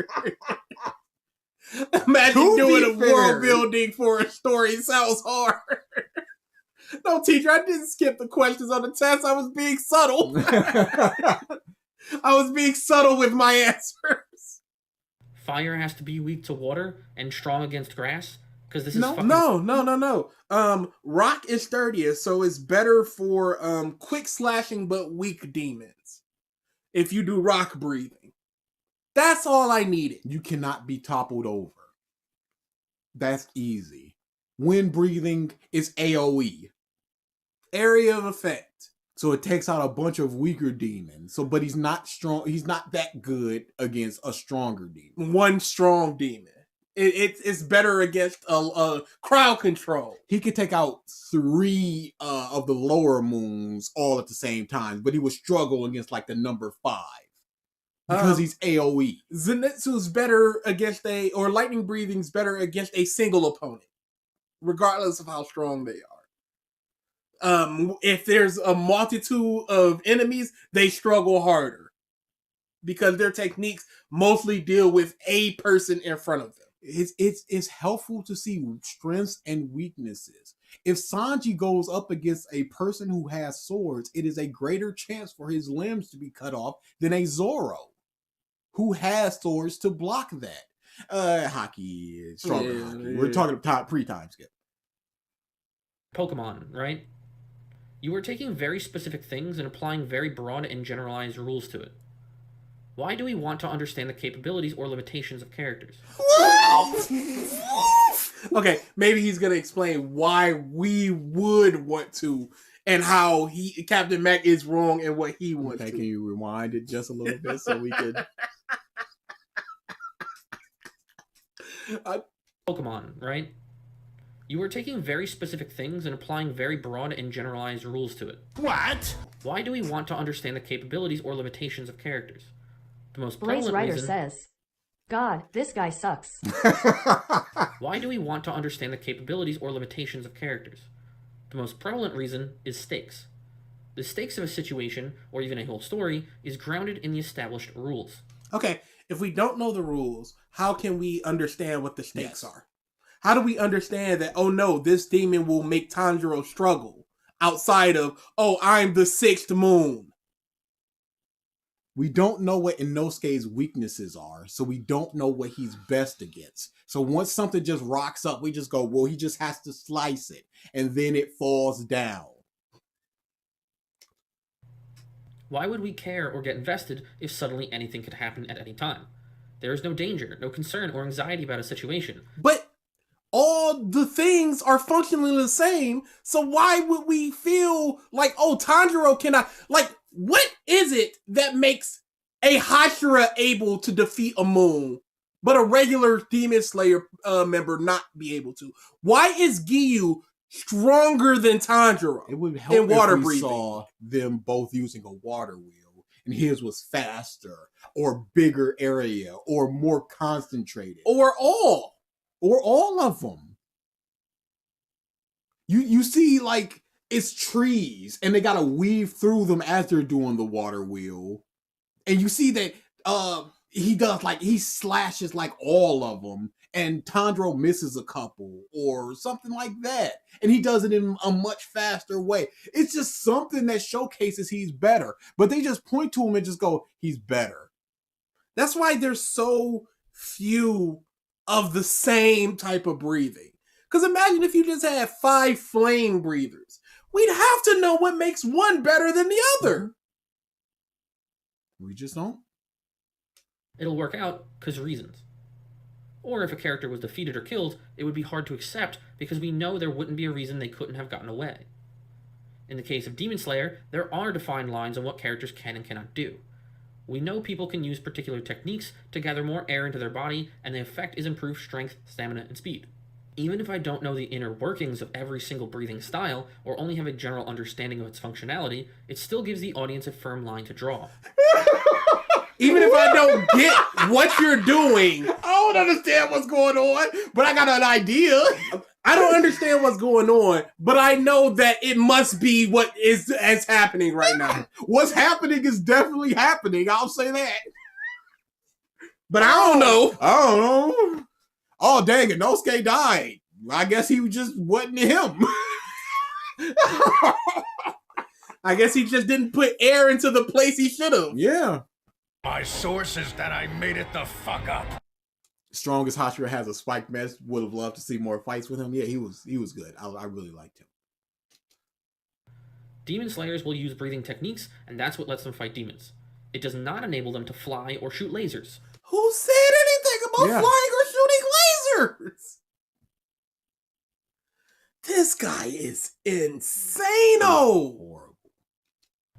Imagine doing a world building for a story. It sounds hard. No, teacher, I didn't skip the questions on the test. I was being subtle. I was being subtle with my answers. Fire has to be weak to water and strong against grass? Because this is No. Rock is sturdier, so it's better for quick slashing but weak demons. If you do rock breathing. That's all I needed. You cannot be toppled over. That's easy. Wind breathing is AoE. Area of effect. So it takes out a bunch of weaker demons. But he's not strong. He's not that good against a stronger demon. One strong demon. It's better against a crowd control. He could take out 3 of the lower moons all at the same time, but he would struggle against like the number 5. Because he's AoE. Zenitsu's better against or lightning breathing's better against a single opponent, regardless of how strong they are. If there's a multitude of enemies, they struggle harder because their techniques mostly deal with a person in front of them. It's helpful to see strengths and weaknesses. If Sanji goes up against a person who has swords, it is a greater chance for his limbs to be cut off than a Zoro who has swords to block that. Hockey is stronger than hockey. We're talking pre-time skip. Pokemon, right? You are taking very specific things and applying very broad and generalized rules to it. Why do we want to understand the capabilities or limitations of characters? Okay, maybe he's gonna explain why we would want to, and how Captain Mack is wrong and what he wants to. Can you rewind it just a little bit so we could? Pokemon, right? You are taking very specific things and applying very broad and generalized rules to it. What? Why do we want to understand the capabilities or limitations of characters? The most Blaze prevalent Rider reason... says, God, this guy sucks. Why do we want to understand the capabilities or limitations of characters? The most prevalent reason is stakes. The stakes of a situation, or even a whole story, is grounded in the established rules. Okay, if we don't know the rules, how can we understand what the stakes are? How do we understand that, oh no, this demon will make Tanjiro struggle outside of, oh, I'm the sixth moon? We don't know what Inosuke's weaknesses are, so we don't know what he's best against. So once something just rocks up, we just go, well, he just has to slice it, and then it falls down. Why would we care or get invested if suddenly anything could happen at any time? There is no danger, no concern or anxiety about a situation. But all the things are functionally the same, so why would we feel like, oh, Tanjiro cannot... Like, what is it that makes a Hashira able to defeat a moon, but a regular Demon Slayer member not be able to? Why is Giyu stronger than Tanjiro? It would help in water if we breathing. saw them both using a water wheel, and his was faster, or bigger area, or more concentrated. Or all of them. You see, like, it's trees, and they gotta weave through them as they're doing the water wheel. And you see that he slashes like all of them, and Tanjiro misses a couple, or something like that. And he does it in a much faster way. It's just something that showcases he's better. But they just point to him and just go, he's better. That's why there's so few of the same type of breathing. Because imagine if you just had 5 flame breathers. We'd have to know what makes one better than the other. We just don't. It'll work out because reasons. Or if a character was defeated or killed, it would be hard to accept because we know there wouldn't be a reason they couldn't have gotten away. In the case of Demon Slayer, there are defined lines on what characters can and cannot do. We know people can use particular techniques to gather more air into their body, and the effect is improved strength, stamina, and speed. Even if I don't know the inner workings of every single breathing style, or only have a general understanding of its functionality, it still gives the audience a firm line to draw. Even if I don't get what you're doing, I don't understand what's going on, but I got an idea. I don't understand what's going on, but I know that it must be what is happening right now. What's happening is definitely happening. I'll say that. But I don't know. Oh, dang, Inosuke died. I guess he just wasn't him. I guess he just didn't put air into the place he should have. Yeah. My source is that I made it the fuck up. Strongest Hashira has a spiked mess. Would have loved to see more fights with him. Yeah, he was good. I really liked him. Demon Slayers will use breathing techniques, and that's what lets them fight demons. It does not enable them to fly or shoot lasers. Who said anything about flying or shooting lasers? This guy is insane. Horrible.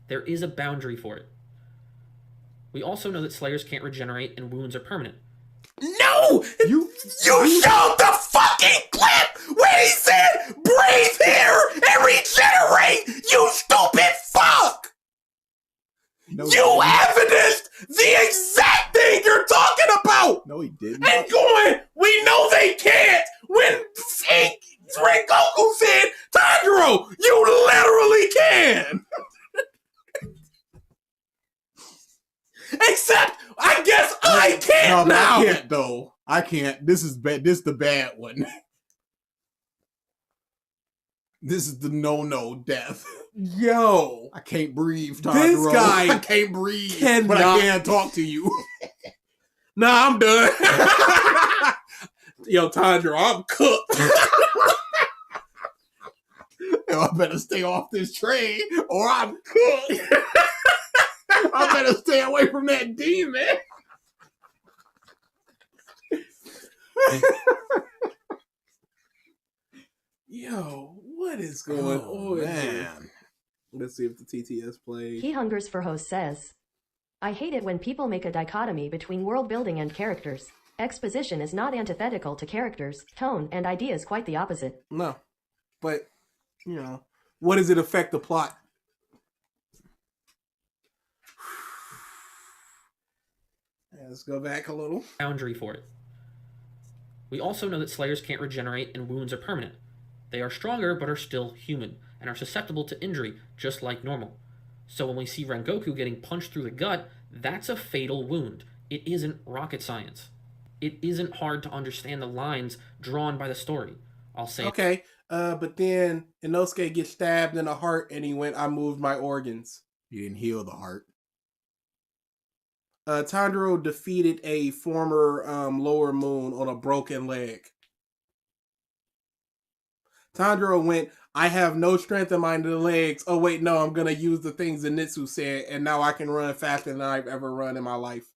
There is a boundary for it. We also know that Slayers can't regenerate and wounds are permanent. No! You showed the fucking clip where he said, breathe here and regenerate, you stupid fuck! No, you evidenced the exact thing you're talking about. No, he didn't. And going, we know they can't. When Rengoku said, Tanjiro, you literally can. Except, I guess I can't now. I can't though. I can't. This is bad. This is the bad one. This is the no death. Yo, I can't breathe, Tanjiro. This guy I can't breathe, cannot. but I can talk to you. Nah, I'm done. Yo, Tanjiro, I'm cooked. Yo, I better stay off this train or I'm cooked. I better stay away from that demon. Yo, what is going on, man? Let's see if the TTS plays. He Hungers for Host says, I hate it when people make a dichotomy between world building and characters. Exposition is not antithetical to characters, tone, and ideas, quite the opposite. No, but, you know, what does it affect the plot? Let's go back a little. Boundary for it. We also know that Slayers can't regenerate and wounds are permanent. They are stronger but are still human and are susceptible to injury just like normal. So when we see Rengoku getting punched through the gut, that's a fatal wound. It isn't rocket science. It isn't hard to understand the lines drawn by the story. I'll say Okay, but then Inosuke gets stabbed in the heart and he went, I moved my organs. You didn't heal the heart. Tanjiro defeated a former lower moon on a broken leg. Tanjiro went, I have no strength in my legs. Oh, wait, no, I'm going to use the things Zenitsu said, and now I can run faster than I've ever run in my life.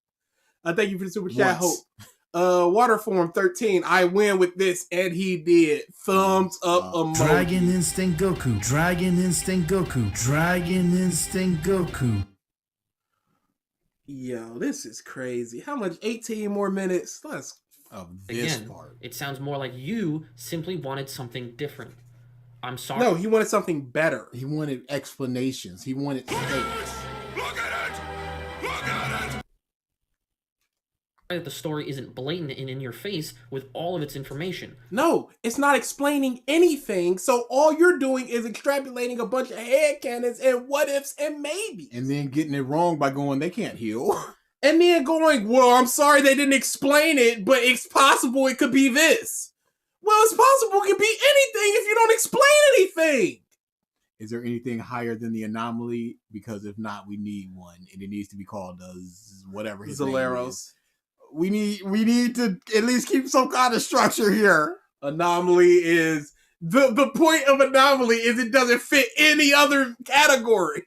Thank you for the super chat, Hope. Waterform 13, I win with this, and he did. Thumbs up emoji. Dragon Instinct Goku, Dragon Instinct Goku, Dragon Instinct Goku. Yo, this is crazy. How much? 18 more minutes? Let's Of this again, part. it sounds more like you simply wanted something different. I'm sorry. No, he wanted something better. He wanted explanations. He wanted things. Look at it! Look at it! That the story isn't blatant and in your face with all of its information. No, it's not explaining anything, so all you're doing is extrapolating a bunch of headcanons and what ifs and maybes. And then getting it wrong by going, they can't heal. And then going, well, I'm sorry they didn't explain it, but it's possible it could be this. Well, it's possible it could be anything if you don't explain anything. Is there anything higher than the anomaly? Because if not, we need one, and it needs to be called whatever his name Zeleros. is. We need to at least keep some kind of structure here. Anomaly is the point of anomaly is it doesn't fit any other category.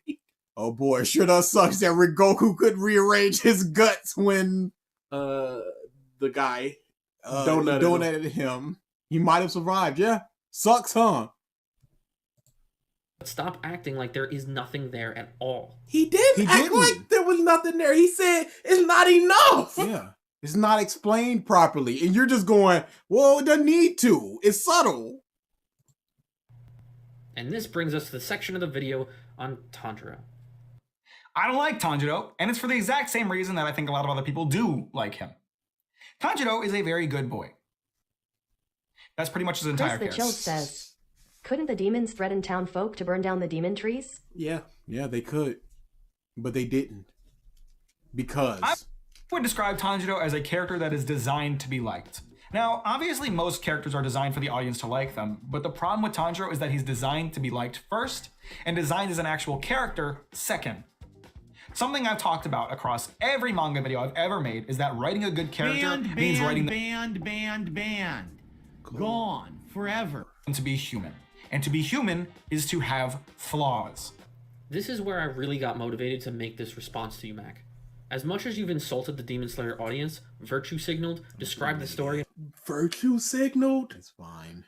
Oh boy, sure does suck that Rengoku could rearrange his guts when The guy donated him. He might have survived. Yeah, sucks, huh? But stop acting like there is nothing there at all. He didn't act didn't. like there was nothing there. He said it's not enough. Yeah. It's not explained properly. And you're just going, well, it doesn't need to. It's subtle. And this brings us to the section of the video on Tanjiro. I don't like Tanjiro, and it's for the exact same reason that I think a lot of other people do like him. Tanjiro is a very good boy. That's pretty much his entire Chris the character. Chilled says, couldn't the demons threaten town folk to burn down the demon trees? Yeah. Yeah, they could. But they didn't. Because. I would describe Tanjiro as a character that is designed to be liked. Now, obviously most characters are designed for the audience to like them, but the problem with Tanjiro is that he's designed to be liked first, and designed as an actual character second. Something I've talked about across every manga video I've ever made is that writing a good character means writing Banned. Gone. Forever. them to be human. And to be human is to have flaws. This is where I really got motivated to make this response to you, Mac. As much as you've insulted the Demon Slayer audience, virtue signaled, described the story Virtue signaled? It's fine.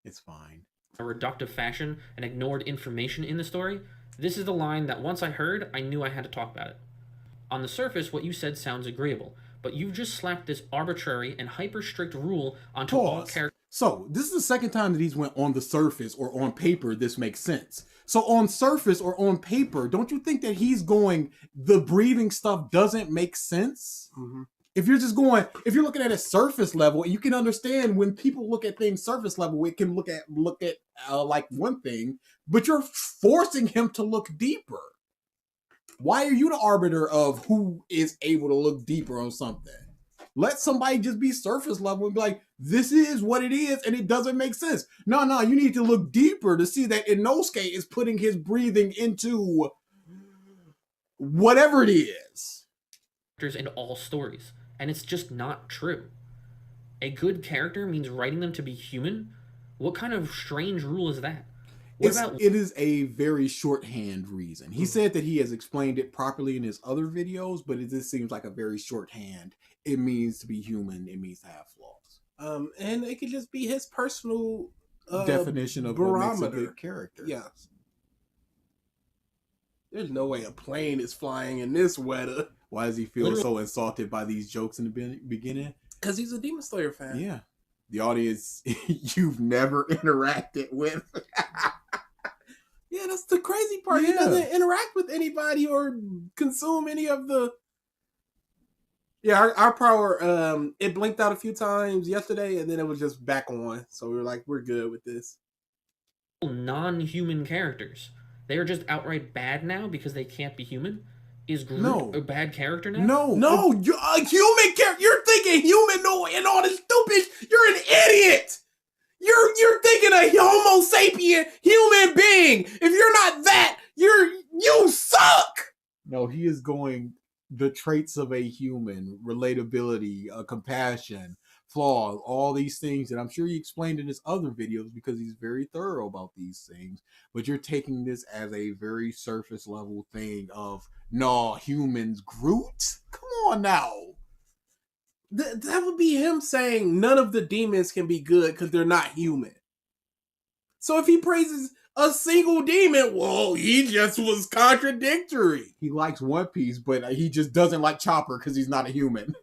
It's fine. in a reductive fashion and ignored information in the story, this is the line that once I heard, I knew I had to talk about it. On the surface, what you said sounds agreeable, but you've just slapped this arbitrary and hyper-strict rule onto all Pause. characters. So, this is the second time that he's went on the surface or on paper, this makes sense. So on surface or on paper, don't you think that he's going, the breathing stuff doesn't make sense? Mm-hmm. If you're looking at a surface level, you can understand when people look at things surface level, it can look at like one thing, but you're forcing him to look deeper. Why are you the arbiter of who is able to look deeper on something? Let somebody just be surface level and be like, this is what it is, and it doesn't make sense. No, you need to look deeper to see that Inosuke is putting his breathing into whatever it is. In all stories, and it's just not true. A good character means writing them to be human? What kind of strange rule is that? It is a very shorthand reason. He said that he has explained it properly in his other videos, but it just seems like a very shorthand. It means to be human. It means to have flaws. And it could just be his personal definition of barometer. what makes a good character. Yes. There's no way a plane is flying in this weather. Why does he feel so insulted by these jokes in the beginning? Because he's a Demon Slayer fan. Yeah. The audience you've never interacted with. Yeah, that's the crazy part. Yeah. He doesn't interact with anybody or consume any of the... Yeah, our power, it blinked out a few times yesterday, and then it was just back on. So we were like, we're good with this. Non-human characters. They are just outright bad now because they can't be human? Is Groot a bad character now? No, you're a human character. You're thinking humanoid and all this stupid. You're an idiot. You're thinking a Homo sapien human being. If you're not that, you suck. No, he is going the traits of a human, relatability, compassion, flaws, all these things that I'm sure he explained in his other videos because he's very thorough about these things. But you're taking this as a very surface level thing of, no, humans, Groot? Come on now. That would be him saying none of the demons can be good because they're not human. So if he praises a single demon, well, he just was contradictory. He likes One Piece, but he just doesn't like Chopper because he's not a human.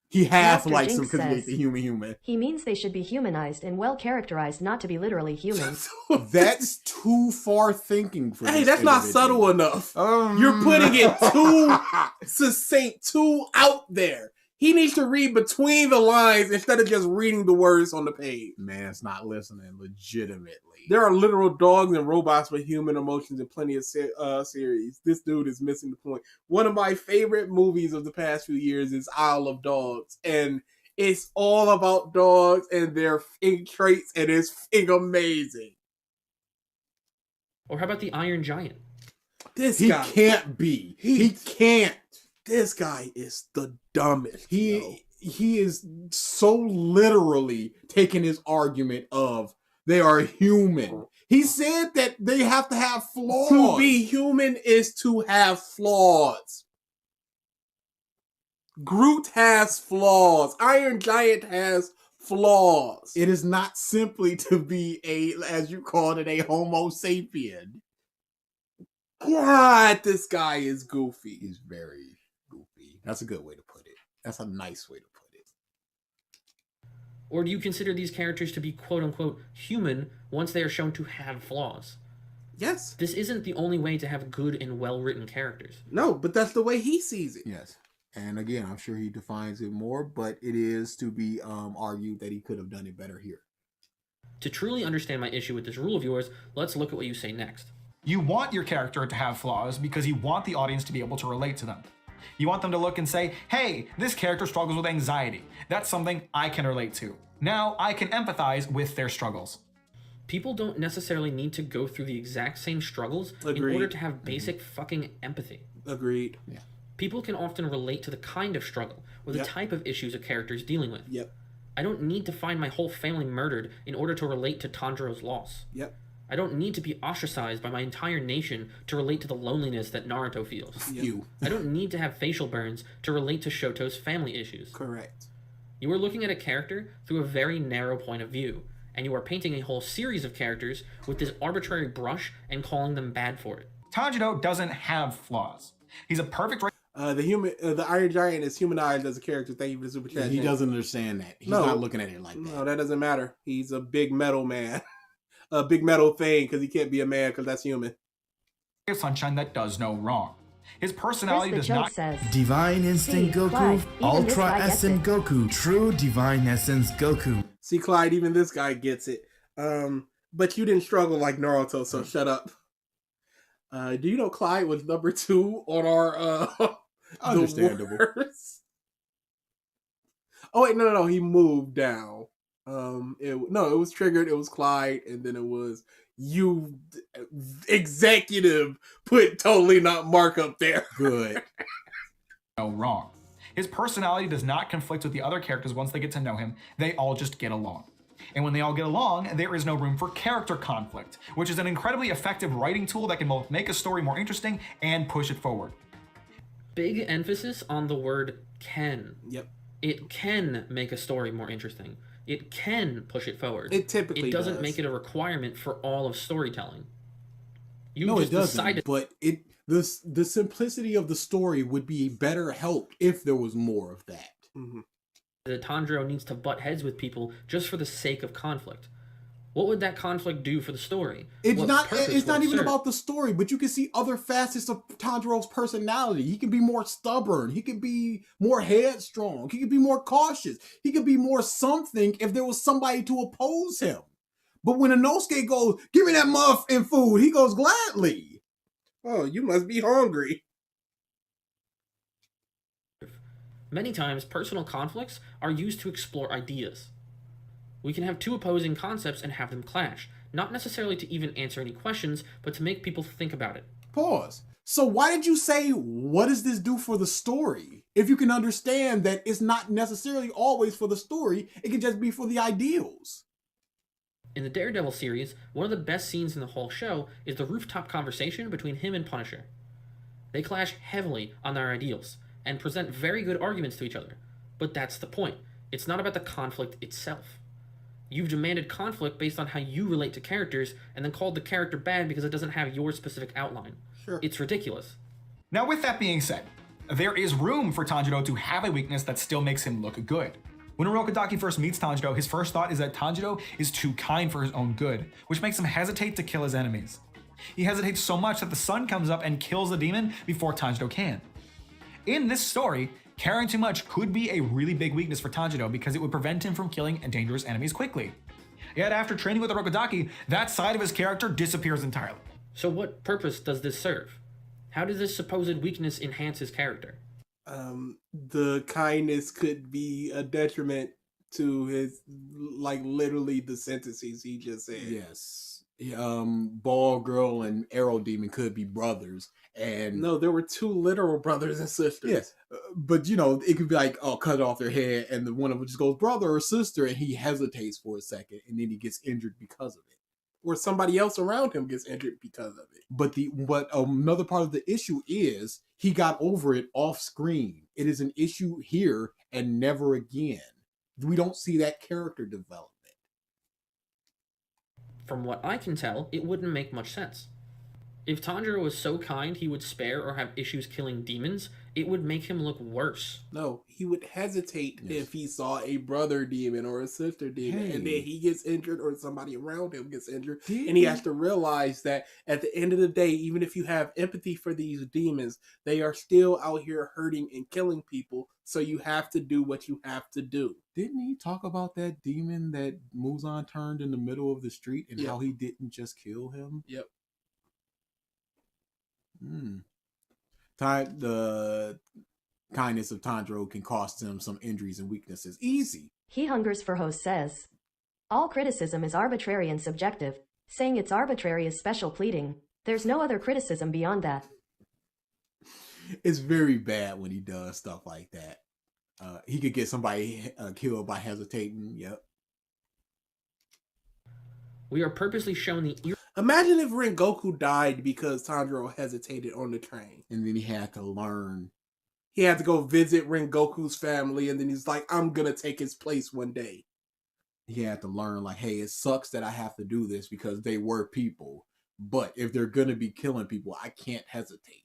He half likes him because he's a human. He means they should be humanized and well characterized, not to be literally human. That's too far thinking for Hey, that's not subtle enough. You're putting it too succinct, too out there. He needs to read between the lines instead of just reading the words on the page. Man's not listening legitimately. There are literal dogs and robots with human emotions in plenty of series. This dude is missing the point. One of my favorite movies of the past few years is Isle of Dogs. And it's all about dogs and their traits, and it's amazing. Or how about the Iron Giant? He can't be. He can't. This guy is the dumbest. He is so literally taking his argument of they are human. He said that they have to have flaws. To be human is to have flaws. Groot has flaws. Iron Giant has flaws. It is not simply to be as you called it, a Homo sapien. God, this guy is goofy. He's very goofy. That's a good way to put it. That's a nice way to put it. Or do you consider these characters to be quote-unquote human once they are shown to have flaws? Yes. This isn't the only way to have good and well-written characters. No, but that's the way he sees it. Yes. And again, I'm sure he defines it more, but it is to be argued that he could have done it better here. To truly understand my issue with this rule of yours, let's look at what you say next. You want your character to have flaws because you want the audience to be able to relate to them. You want them to look and say, hey, this character struggles with anxiety. That's something I can relate to. Now I can empathize with their struggles. People don't necessarily need to go through the exact same struggles in order to have basic fucking empathy. Agreed. Yeah. People can often relate to the kind of struggle or the type of issues a character is dealing with. Yep. I don't need to find my whole family murdered in order to relate to Tanjiro's loss. Yep. I don't need to be ostracized by my entire nation to relate to the loneliness that Naruto feels. You. I don't need to have facial burns to relate to Shoto's family issues. Correct. You are looking at a character through a very narrow point of view, and you are painting a whole series of characters with this arbitrary brush and calling them bad for it. Tanjiro doesn't have flaws. He's a perfect... The Iron Giant is humanized as a character. Thank you for the super chat. He doesn't understand that. He's not looking at it like that. No, that doesn't matter. He's a big metal man. a big metal thing because he can't be a man because that's human. of sunshine that does no wrong. His personality Chris the does Choke not says, Divine Instinct See, Goku, Clyde, even this Ultra guy gets Essence it. Goku, True Divine Essence Goku. See, Clyde, even this guy gets it. But you didn't struggle like Naruto, so shut up. Do you know Clyde was number 2 on our Understandable. Oh wait, no, he moved down. It was triggered. It was Clyde, and then it was you, executive. Put totally not Mark up there. Good. no wrong. His personality does not conflict with the other characters once they get to know him. They all just get along. And when they all get along, there is no room for character conflict, which is an incredibly effective writing tool that can both make a story more interesting and push it forward. Big emphasis on the word can. Yep. It can make a story more interesting. It can push it forward. It typically It doesn't does. make it a requirement for all of storytelling. You No, just it doesn't. decided But the simplicity of the story would be better helped if there was more of that. Mm-hmm. that Tanjiro needs to butt heads with people just for the sake of conflict. What would that conflict do for the story? It's What not. purpose It's would not it even serve? about the story, but you can see other facets of Tanjiro's personality. He can be more stubborn. He can be more headstrong. He can be more cautious. He could be more something if there was somebody to oppose him. But when Inosuke goes, "Give me that muff and food," he goes gladly. Oh, you must be hungry. Many times, personal conflicts are used to explore ideas. We can have two opposing concepts and have them clash, not necessarily to even answer any questions, but to make people think about it. Pause. So why did you say, what does this do for the story? If you can understand that it's not necessarily always for the story, it can just be for the ideals. In the Daredevil series, one of the best scenes in the whole show is the rooftop conversation between him and Punisher. They clash heavily on their ideals, and present very good arguments to each other. But that's the point. It's not about the conflict itself. You've demanded conflict based on how you relate to characters, and then called the character bad because it doesn't have your specific outline. Sure. It's ridiculous. Now, with that being said, there is room for Tanjiro to have a weakness that still makes him look good. When Urokodaki first meets Tanjiro, his first thought is that Tanjiro is too kind for his own good, which makes him hesitate to kill his enemies. He hesitates so much that the sun comes up and kills the demon before Tanjiro can. In this story, caring too much could be a really big weakness for Tanjiro because it would prevent him from killing dangerous enemies quickly. Yet after training with Urokodaki, that side of his character disappears entirely. So what purpose does this serve? How does this supposed weakness enhance his character? The kindness could be a detriment to his, like, literally the sentences he just said. Yes. Ball Girl and Arrow Demon could be brothers. And No, there were 2 literal brothers and sisters. yes, but it could be like, oh, cut off their head, and the one of them just goes brother or sister, and he hesitates for a second, and then he gets injured because of it. Or somebody else around him gets injured because of it. But another part of the issue is he got over it off screen. It is an issue here and never again. We don't see that character development. From what I can tell, it wouldn't make much sense. If Tanjiro was so kind he would spare or have issues killing demons, it would make him look worse. No, he would hesitate Yes. if he saw a brother demon or a sister demon, and Hey. then he gets injured or somebody around him gets injured, Didn't and he has to realize that at the end of the day, even if you have empathy for these demons, they are still out here hurting and killing people, so you have to do what you have to do. Didn't he talk about that demon that Muzan turned in the middle of the street and Yeah. how he didn't just kill him? Yep. The kindness of Tanjiro can cost him some injuries and weaknesses. Easy. He Hungers for Host says, all criticism is arbitrary and subjective. Saying it's arbitrary is special pleading. There's no other criticism beyond that. It's very bad when he does stuff like that. He could get somebody killed by hesitating. Yep. We are purposely shown the Imagine if Rengoku died because Tanjiro hesitated on the train. And then he had to learn. He had to go visit Rengoku's family, and then he's like, I'm gonna take his place one day. He had to learn, like, hey, it sucks that I have to do this because they were people. But if they're going to be killing people, I can't hesitate.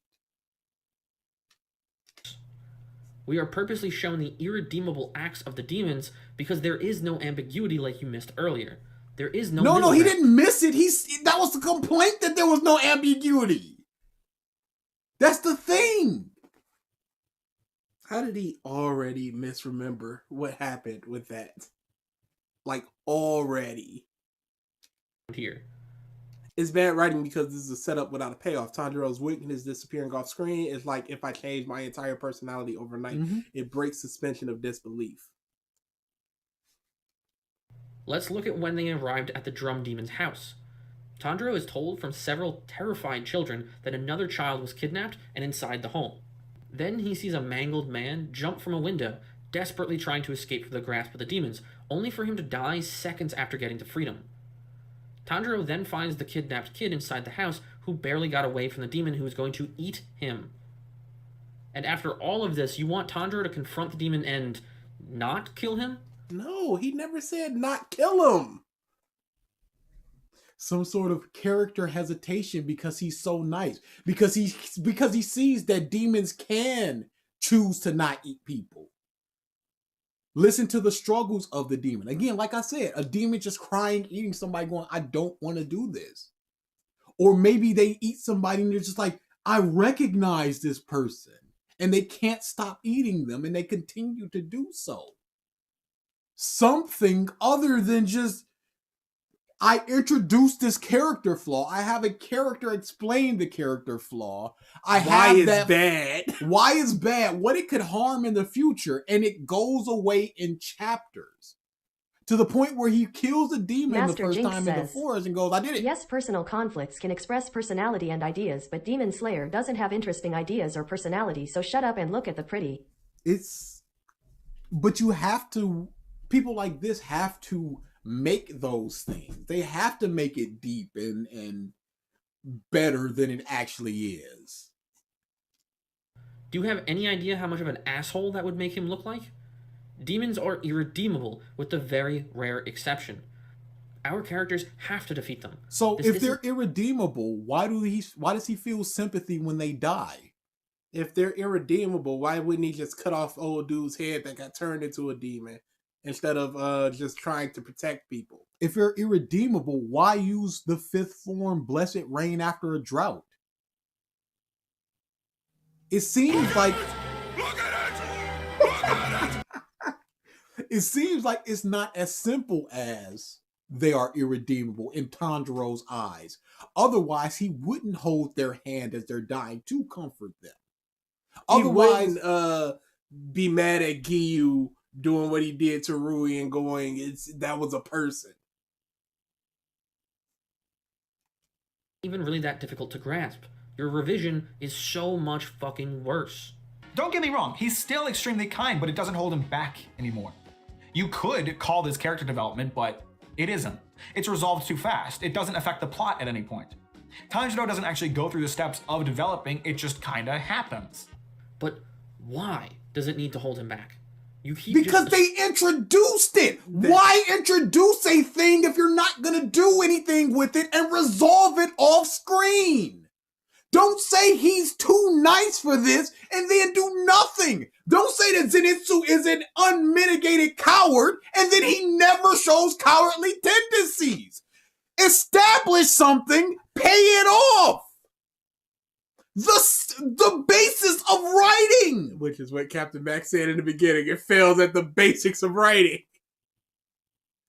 We are purposely shown the irredeemable acts of the demons because there is no ambiguity like you missed earlier. There is no No, middle he ground. didn't miss it. That was the complaint, that there was no ambiguity. That's the thing. How did he already misremember what happened with that? Like, already. Here. It's bad writing because this is a setup without a payoff. Tanjiro's weakness disappearing off screen is like if I change my entire personality overnight. It breaks suspension of disbelief. Let's look at when they arrived at the Drum Demon's house. Tanjiro is told from several terrified children that another child was kidnapped and inside the home. Then he sees a mangled man jump from a window, desperately trying to escape from the grasp of the demons, only for him to die seconds after getting to freedom. Tanjiro then finds the kidnapped kid inside the house who barely got away from the demon who was going to eat him. And after all of this, you want Tanjiro to confront the demon and not kill him? No, he never said not kill him. Some sort of character hesitation because he's so nice. Because he sees that demons can choose to not eat people. Listen to the struggles of the demon. Again, like I said, a demon just crying, eating somebody, going, I don't want to do this. Or maybe they eat somebody and they're just like, I recognize this person. And they can't stop eating them and they continue to do so. Something other than just, I introduced this character flaw. I have a character explain the character flaw. Why it's bad, what it could harm in the future, and it goes away in chapters. To the point where he kills the demon Master the first Jinx time in the says, forest and goes, I did it. Yes, personal conflicts can express personality and ideas, but Demon Slayer doesn't have interesting ideas or personality, so shut up and look at the pretty. But you have to, people like this have to make those things. They have to make it deep and better than it actually is. Do you have any idea how much of an asshole that would make him look like? Demons are irredeemable, with the very rare exception. Our characters have to defeat them. So if they're irredeemable, why does he feel sympathy when they die? If they're irredeemable, why wouldn't he just cut off old dude's head that got turned into a demon instead of just trying to protect people? If they're irredeemable, why use the fifth form blessed rain after a drought? It seems like it seems like it's not as simple as they are irredeemable in Tanjiro's eyes. Otherwise, he wouldn't hold their hand as they're dying to comfort them. Otherwise, he wouldn't be mad at Giyu doing what he did to Rui and going, that was a person. Even really that difficult to grasp. Your revision is so much fucking worse. Don't get me wrong, he's still extremely kind, but it doesn't hold him back anymore. You could call this character development, but it isn't. It's resolved too fast. It doesn't affect the plot at any point. Tanjiro doesn't actually go through the steps of developing, it just kinda happens. But why does it need to hold him back? Because they introduced it. Why introduce a thing if you're not gonna do anything with it and resolve it off screen? Don't say he's too nice for this and then do nothing. Don't say that Zenitsu is an unmitigated coward and then he never shows cowardly tendencies. Establish something, pay it off. The basis of writing. Which is what Captain Mack said in the beginning. It fails at the basics of writing.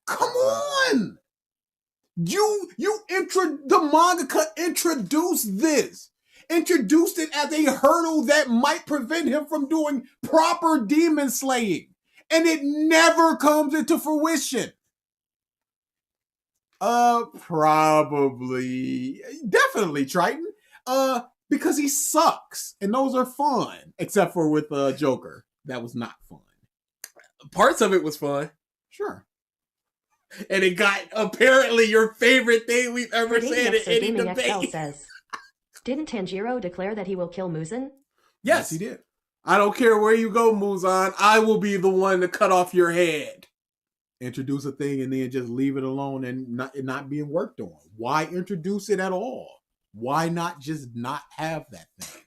Come on. The mangaka introduced this. Introduced it as a hurdle that might prevent him from doing proper demon slaying. And it never comes into fruition. Probably. Definitely, Triton. Because he sucks. And those are fun. Except for with Joker. That was not fun. Parts of it was fun. Sure. And it got apparently your favorite thing we've ever said in any debate. Says, didn't Tanjiro declare that he will kill Muzan? Yes, he did. I don't care where you go, Muzan. I will be the one to cut off your head. Introduce a thing and then just leave it alone and not being worked on. Why introduce it at all? Why not just not have that thing?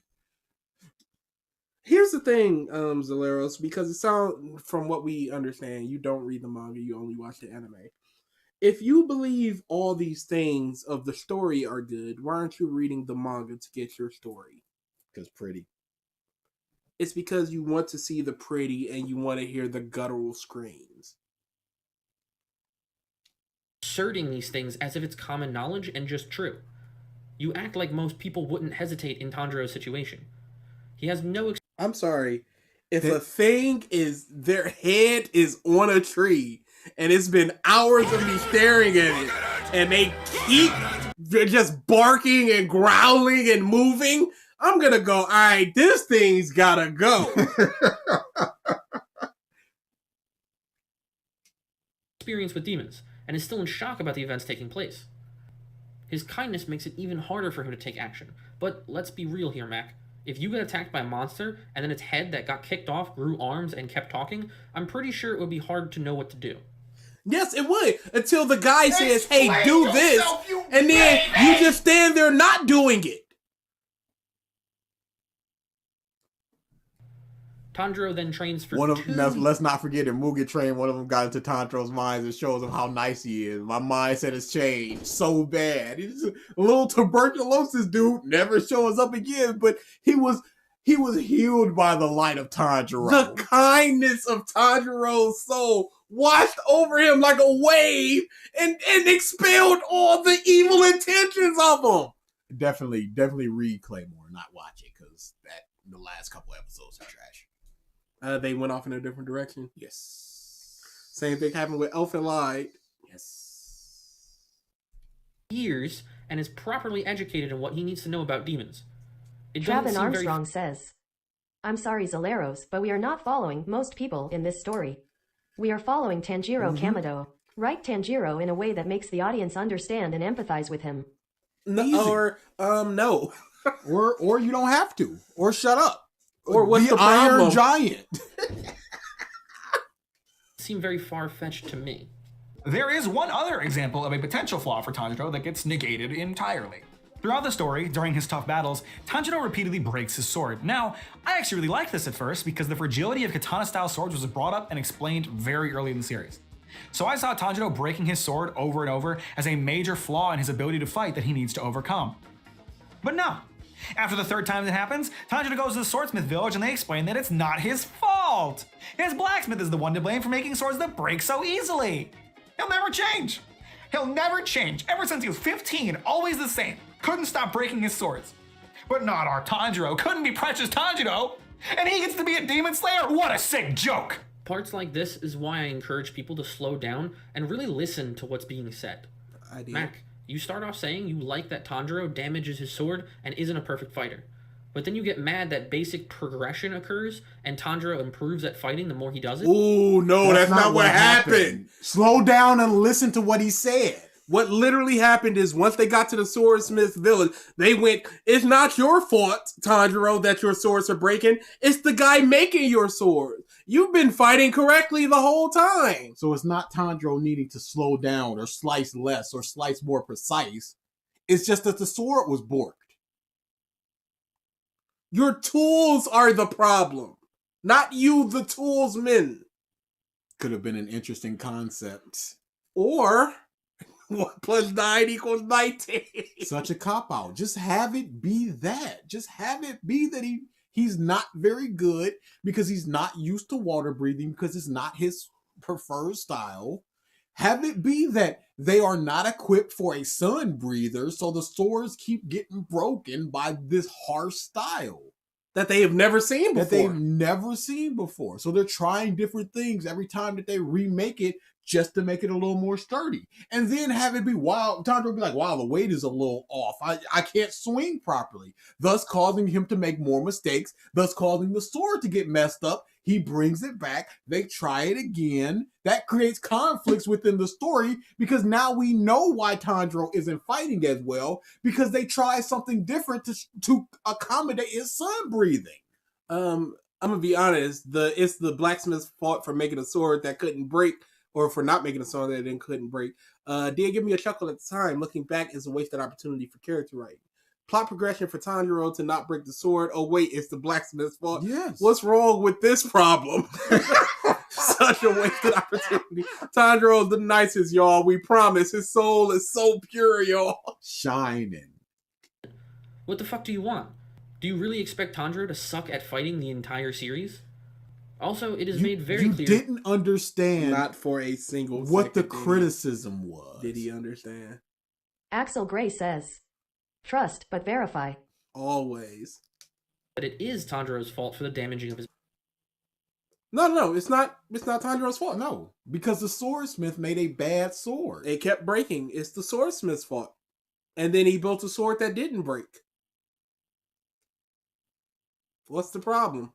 Here's the thing, Zeleros, because it sounds, from what we understand, you don't read the manga, you only watch the anime. If you believe all these things of the story are good, why aren't you reading the manga to get your story? Because pretty. It's because you want to see the pretty and you want to hear the guttural screams. Asserting these things as if it's common knowledge and just true. You act like most people wouldn't hesitate in Tanjiro's situation. He has no... I'm sorry. If a thing is, their head is on a tree, and it's been hours of me staring at it, and they keep just barking and growling and moving, I'm gonna go, all right, this thing's gotta go. experience with demons, and is still in shock about the events taking place. His kindness makes it even harder for him to take action. But let's be real here, Mack. If you get attacked by a monster, and then its head that got kicked off grew arms and kept talking, I'm pretty sure it would be hard to know what to do. Yes, it would. Until the guy says, hey, do this, and then you just stand there not doing it. Tanjiro then trains for let's not forget, in Mugen Train, one of them got into Tanjiro's mind and shows him how nice he is. My mindset has changed so bad. He's a little tuberculosis dude, never shows up again, but he was healed by the light of Tanjiro. The kindness of Tanjiro's soul washed over him like a wave and expelled all the evil intentions of him. Definitely read Claymore, not watch it, because the last couple episodes are trash. They went off in a different direction. Yes. Same thing happened with Elfen Lied. Yes. years and is properly educated in what he needs to know about demons. It doesn't Travis seem Armstrong says, I'm sorry, Zeleros, but we are not following most people in this story. We are following Tanjiro Kamado. Write Tanjiro in a way that makes the audience understand and empathize with him. No. No. or you don't have to. Or shut up. Or what's the Iron problem? Giant. seem very far-fetched to me. There is one other example of a potential flaw for Tanjiro that gets negated entirely. Throughout the story, during his tough battles, Tanjiro repeatedly breaks his sword. Now, I actually really liked this at first because the fragility of katana-style swords was brought up and explained very early in the series. So I saw Tanjiro breaking his sword over and over as a major flaw in his ability to fight that he needs to overcome. But no. After the third time that happens, Tanjiro goes to the swordsmith village and they explain that it's not his fault. His blacksmith is the one to blame for making swords that break so easily. He'll never change. He'll never change. Ever since he was 15, always the same. Couldn't stop breaking his swords. But not our Tanjiro. Couldn't be precious Tanjiro. And he gets to be a demon slayer? What a sick joke. Parts like this is why I encourage people to slow down and really listen to what's being said. I did. Mack, you start off saying you like that Tanjiro damages his sword and isn't a perfect fighter. But then you get mad that basic progression occurs and Tanjiro improves at fighting the more he does it. Ooh, no, that's not what happened. Slow down and listen to what he said. What literally happened is once they got to the swordsmith village, they went, it's not your fault, Tanjiro, that your swords are breaking. It's the guy making your sword. You've been fighting correctly the whole time. So it's not Tanjiro needing to slow down or slice less or slice more precise. It's just that the sword was borked. Your tools are the problem, not you, the toolsman. Could have been an interesting concept. Or 1 + 9 = 19. Such a cop-out. Just have it be that. Just have it be that he's not very good because he's not used to water breathing because it's not his preferred style. Have it be that they are not equipped for a sun breather, so the swords keep getting broken by this harsh style. That they have never seen before. That they've never seen before. So they're trying different things every time that they remake it just to make it a little more sturdy. And then have it be, wow, Tanjiro will be like, wow, the weight is a little off. I can't swing properly. Thus causing him to make more mistakes, thus causing the sword to get messed up. He brings it back. They try it again. That creates conflicts within the story because now we know why Tanjiro isn't fighting as well because they try something different to accommodate his sun breathing. I'm going to be honest. It's the blacksmith's fault for making a sword that couldn't break or for not making a sword that then couldn't break. Did give me a chuckle at the time. Looking back is a wasted opportunity for character writing. Plot progression for Tanjiro to not break the sword. Oh, wait, it's the blacksmith's fault. Yes. What's wrong with this problem? Such a wasted opportunity. Tanjiro's the nicest, y'all. We promise. His soul is so pure, y'all. Shining. What the fuck do you want? Do you really expect Tanjiro to suck at fighting the entire series? Also, it is made very clear... You didn't understand Not for a single what the second criticism was. Did he understand? Axel Gray says, trust but verify. Always. But it is Tanjiro's fault for the damaging of his... No, it's not Tanjiro's fault. No, because the swordsmith made a bad sword. It kept breaking. It's the swordsmith's fault. And then he built a sword that didn't break. What's the problem?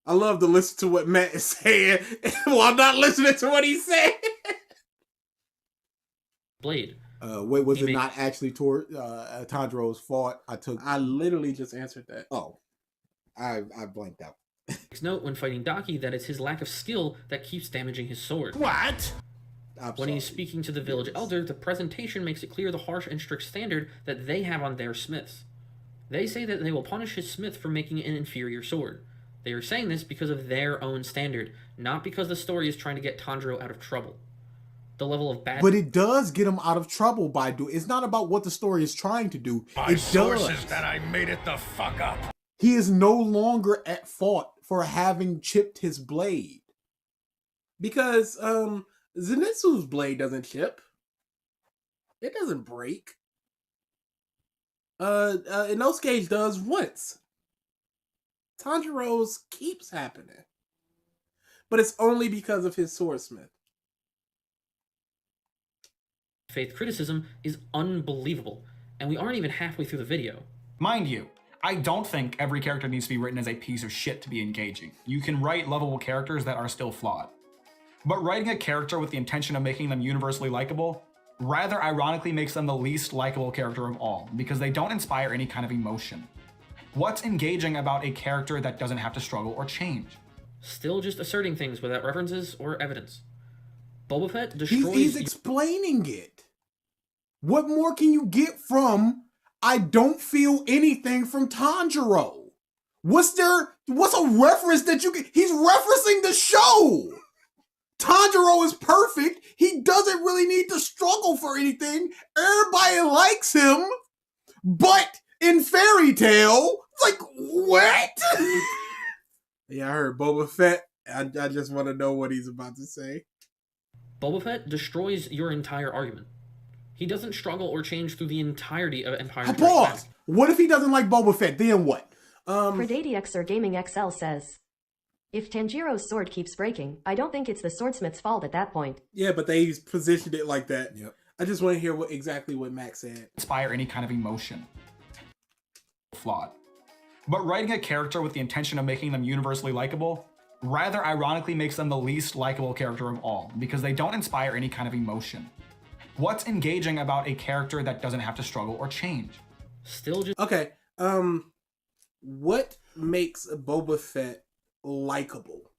I love to listen to what Matt is saying while I'm not listening to what he's saying. blade. Wait, was it not actually toward Tanjiro's fault? I literally just answered that. Oh, I blanked out. Makes note when fighting Daki that it's his lack of skill that keeps damaging his sword. What? When he's speaking to the village elder, the presentation makes it clear the harsh and strict standard that they have on their smiths. They say that they will punish his smith for making an inferior sword. They are saying this because of their own standard, not because the story is trying to get Tanjiro out of trouble. The level of bad... But it does get him out of trouble by doing... It's not about what the story is trying to do. My sources that I made it the fuck up. He is no longer at fault for having chipped his blade. Because Zenitsu's blade doesn't chip. It doesn't break. Inosuke's does once. Tanjiro's keeps happening. But it's only because of his swordsmith. faith criticism is unbelievable, and we aren't even halfway through the video. Mind you, I don't think every character needs to be written as a piece of shit to be engaging. You can write lovable characters that are still flawed. But writing a character with the intention of making them universally likable rather ironically makes them the least likable character of all, because they don't inspire any kind of emotion. What's engaging about a character that doesn't have to struggle or change? Still just asserting things without references or evidence. Boba Fett destroys... He's explaining it. What more can you get from, I don't feel anything from Tanjiro? What's a reference that you can... He's referencing the show! Tanjiro is perfect. He doesn't really need to struggle for anything. Everybody likes him. But in Fairy Tail, like, what? Yeah, I heard Boba Fett. I just want to know what he's about to say. Boba Fett destroys your entire argument. He doesn't struggle or change through the entirety of Empire Strikes Pause. Back. What if he doesn't like Boba Fett? Then what? PredatiXer Gaming XL says, if Tanjiro's sword keeps breaking, I don't think it's the swordsmith's fault at that point. Yeah, but they positioned it like that. Yep. I just want to hear exactly what Mack said. Inspire any kind of emotion. Flawed. But writing a character with the intention of making them universally likable rather ironically makes them the least likable character of all, because they don't inspire any kind of emotion. What's engaging about a character that doesn't have to struggle or change? Still just... Okay, what makes Boba Fett likable?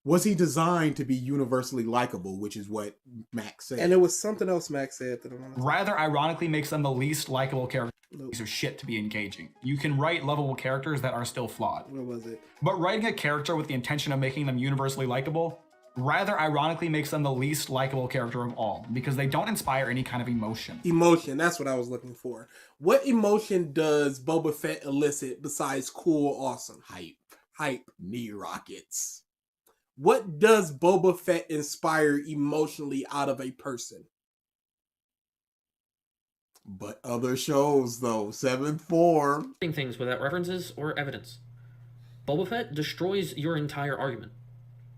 Was he designed to be universally likable, which is what Mack said. And there was something else Mack said that I want to... Rather ironically makes them the least likable character. Piece of shit to be engaging. You can write lovable characters that are still flawed. What was it? But writing a character with the intention of making them universally likable rather ironically makes them the least likable character of all, because they don't inspire any kind of emotion. Emotion, that's what I was looking for. What emotion does Boba Fett elicit besides cool, awesome? Hype. Knee rockets. What does Boba Fett inspire emotionally out of a person? But other shows, though. Seventh Form. things without references or evidence. Boba Fett destroys your entire argument.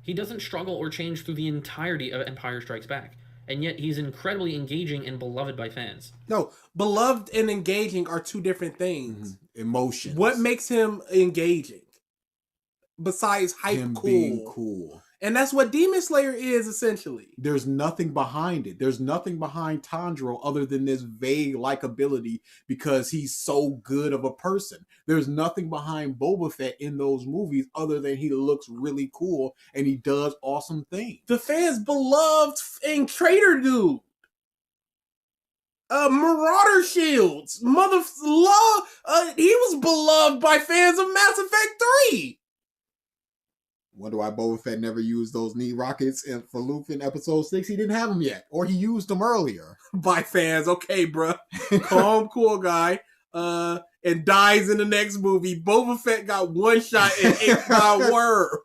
He doesn't struggle or change through the entirety of Empire Strikes Back, and yet he's incredibly engaging and beloved by fans. No, beloved and engaging are two different things. Mm-hmm. Emotions. What makes him engaging? Besides hype, him cool. being cool. And that's what Demon Slayer is, essentially. There's nothing behind it. There's nothing behind Tanjiro other than this vague likability because he's so good of a person. There's nothing behind Boba Fett in those movies other than he looks really cool and he does awesome things. The fans beloved and traitor dude. Marauder Shields. He was beloved by fans of Mass Effect 3. Wonder why Boba Fett never used those knee rockets for Luke in episode 6. He didn't have them yet. Or he used them earlier. By fans, okay, bruh. Calm, cool guy. And dies in the next movie. Boba Fett got one shot and ate my word.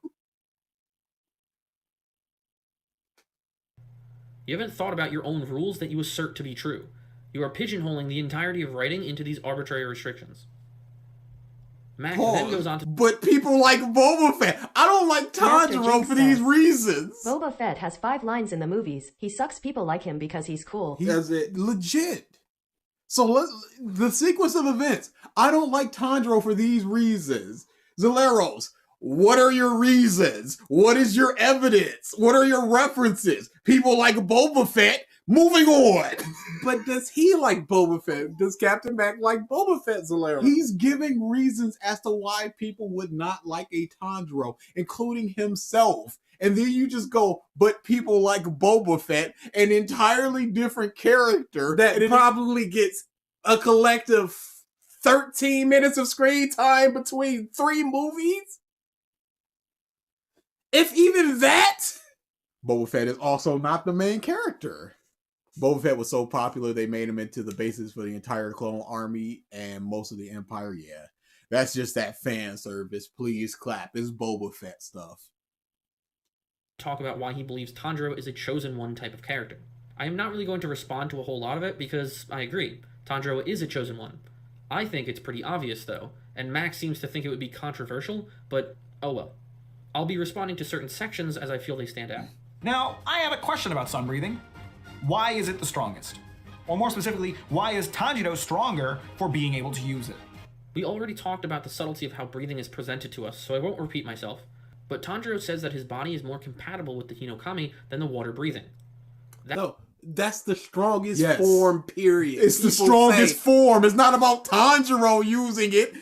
You haven't thought about your own rules that you assert to be true. You are pigeonholing the entirety of writing into these arbitrary restrictions. Mack then goes on to... But people like Boba Fett. I don't like Tanjiro for these reasons. Boba Fett has 5 lines in the movies. He sucks people like him because he's cool. He has it legit. So the sequence of events. I don't like Tanjiro for these reasons. Zeleros, what are your reasons? What is your evidence? What are your references? People like Boba Fett. Moving on. But does he like Boba Fett? Does Captain Mack like Boba Fett, Zeleros? He's giving reasons as to why people would not like a Tanjiro, including himself. And then you just go, but people like Boba Fett, an entirely different character. That probably gets a collective 13 minutes of screen time between 3 movies? If even that? Boba Fett is also not the main character. Boba Fett was so popular, they made him into the basis for the entire clone army and most of the Empire. Yeah, that's just that fan service. Please clap. It's Boba Fett stuff. Talk about why he believes Tanjiro is a chosen one type of character. I am not really going to respond to a whole lot of it because I agree. Tanjiro is a chosen one. I think it's pretty obvious though, and Max seems to think it would be controversial, but oh well. I'll be responding to certain sections as I feel they stand out. Now, I have a question about sun breathing. Why is it the strongest? Or more specifically, why is Tanjiro stronger for being able to use it? We already talked about the subtlety of how breathing is presented to us, so I won't repeat myself. But Tanjiro says that his body is more compatible with the Hinokami than the water breathing. No, that's the strongest form, period. It's the strongest form. It's not about Tanjiro using it.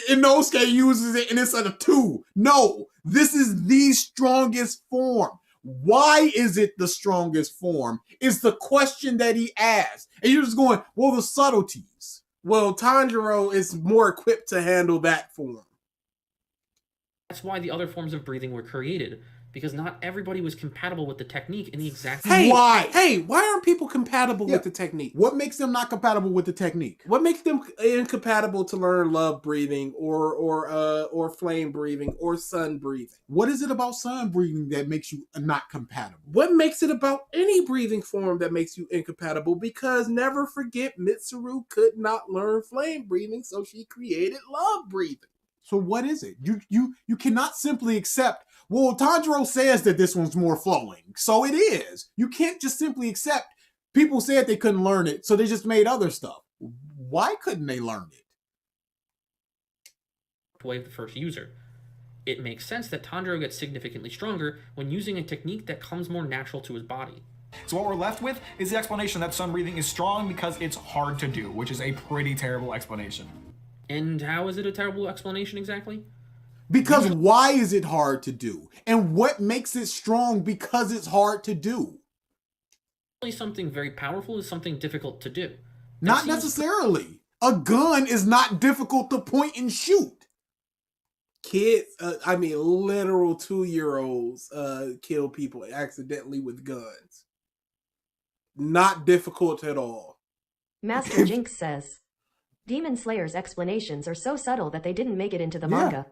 Inosuke uses it and it's at a 2. No, this is the strongest form. Why is it the strongest form? Is the question that he asked. And you're just going, well, the subtleties. Well, Tanjiro is more equipped to handle that form. That's why the other forms of breathing were created, because not everybody was compatible with the technique in the exact why? Hey, why aren't people compatible with the technique? What makes them not compatible with the technique? What makes them incompatible to learn love breathing or flame breathing or sun breathing? What is it about sun breathing that makes you not compatible? What makes it about any breathing form that makes you incompatible? Because never forget, Mitsuru could not learn flame breathing, so she created love breathing. So what is it? You cannot simply accept, well, Tanjiro says that this one's more flowing, so it is. You can't just simply accept people said they couldn't learn it, so they just made other stuff. Why couldn't they learn it? Way of the first user. It makes sense that Tanjiro gets significantly stronger when using a technique that comes more natural to his body. So what we're left with is the explanation that sun breathing is strong because it's hard to do, which is a pretty terrible explanation. And how is it a terrible explanation exactly? Because why is it hard to do? And what makes it strong because it's hard to do? Something very powerful is something difficult to do. Not necessarily. A gun is not difficult to point and shoot. Kids, literal 2-year-olds kill people accidentally with guns. Not difficult at all. Master Jinx says, Demon Slayer's explanations are so subtle that they didn't make it into the manga.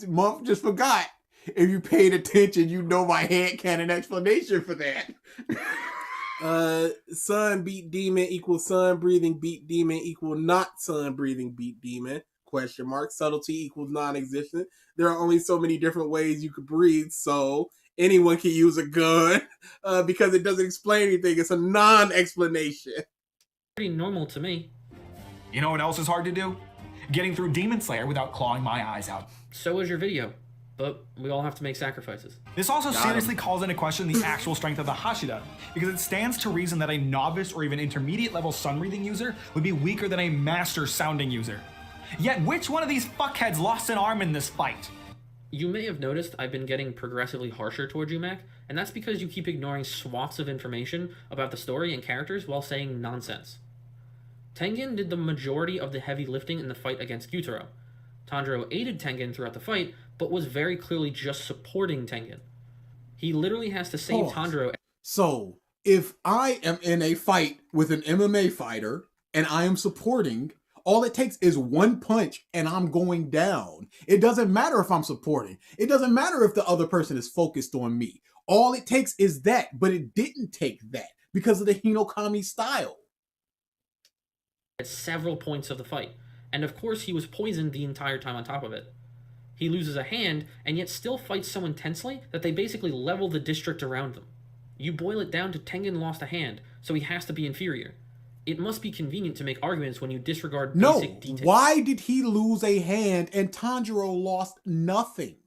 Monk just forgot. If you paid attention, you know my headcanon explanation for that. Sun beat demon equals sun breathing beat demon equal not sun breathing beat demon. Question mark. Subtlety equals non-existent. There are only so many different ways you could breathe, so anyone can use a gun because it doesn't explain anything. It's a non-explanation. Pretty normal to me. You know what else is hard to do? Getting through Demon Slayer without clawing my eyes out. So is your video, but we all have to make sacrifices. This also seriously calls into question the actual strength of the Hashira, because it stands to reason that a novice or even intermediate level sun breathing user would be weaker than a master sounding user. Yet which one of these fuckheads lost an arm in this fight? You may have noticed I've been getting progressively harsher towards you, Mac, and that's because you keep ignoring swaths of information about the story and characters while saying nonsense. Tengen did the majority of the heavy lifting in the fight against Gyutaro. Tanjiro aided Tengen throughout the fight, but was very clearly just supporting Tengen. He literally has to save Tanjiro. So, if I am in a fight with an MMA fighter and I am supporting, all it takes is one punch and I'm going down. It doesn't matter if I'm supporting. It doesn't matter if the other person is focused on me. All it takes is that, but it didn't take that because of the Hinokami style. At several points of the fight, and of course he was poisoned the entire time on top of it. He loses a hand, and yet still fights so intensely that they basically level the district around them. You boil it down to Tengen lost a hand, so he has to be inferior. It must be convenient to make arguments when you disregard basic details. Why did he lose a hand and Tanjiro lost nothing?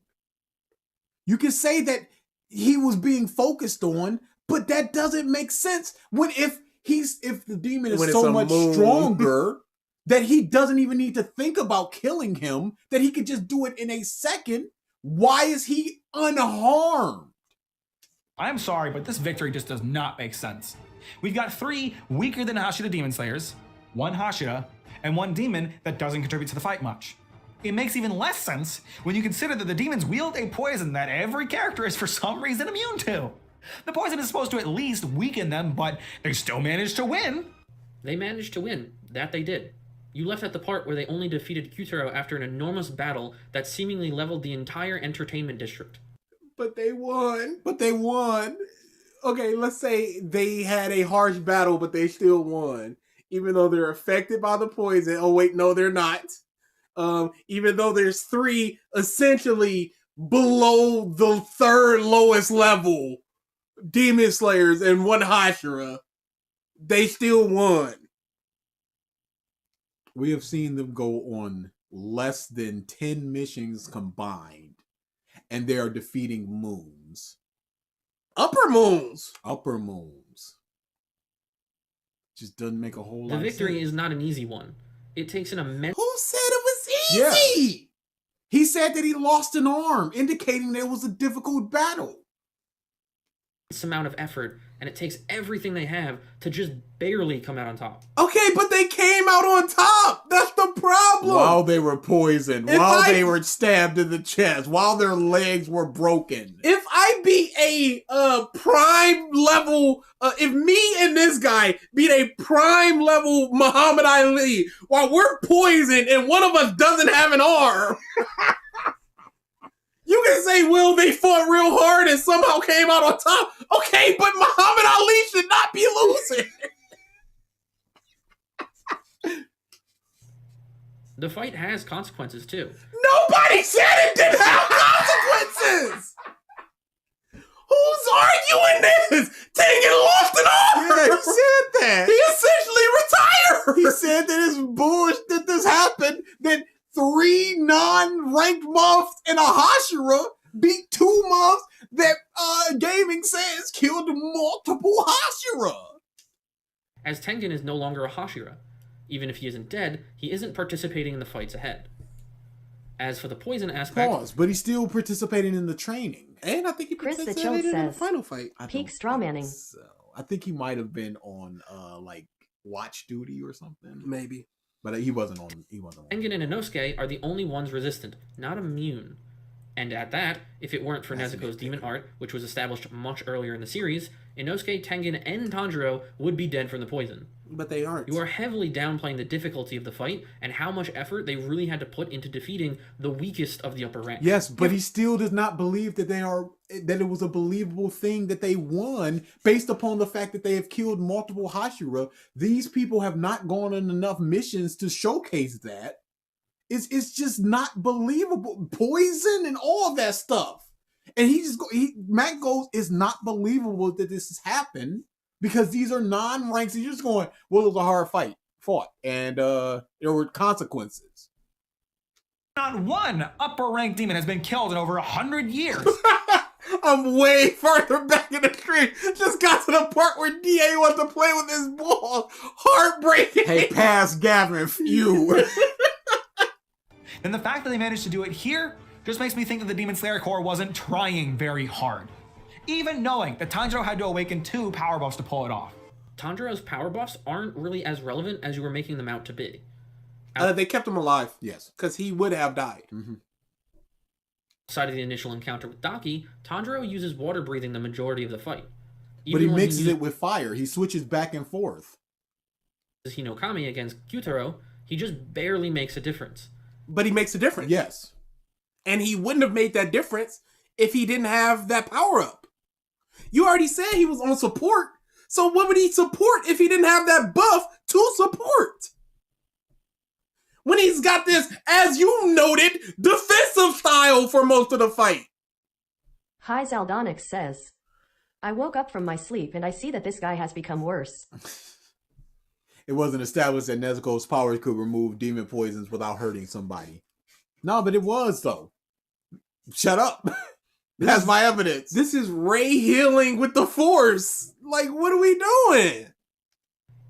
You can say that he was being focused on, but that doesn't make sense when if the demon is so much stronger that he doesn't even need to think about killing him, that he could just do it in a second. Why is he unharmed? I'm sorry, but this victory just does not make sense. We've got 3 weaker than Hashira Demon Slayers, 1 Hashira, and 1 demon that doesn't contribute to the fight much. It makes even less sense when you consider that the demons wield a poison that every character is for some reason immune to. The poison is supposed to at least weaken them, but they still managed to win. They managed to win. That they did. You left at the part where they only defeated Kyutaro after an enormous battle that seemingly leveled the entire entertainment district. But they won. Okay, let's say they had a harsh battle, but they still won. Even though they're affected by the poison. Oh, wait, no, they're not. Even though there's 3 essentially below the 3rd lowest level Demon Slayers and 1 Hashira, they still won. We have seen them go on less than 10 missions combined, and they are defeating moons. Upper moons. Just doesn't make a whole lot The of victory sense. is not an easy one. It takes an immense Who said it was easy? Yeah. He said that he lost an arm, indicating that it was a difficult battle. amount of effort, and it takes everything they have to just barely come out on top. Okay, but they came out on top. That's the problem. While they were poisoned, they were stabbed in the chest, while their legs were broken. If I beat a prime level, if me and this guy beat a prime level Muhammad Ali while we're poisoned and one of us doesn't have an arm, you can say, well, they fought real hard and somehow came out on top. Okay, but Muhammad Ali should not be losing. The fight has consequences too. Nobody said it didn't have consequences. Who's arguing this? Tengen lost an arm. Yeah, he said that. He essentially retired. He said that it's bullshit that this happened, that 3 non-ranked months and a Hashira beat 2 months that gaming says killed multiple Hashira. As Tengen is no longer a Hashira. Even if he isn't dead, he isn't participating in the fights ahead. As for the poison aspect... but he's still participating in the training. And I think he Chris the participated Chode in the says, final fight. peak strawmanning. So I think he might have been on like watch duty or something. Maybe. But he wasn't on. Tengen and Inosuke are the only ones resistant, not immune. And at that, if it weren't for Nezuko's demon art, which was established much earlier in the series, Inosuke, Tengen, and Tanjiro would be dead from the poison. But they aren't. You are heavily downplaying the difficulty of the fight and how much effort they really had to put into defeating the weakest of the upper rank. Yes, but he still does not believe that that it was a believable thing that they won based upon the fact that they have killed multiple Hashira. These people have not gone on enough missions to showcase that. It's just not believable. Poison and all of that stuff. And Mack goes, it's not believable that this has happened because these are non-ranks. And you're just going, well, it was a hard fought. And there were consequences. Not one upper-ranked demon has been killed in over 100 years. I'm way further back in the stream. Just got to the part where DA wants to play with his ball. Heartbreaking. Hey, pass Gavin, phew. And the fact that they managed to do it here just makes me think that the Demon Slayer Corps wasn't trying very hard. Even knowing that Tanjiro had to awaken 2 power buffs to pull it off. Tanjiro's power buffs aren't really as relevant as you were making them out to be. They kept him alive. Yes. Because he would have died. Mm-hmm. Outside of the initial encounter with Daki, Tanjiro uses water breathing the majority of the fight. But he when mixes it with fire. He switches back and forth. Hinokami against Gyutaro, he just barely makes a difference. But he makes a difference. Yes. And he wouldn't have made that difference if he didn't have that power up. You already said he was on support. So what would he support if he didn't have that buff to support? When he's got this, as you noted, defensive style for most of the fight. Hi Zaldonix says, I woke up from my sleep and I see that this guy has become worse. It wasn't established that Nezuko's powers could remove demon poisons without hurting somebody. No, but it was, though. Shut up. That's my evidence. This is Ray healing with the Force. Like, what are we doing?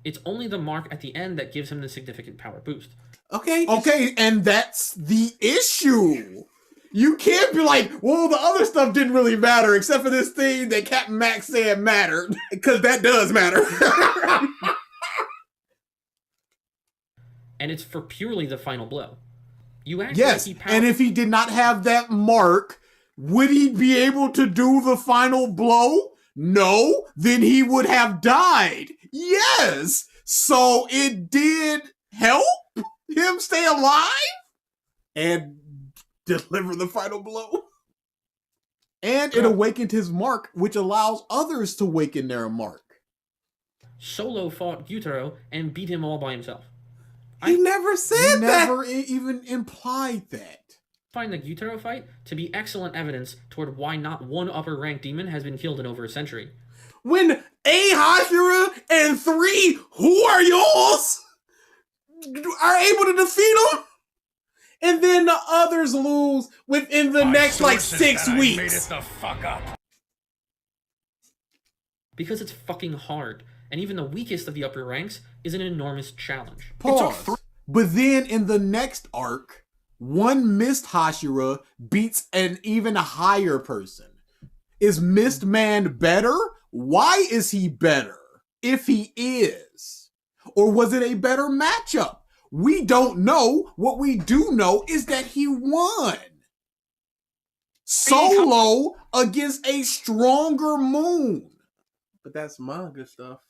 It's only the mark at the end that gives him the significant power boost. Okay, and that's the issue. You can't be like, well, the other stuff didn't really matter except for this thing that Captain Mack said mattered. Because that does matter. And it's for purely the final blow. You act Yes, like and if he did not have that mark, would he be able to do the final blow? No, then he would have died. Yes, so it did help him stay alive and deliver the final blow. And it awakened his mark, which allows others to awaken their mark. Solo fought Gyutaro and beat him all by himself. He never said that. Never even implied that. I find the Gyutaro fight to be excellent evidence toward why not one upper rank demon has been killed in over a century. When A Hashira and 3 who are yours are able to defeat him, and then the others lose within the next like 6 weeks. Made it the fuck up. Because it's fucking hard, and even the weakest of the upper ranks is an enormous challenge. Pause. But then in the next arc, one Mist Hashira beats an even higher person. Is Mist Man better? Why is he better? If he is. Or was it a better matchup? We don't know. What we do know is that he won. Solo against a stronger Moon. But that's manga stuff.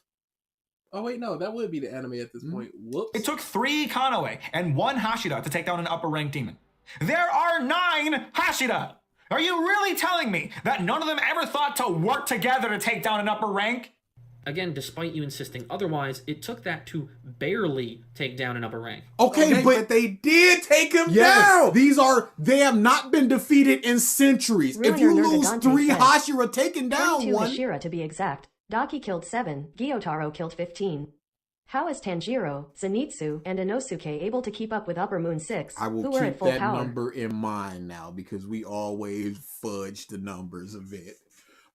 Oh wait, no, that would be the anime at this point. Whoops. It took 3 Kanoe and 1 Hashira to take down an upper rank demon. There are 9 Hashira! Are you really telling me that none of them ever thought to work together to take down an upper rank? Again, despite you insisting otherwise, it took that to barely take down an upper rank. Okay, but they did take him down. They have not been defeated in centuries. If you Ruiner lose Nergadante 3 says, Hashira taken down 22 one. Hashira to be exact. Daki killed 7, Gyotaro killed 15. How is Tanjiro, Zenitsu, and Inosuke able to keep up with Upper Moon 6, I will who are at keep full that power? number in mind now because we always fudge the numbers of it.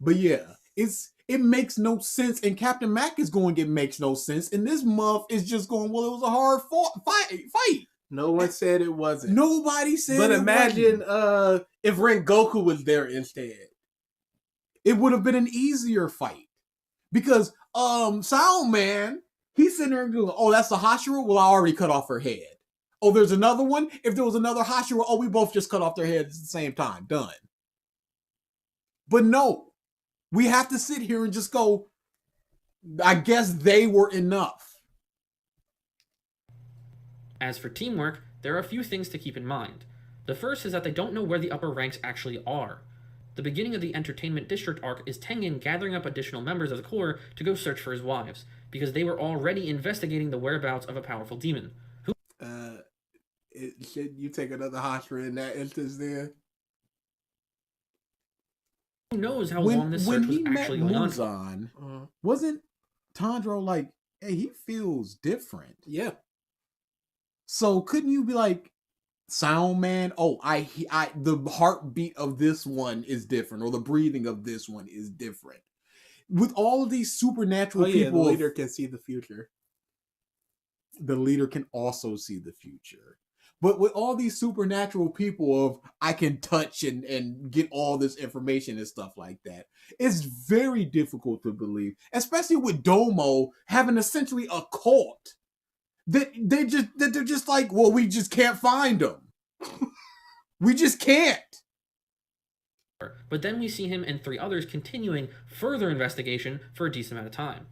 But yeah, it makes no sense, and Captain Mack is going, it makes no sense, and this muff is just going, well, it was a hard fight. No one said it wasn't. Nobody said But it imagine wasn't. if Rengoku was there instead. It would have been an easier fight. Because Sound Man, he's sitting there and going, oh, that's the Hashira? Well, I already cut off her head. Oh, there's another one? If there was another Hashira, oh, we both just cut off their heads at the same time. Done. But no. We have to sit here and just go, I guess they were enough. As for teamwork, there are a few things to keep in mind. The first is that they don't know where the upper ranks actually are. The beginning of the Entertainment District arc is Tengen gathering up additional members of the Corps to go search for his wives, because they were already investigating the whereabouts of a powerful demon. Should you take another Hashira in that instance then? Who knows how long this search was actually going on? Muzan, wasn't Tanjiro like, hey, he feels different? Yeah. So couldn't you be like, Sound Man, oh, the heartbeat of this one is different, or the breathing of this one is different. With all of these supernatural people, the leader can see the future. The leader can also see the future. But with all these supernatural people of I can touch and get all this information and stuff like that, it's very difficult to believe, especially with Domo having essentially a cult. That they're just like, well, we just can't find them. We just can't. But then we see him and 3 others continuing further investigation for a decent amount of time.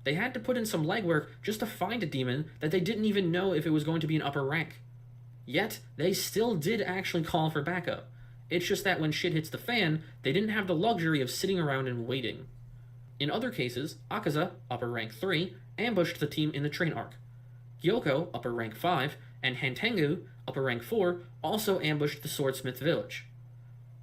They had to put in some legwork just to find a demon that they didn't even know if it was going to be an upper rank. Yet, they still did actually call for backup. It's just that when shit hits the fan, they didn't have the luxury of sitting around and waiting. In other cases, Akaza, upper rank 3, ambushed the team in the train arc. Gyoko, upper rank 5, and Hantengu, upper rank 4, also ambushed the Swordsmith village.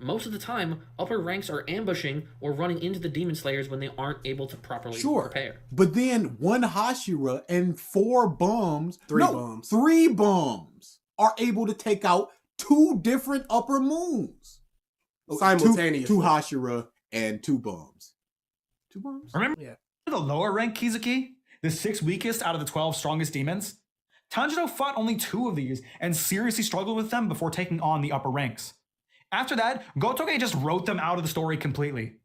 Most of the time, upper ranks are ambushing or running into the Demon Slayers when they aren't able to properly prepare. But then one Hashira and 4 bums, three bums are able to take out 2 different upper moons. Simultaneously. 2 Hashira and 2 bums. 2 bums? Remember Yeah. the lower rank Kizuki? The 6 weakest out of the 12 strongest demons? Tanjiro fought only 2 of these and seriously struggled with them before taking on the upper ranks. After that, Gotoge just wrote them out of the story completely.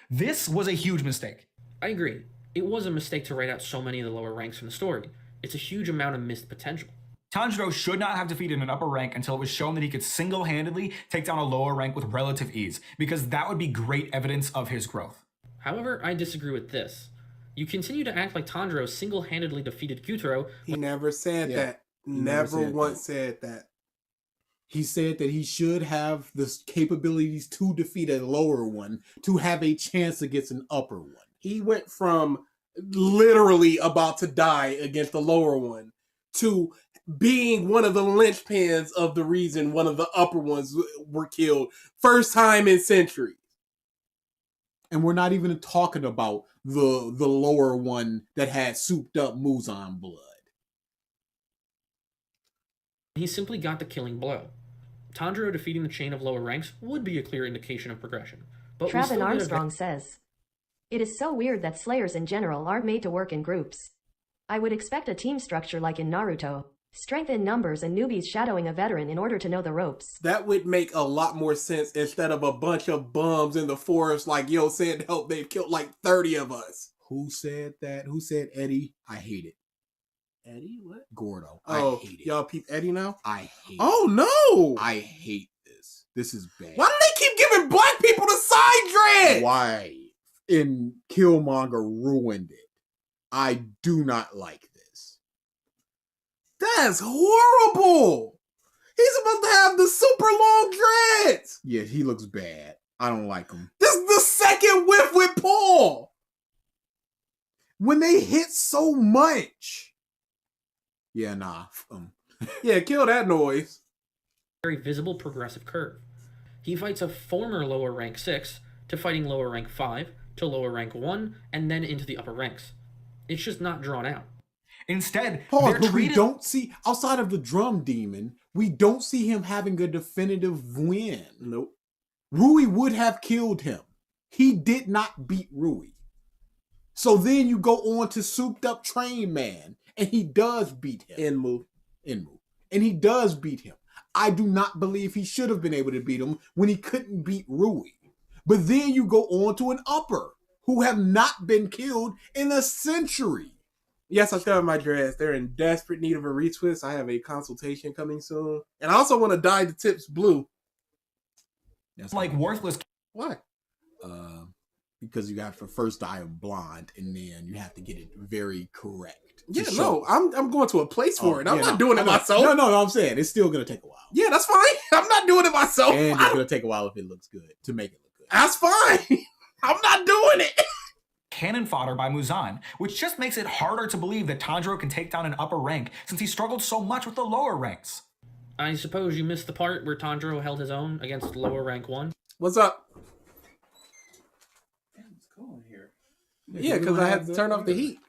This was a huge mistake. I agree. It was a mistake to write out so many of the lower ranks from the story. It's a huge amount of missed potential. Tanjiro should not have defeated an upper rank until it was shown that he could single-handedly take down a lower rank with relative ease, because that would be great evidence of his growth. However, I disagree with this. You continue to act like Tanjiro single-handedly defeated Gyutaro. He never said that. Never once said that. He said that he should have the capabilities to defeat a lower one to have a chance against an upper one. He went from literally about to die against the lower one to being one of the linchpins of the reason one of the upper ones were killed. First time in centuries. And we're not even talking about the lower one that had souped up Muzan blood. He simply got the killing blow. Tanjiro defeating the chain of lower ranks would be a clear indication of progression. But Travin Armstrong says, "It is so weird that Slayers in general aren't made to work in groups. I would expect a team structure like in Naruto. Strength in numbers and newbies shadowing a veteran in order to know the ropes." That would make a lot more sense instead of a bunch of bums in the forest like Yo said help. They've killed like 30 of us. Who said that? Who said Eddie? I hate it. Eddie, what? Gordo. Oh, I hate it. y'all peep Eddie now? I hate Oh, no! I hate this. This is bad. Why do they keep giving black people the side dread? Why? In Killmonger ruined it. I do not like this. That's horrible! He's supposed to have the super long dreads! Yeah, he looks bad. I don't like him. This is the second whiff with Paul! When they hit so much. Yeah, nah. Yeah, kill that noise. Very visible progressive curve. He fights a former lower rank 6 to fighting lower rank 5 to lower rank 1 and then into the upper ranks. It's just not drawn out. Instead, Pause, they're but we treated... don't see, outside of the drum demon, we don't see him having a definitive win. Nope. Rui would have killed him. He did not beat Rui. So then you go on to Souped Up Train Man, and he does beat him. Enmu. And he does beat him. I do not believe he should have been able to beat him when he couldn't beat Rui. But then you go on to an upper who have not been killed in a century. Yes, I still have my dreads. They're in desperate need of a retwist. I have a consultation coming soon. And I also want to dye the tips blue. That's like worthless. Why? Because you got to first dye them blonde, and then you have to get it very correct. Yeah, no, I'm going to a place for it. I'm yeah, not doing it myself. No, I'm saying it's still going to take a while. Yeah, that's fine. I'm not doing it myself. And it's going to take a while if it looks good, to make it look good. That's fine. I'm not doing it. Cannon fodder by Muzan, which just makes it harder to believe that Tanjiro can take down an upper rank since he struggled so much with the lower ranks. I suppose you missed the part where Tanjiro held his own against lower rank 1. What's up? Damn, it's cold in here. Yeah, because I had to turn off the heat.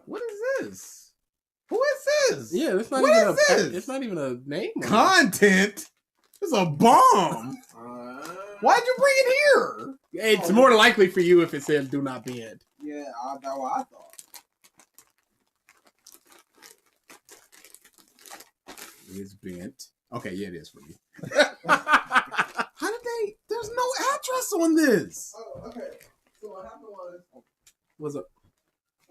What is this? Who is this? Yeah, it's not What even is this? It's not even a name. Content? It's a bomb. Why'd you bring it here? It's more likely for you if it says "do not bend." Yeah, that's what I thought. It's bent. Okay, yeah, it is for you. How did they? There's no address on this. Oh, okay. So what happened was, What's up?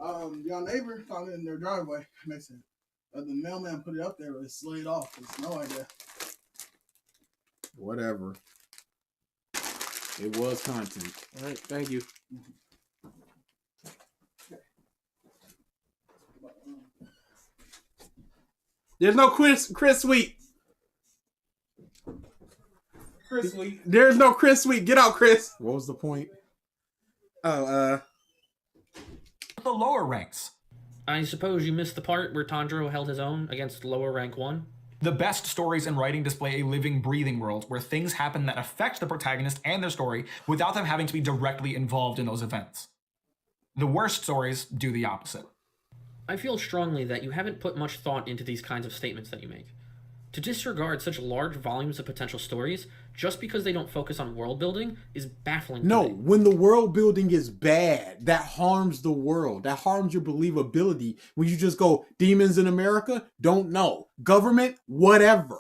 y'all neighbor found it in their driveway, and they said the mailman put it up there, but it's laid off. It's no idea. Whatever. It was content. All right, thank you. There's no Chris Sweet. Chris Sweet. There's no Chris Sweet. Get out, Chris. What was the point? Oh, The lower ranks. I suppose you missed the part where Tanjiro held his own against lower rank 1? The best stories and writing display a living, breathing world where things happen that affect the protagonist and their story without them having to be directly involved in those events. The worst stories do the opposite. I feel strongly that you haven't put much thought into these kinds of statements that you make. To disregard such large volumes of potential stories just because they don't focus on world building is baffling to No, me. when the world building is bad, that harms the world. That harms your believability. When you just go, demons in America? Don't know. Government? Whatever.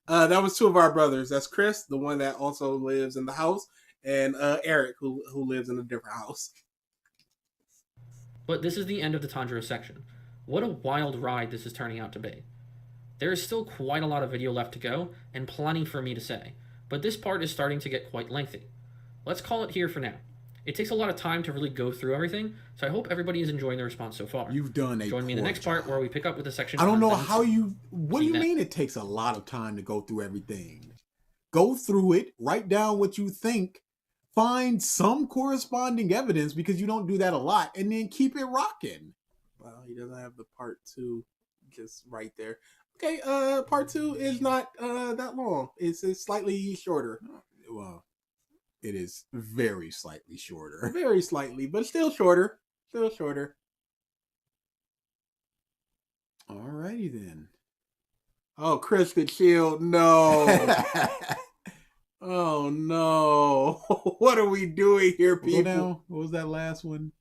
that was two of our brothers. That's Chris, the one that also lives in the house, and Eric, who lives in a different house. But this is the end of the Tanjiro section. What a wild ride this is turning out to be. There is still quite a lot of video left to go, and plenty for me to say, but this part is starting to get quite lengthy. Let's call it here for now. It takes a lot of time to really go through everything, so I hope everybody is enjoying the response so far. You've done Join me in the next part where we pick up with the section. I don't know content. how you... What do you See that. mean it takes a lot of time to go through everything? Go through it, write down what you think, find some corresponding evidence, because you don't do that a lot, and then keep it rocking. Well, he doesn't have the part 2 just right there. Okay, part 2 is not that long. It's slightly shorter. Well, it is very slightly shorter. Very slightly, but still shorter. Still shorter. Alrighty then. Oh, Chris the Shield, no. Oh no. What are we doing here, Go people? down. What was that last one?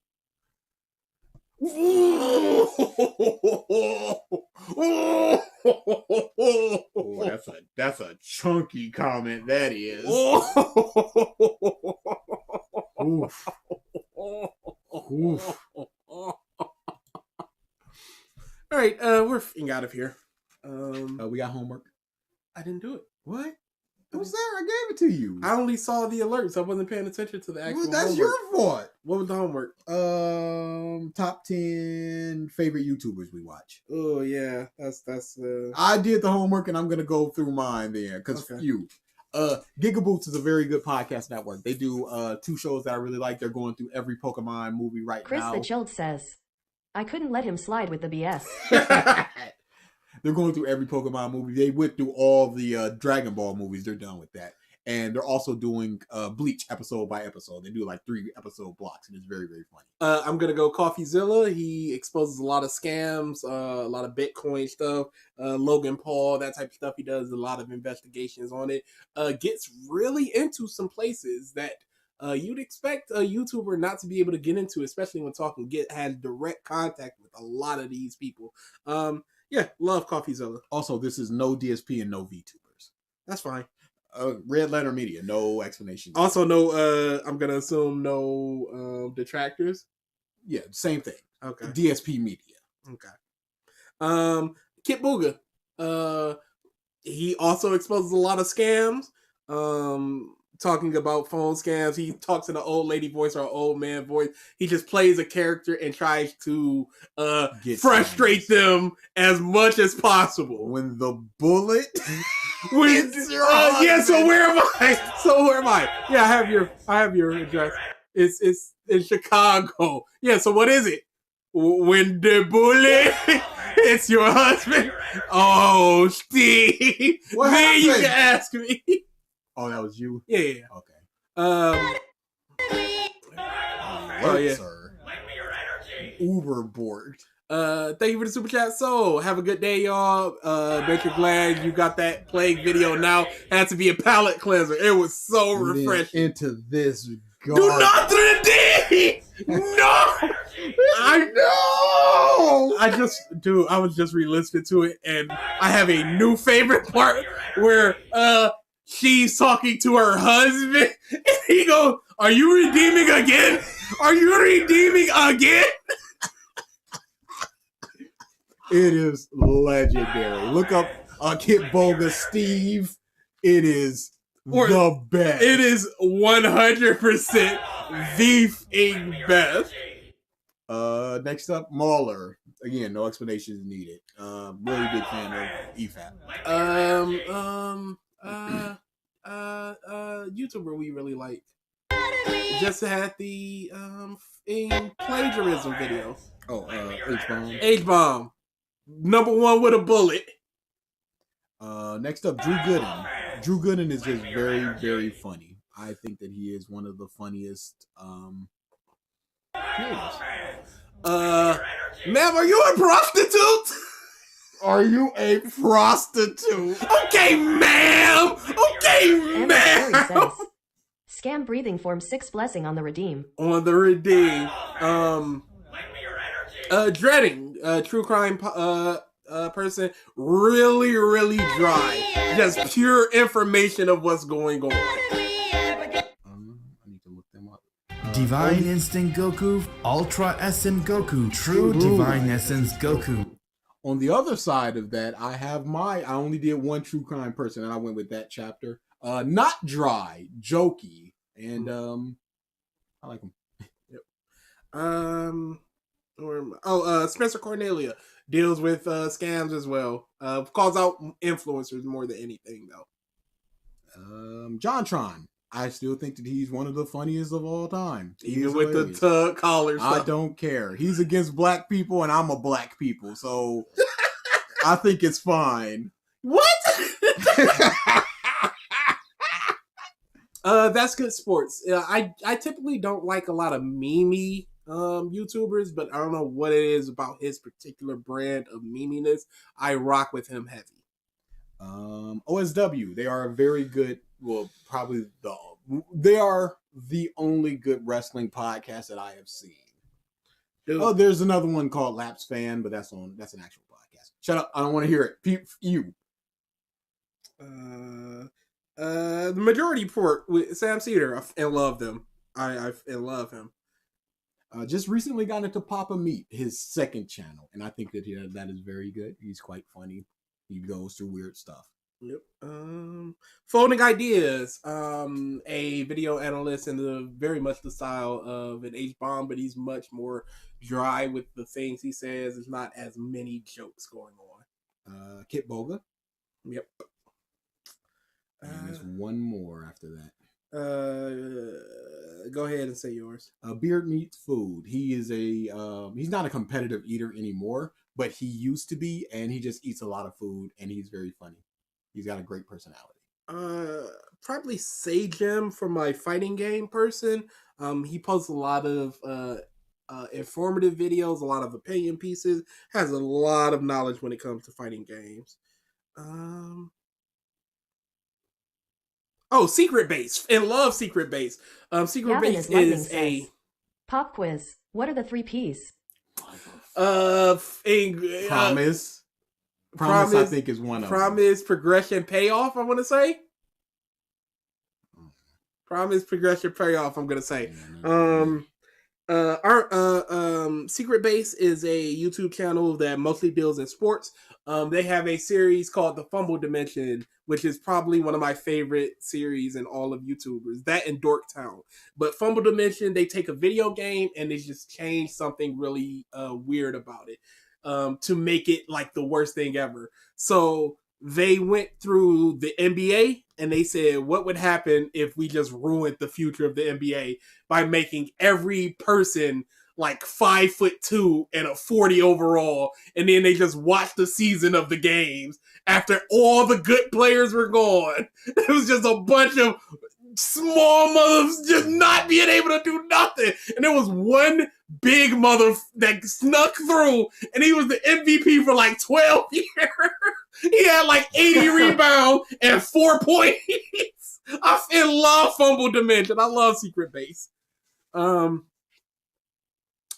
Oh, that's a chunky comment. That is. Oof. Oof. All right, we're getting out of here. We got homework. I didn't do it. What? It was there. I gave it to you. I only saw the alerts. I wasn't paying attention to the actual. Well, that's homework. your fault. What was the homework? Top 10 favorite YouTubers we watch. Oh yeah, that's. I did the homework, and I'm gonna go through mine there because Okay. you. Gigaboots is a very good podcast network. They do 2 shows that I really like. They're going through every Pokemon movie right Chris now. the Chilled says, I couldn't let him slide with the BS. They're going through every Pokemon movie. They went through all the Dragon Ball movies. They're done with that. And they're also doing Bleach episode by episode. They do like 3 episode blocks, and it's very, very funny. I'm gonna go CoffeeZilla. He exposes a lot of scams, a lot of Bitcoin stuff. Logan Paul, that type of stuff. He does a lot of investigations on it. Gets really into some places that you'd expect a YouTuber not to be able to get into, especially when talking. Has direct contact with a lot of these people. Yeah, love CoffeeZilla. Also, this is no DSP and no VTubers. That's fine. Red Letter Media, no explanation. Also, no. I'm gonna assume no detractors. Yeah, same thing. Okay. DSP Media. Okay. Kit Booga. He also exposes a lot of scams. Talking about phone scams. He talks in an old lady voice or an old man voice. He just plays a character and tries to frustrate them as much as possible. When the bullet hits your yeah, so where am I? Yeah, I have your address. It's in Chicago. Yeah, so what is it? When the bullet hits your husband. Oh, Steve. What Man, you happened? can ask me. Oh, that was you? Yeah. Okay. Oh yeah. Sir. Uber borked. Thank you for the super chat. So have a good day, y'all. Bet you're glad you got that plague video now. Had to be a palate cleanser. It was so refreshing. Into this Do garbage. not 3D! No! I know! I was just re-listening to it, and I have a new favorite part where she's talking to her husband, and he goes, "Are you redeeming again? Are you redeeming again?" It is legendary. Look up Kit Boga Steve. It is the best. It is 100% the best. Next up, Mauler. Again, no explanations needed. Really big fan of EFAP. YouTuber we really like. Just had the in plagiarism video. Oh, H-Bomb. H-Bomb. Number 1 with a bullet. Next up, Drew Gooden. Drew Gooden is just very, very funny. I think that he is one of the funniest creators. Ma'am, are you a prostitute? Are you a prostitute? Okay, ma'am. Okay, And ma'am. Terry says, Scam breathing form 6 blessing on the redeem. On the redeem. Dreading. True crime person. Really, really dry. Just pure information of what's going on. I need to look them up. Divine Instinct Goku, Ultra Essence Goku, True Divine Essence Goku. On the other side of that, I only did one true crime person, and I went with that chapter. Not dry, jokey, and I like him. Yep. Spencer Cornelia deals with scams as well. Calls out influencers more than anything, though. JonTron. I still think that he's one of the funniest of all time. Even with hilarious. The collar stuff. I don't care. He's against black people, and I'm a black people, so I think it's fine. What? That's good sports. I typically don't like a lot of memey YouTubers, but I don't know what it is about his particular brand of meminess. I rock with him heavy. OSW. They are a very good. Well, they are the only good wrestling podcast that I have seen. Dude. Oh, there's another one called Laps Fan, but that's an actual podcast. Shut up! I don't want to hear it. You. The Majority Report with Sam Cedar. I love them. I love him. Just recently got into Papa Meat, his second channel, and I think that that is very good. He's quite funny. He goes through weird stuff. Yep. Folding Ideas. A video analyst in very much the style of an H-Bomb, but he's much more dry with the things he says. There's not as many jokes going on. Kit Boga. Yep. And there's one more after that. Go ahead and say yours. Beard Meets Food. He is he's not a competitive eater anymore, but he used to be, and he just eats a lot of food, and he's very funny. He's got a great personality. Probably Sajim for my fighting game person. He posts a lot of informative videos, a lot of opinion pieces, has a lot of knowledge when it comes to fighting games. Secret Base. And love Secret Base. Secret Gavin Base Lightning is says, Pop quiz. What are the 3 Ps? Promise. Promise, I think, is one of them. Promise, progression, payoff, I want to say. Promise, progression, payoff, I'm going to say. Secret Base is a YouTube channel that mostly deals in sports. They have a series called The Fumble Dimension, which is probably one of my favorite series in all of YouTubers. That and Dorktown. But Fumble Dimension, they take a video game and they just change something really weird about it to make it like the worst thing ever. So they went through the NBA and they said, what would happen if we just ruined the future of the NBA by making every person like 5'2" and a 40 overall, and then they just watched the season of the games after all the good players were gone. It was just a bunch of small mothers just not being able to do nothing. And there was one big mother that snuck through, and he was the MVP for like 12 years. He had like 80 rebounds and 4 points. I love Fumble Dimension. I love Secret Base.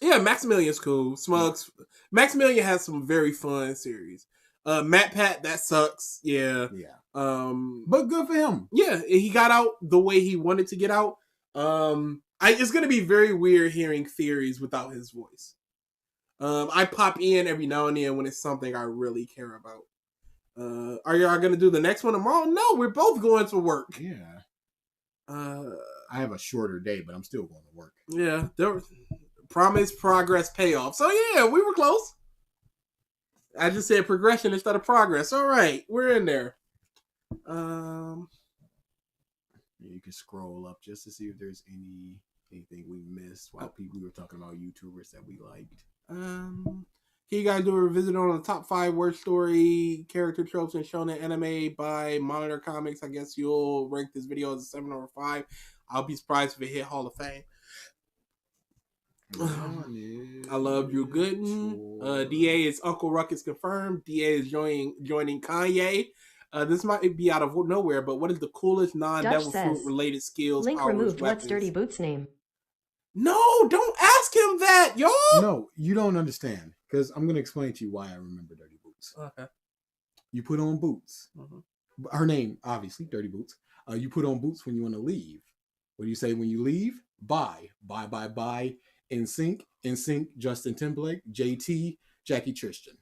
Yeah, Maximilian's cool. Smugs. Maximilian has some very fun series. Matt Pat, that sucks. Yeah. Yeah. But good for him. Yeah, he got out the way he wanted to get out. It's gonna be very weird hearing theories without his voice. I pop in every now and then when it's something I really care about. Are y'all gonna do the next one tomorrow? No, we're both going to work. Yeah. I have a shorter day, but I'm still going to work. Yeah, there promise, progress, payoff. So yeah, we were close. I just said progression instead of progress. All right, we're in there. You can scroll up just to see if there's anything we missed while we were talking about YouTubers that we liked. Can you guys do a revisit on the top 5 worst story character tropes in shonen anime by Monitor Comics? I guess you'll rank this video as a 7 over 5. I'll be surprised if it hit Hall of Fame. I love Drew Gooden. DA is Uncle Ruckus confirmed. DA is joining Kanye. This might be out of nowhere, but what is the coolest non-devil fruit related skills? Link powers, removed weapons? what's Dirty Boots' name? No, don't ask him that, y'all. No, you don't understand. Because I'm going to explain to you why I remember Dirty Boots. Okay. You put on boots. Mm-hmm. Her name, obviously, Dirty Boots. You put on boots when you want to leave. What do you say when you leave? Bye. Bye, bye, bye. NSYNC, Justin Timberlake, JT, Jackie Tristan.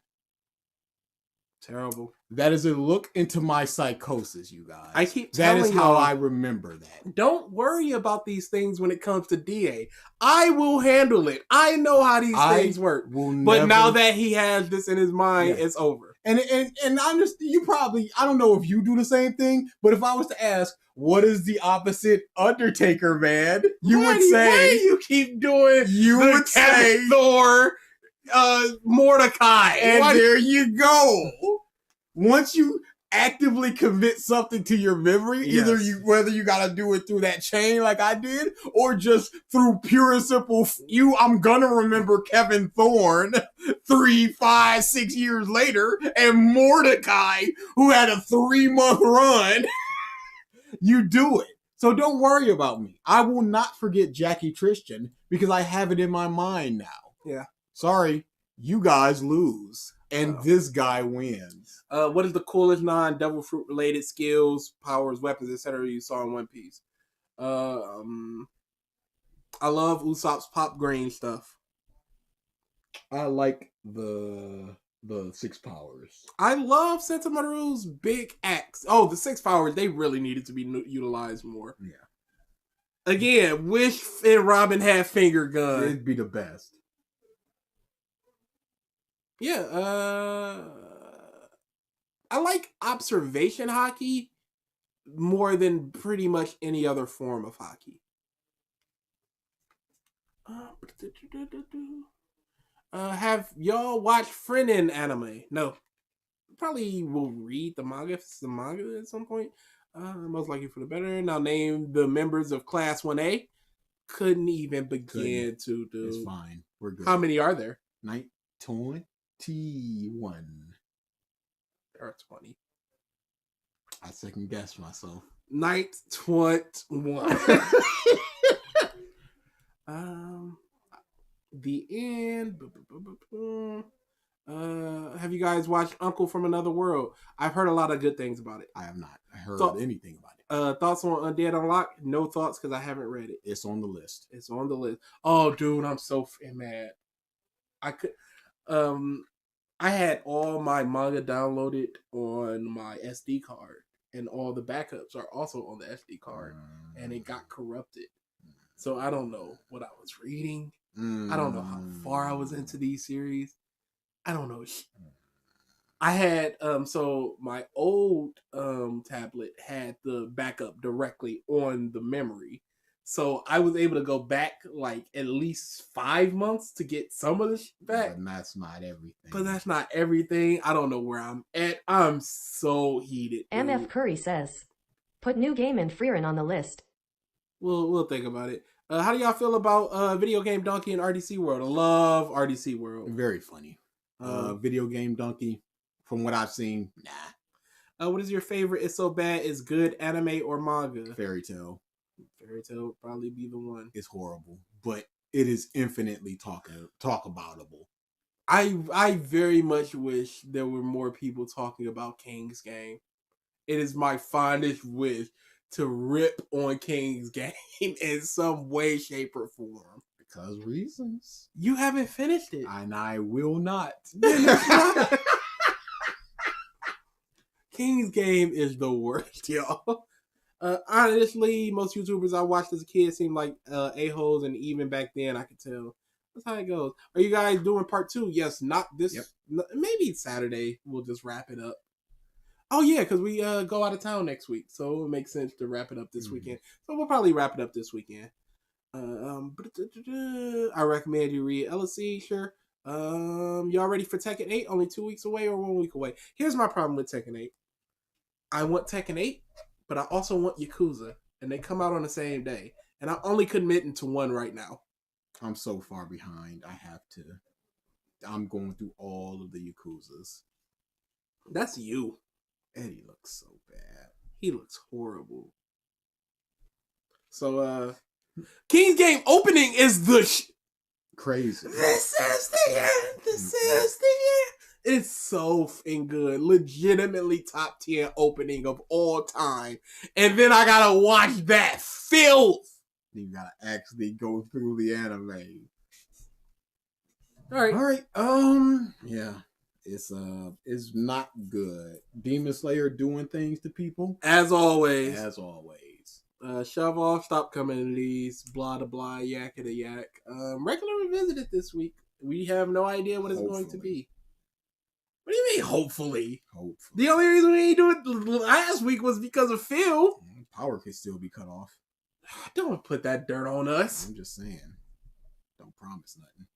Terrible. That is a look into my psychosis, you guys. I keep that telling is how y'all, I remember that. Don't worry about these things when it comes to DA. I will handle it. I know how these things work. But now that he has this in his mind, it's over. And I'm just, you probably, I don't know if you do the same thing, but if I was to ask, what is the opposite Undertaker, man? You would say, why do you keep doing you would say Thor, Mordecai. And there you go. Once you actively commit something to your memory, either whether you gotta do it through that chain like I did, or just through pure and simple I'm gonna remember Kevin Thorne 3, 5, 6 years later, and Mordecai, who had a 3-month run. You do it. So don't worry about me. I will not forget Jackie Tristan because I have it in my mind now. Yeah. Sorry, you guys lose. And this guy wins. What is the coolest non-devil fruit related skills, powers, weapons, etc. you saw in One Piece? I love Usopp's pop grain stuff. I like the 6 powers. I love Sentamaru's big axe. Oh, the 6 powers, they really needed to be utilized more. Yeah. Again, wish Finn Robin had finger gun. It'd be the best. Yeah, I like observation hockey more than pretty much any other form of hockey. Have y'all watched Frenin anime? No. Probably will read the manga if it's the manga at some point. Most likely for the better. Now name the members of Class 1A. Couldn't even begin to do. It's fine. We're good. How many are there? 21. There are 20. I second guess myself. Night 21. The end. Have you guys watched Uncle from Another World? I've heard a lot of good things about it. I have not. I heard anything about it. Thoughts on Undead Unlock? No thoughts because I haven't read it. It's on the list. It's on the list. Oh, dude, I'm so mad. I had all my manga downloaded on my SD card, and all the backups are also on the SD card, and it got corrupted. So I don't know what I was reading. I don't know how far I was into these series. I don't know. I had so my old tablet had the backup directly on the memory. So I was able to go back like at least 5 months to get some of this back. But that's not everything. But that's not everything. I don't know where I'm at. I'm so heated. MF Curry says, put New Game and Frieren on the list. We'll think about it. How do y'all feel about Video Game Donkey and RDC World? I love RDC World. Very funny. Video Game Donkey, from what I've seen, nah. What is your favorite It's So Bad It's Good anime or manga? Fairy Tail. Fairy Tail would probably be the one. It's horrible, but it is infinitely talk aboutable. I very much wish there were more people talking about King's Game. It is my fondest wish to rip on King's Game in some way, shape, or form. Because reasons. You haven't finished it. And I will not. King's Game is the worst, y'all. Honestly, most YouTubers I watched as a kid seemed like a-holes, and even back then I could tell. That's how it goes. Are you guys doing part 2? Yes, not this. Yep. Maybe Saturday. We'll just wrap it up. Oh yeah, because we go out of town next week, so it makes sense to wrap it up this weekend. So we'll probably wrap it up this weekend. I recommend you read LSC, sure. Y'all ready for Tekken 8? Only 2 weeks away or 1 week away? Here's my problem with Tekken 8. I want Tekken 8, but I also want Yakuza, and they come out on the same day. And I'm only committing to one right now. I'm so far behind. I'm going through all of the Yakuzas. That's you. Eddie looks so bad. He looks horrible. So, King's Game opening is the crazy. This is the end. This is the end. It's so f***ing good. Legitimately top 10 opening of all time. And then I gotta watch that filth. You gotta actually go through the anime. All right. Yeah. It's not good. Demon Slayer doing things to people. As always. Shove off, stop coming in these, blah, blah, blah, yakka yak. Regular revisited this week. We have no idea what it's going to be. What do you mean, hopefully? The only reason we ain't do it last week was because of Phil. Power could still be cut off. Don't put that dirt on us. I'm just saying. Don't promise nothing.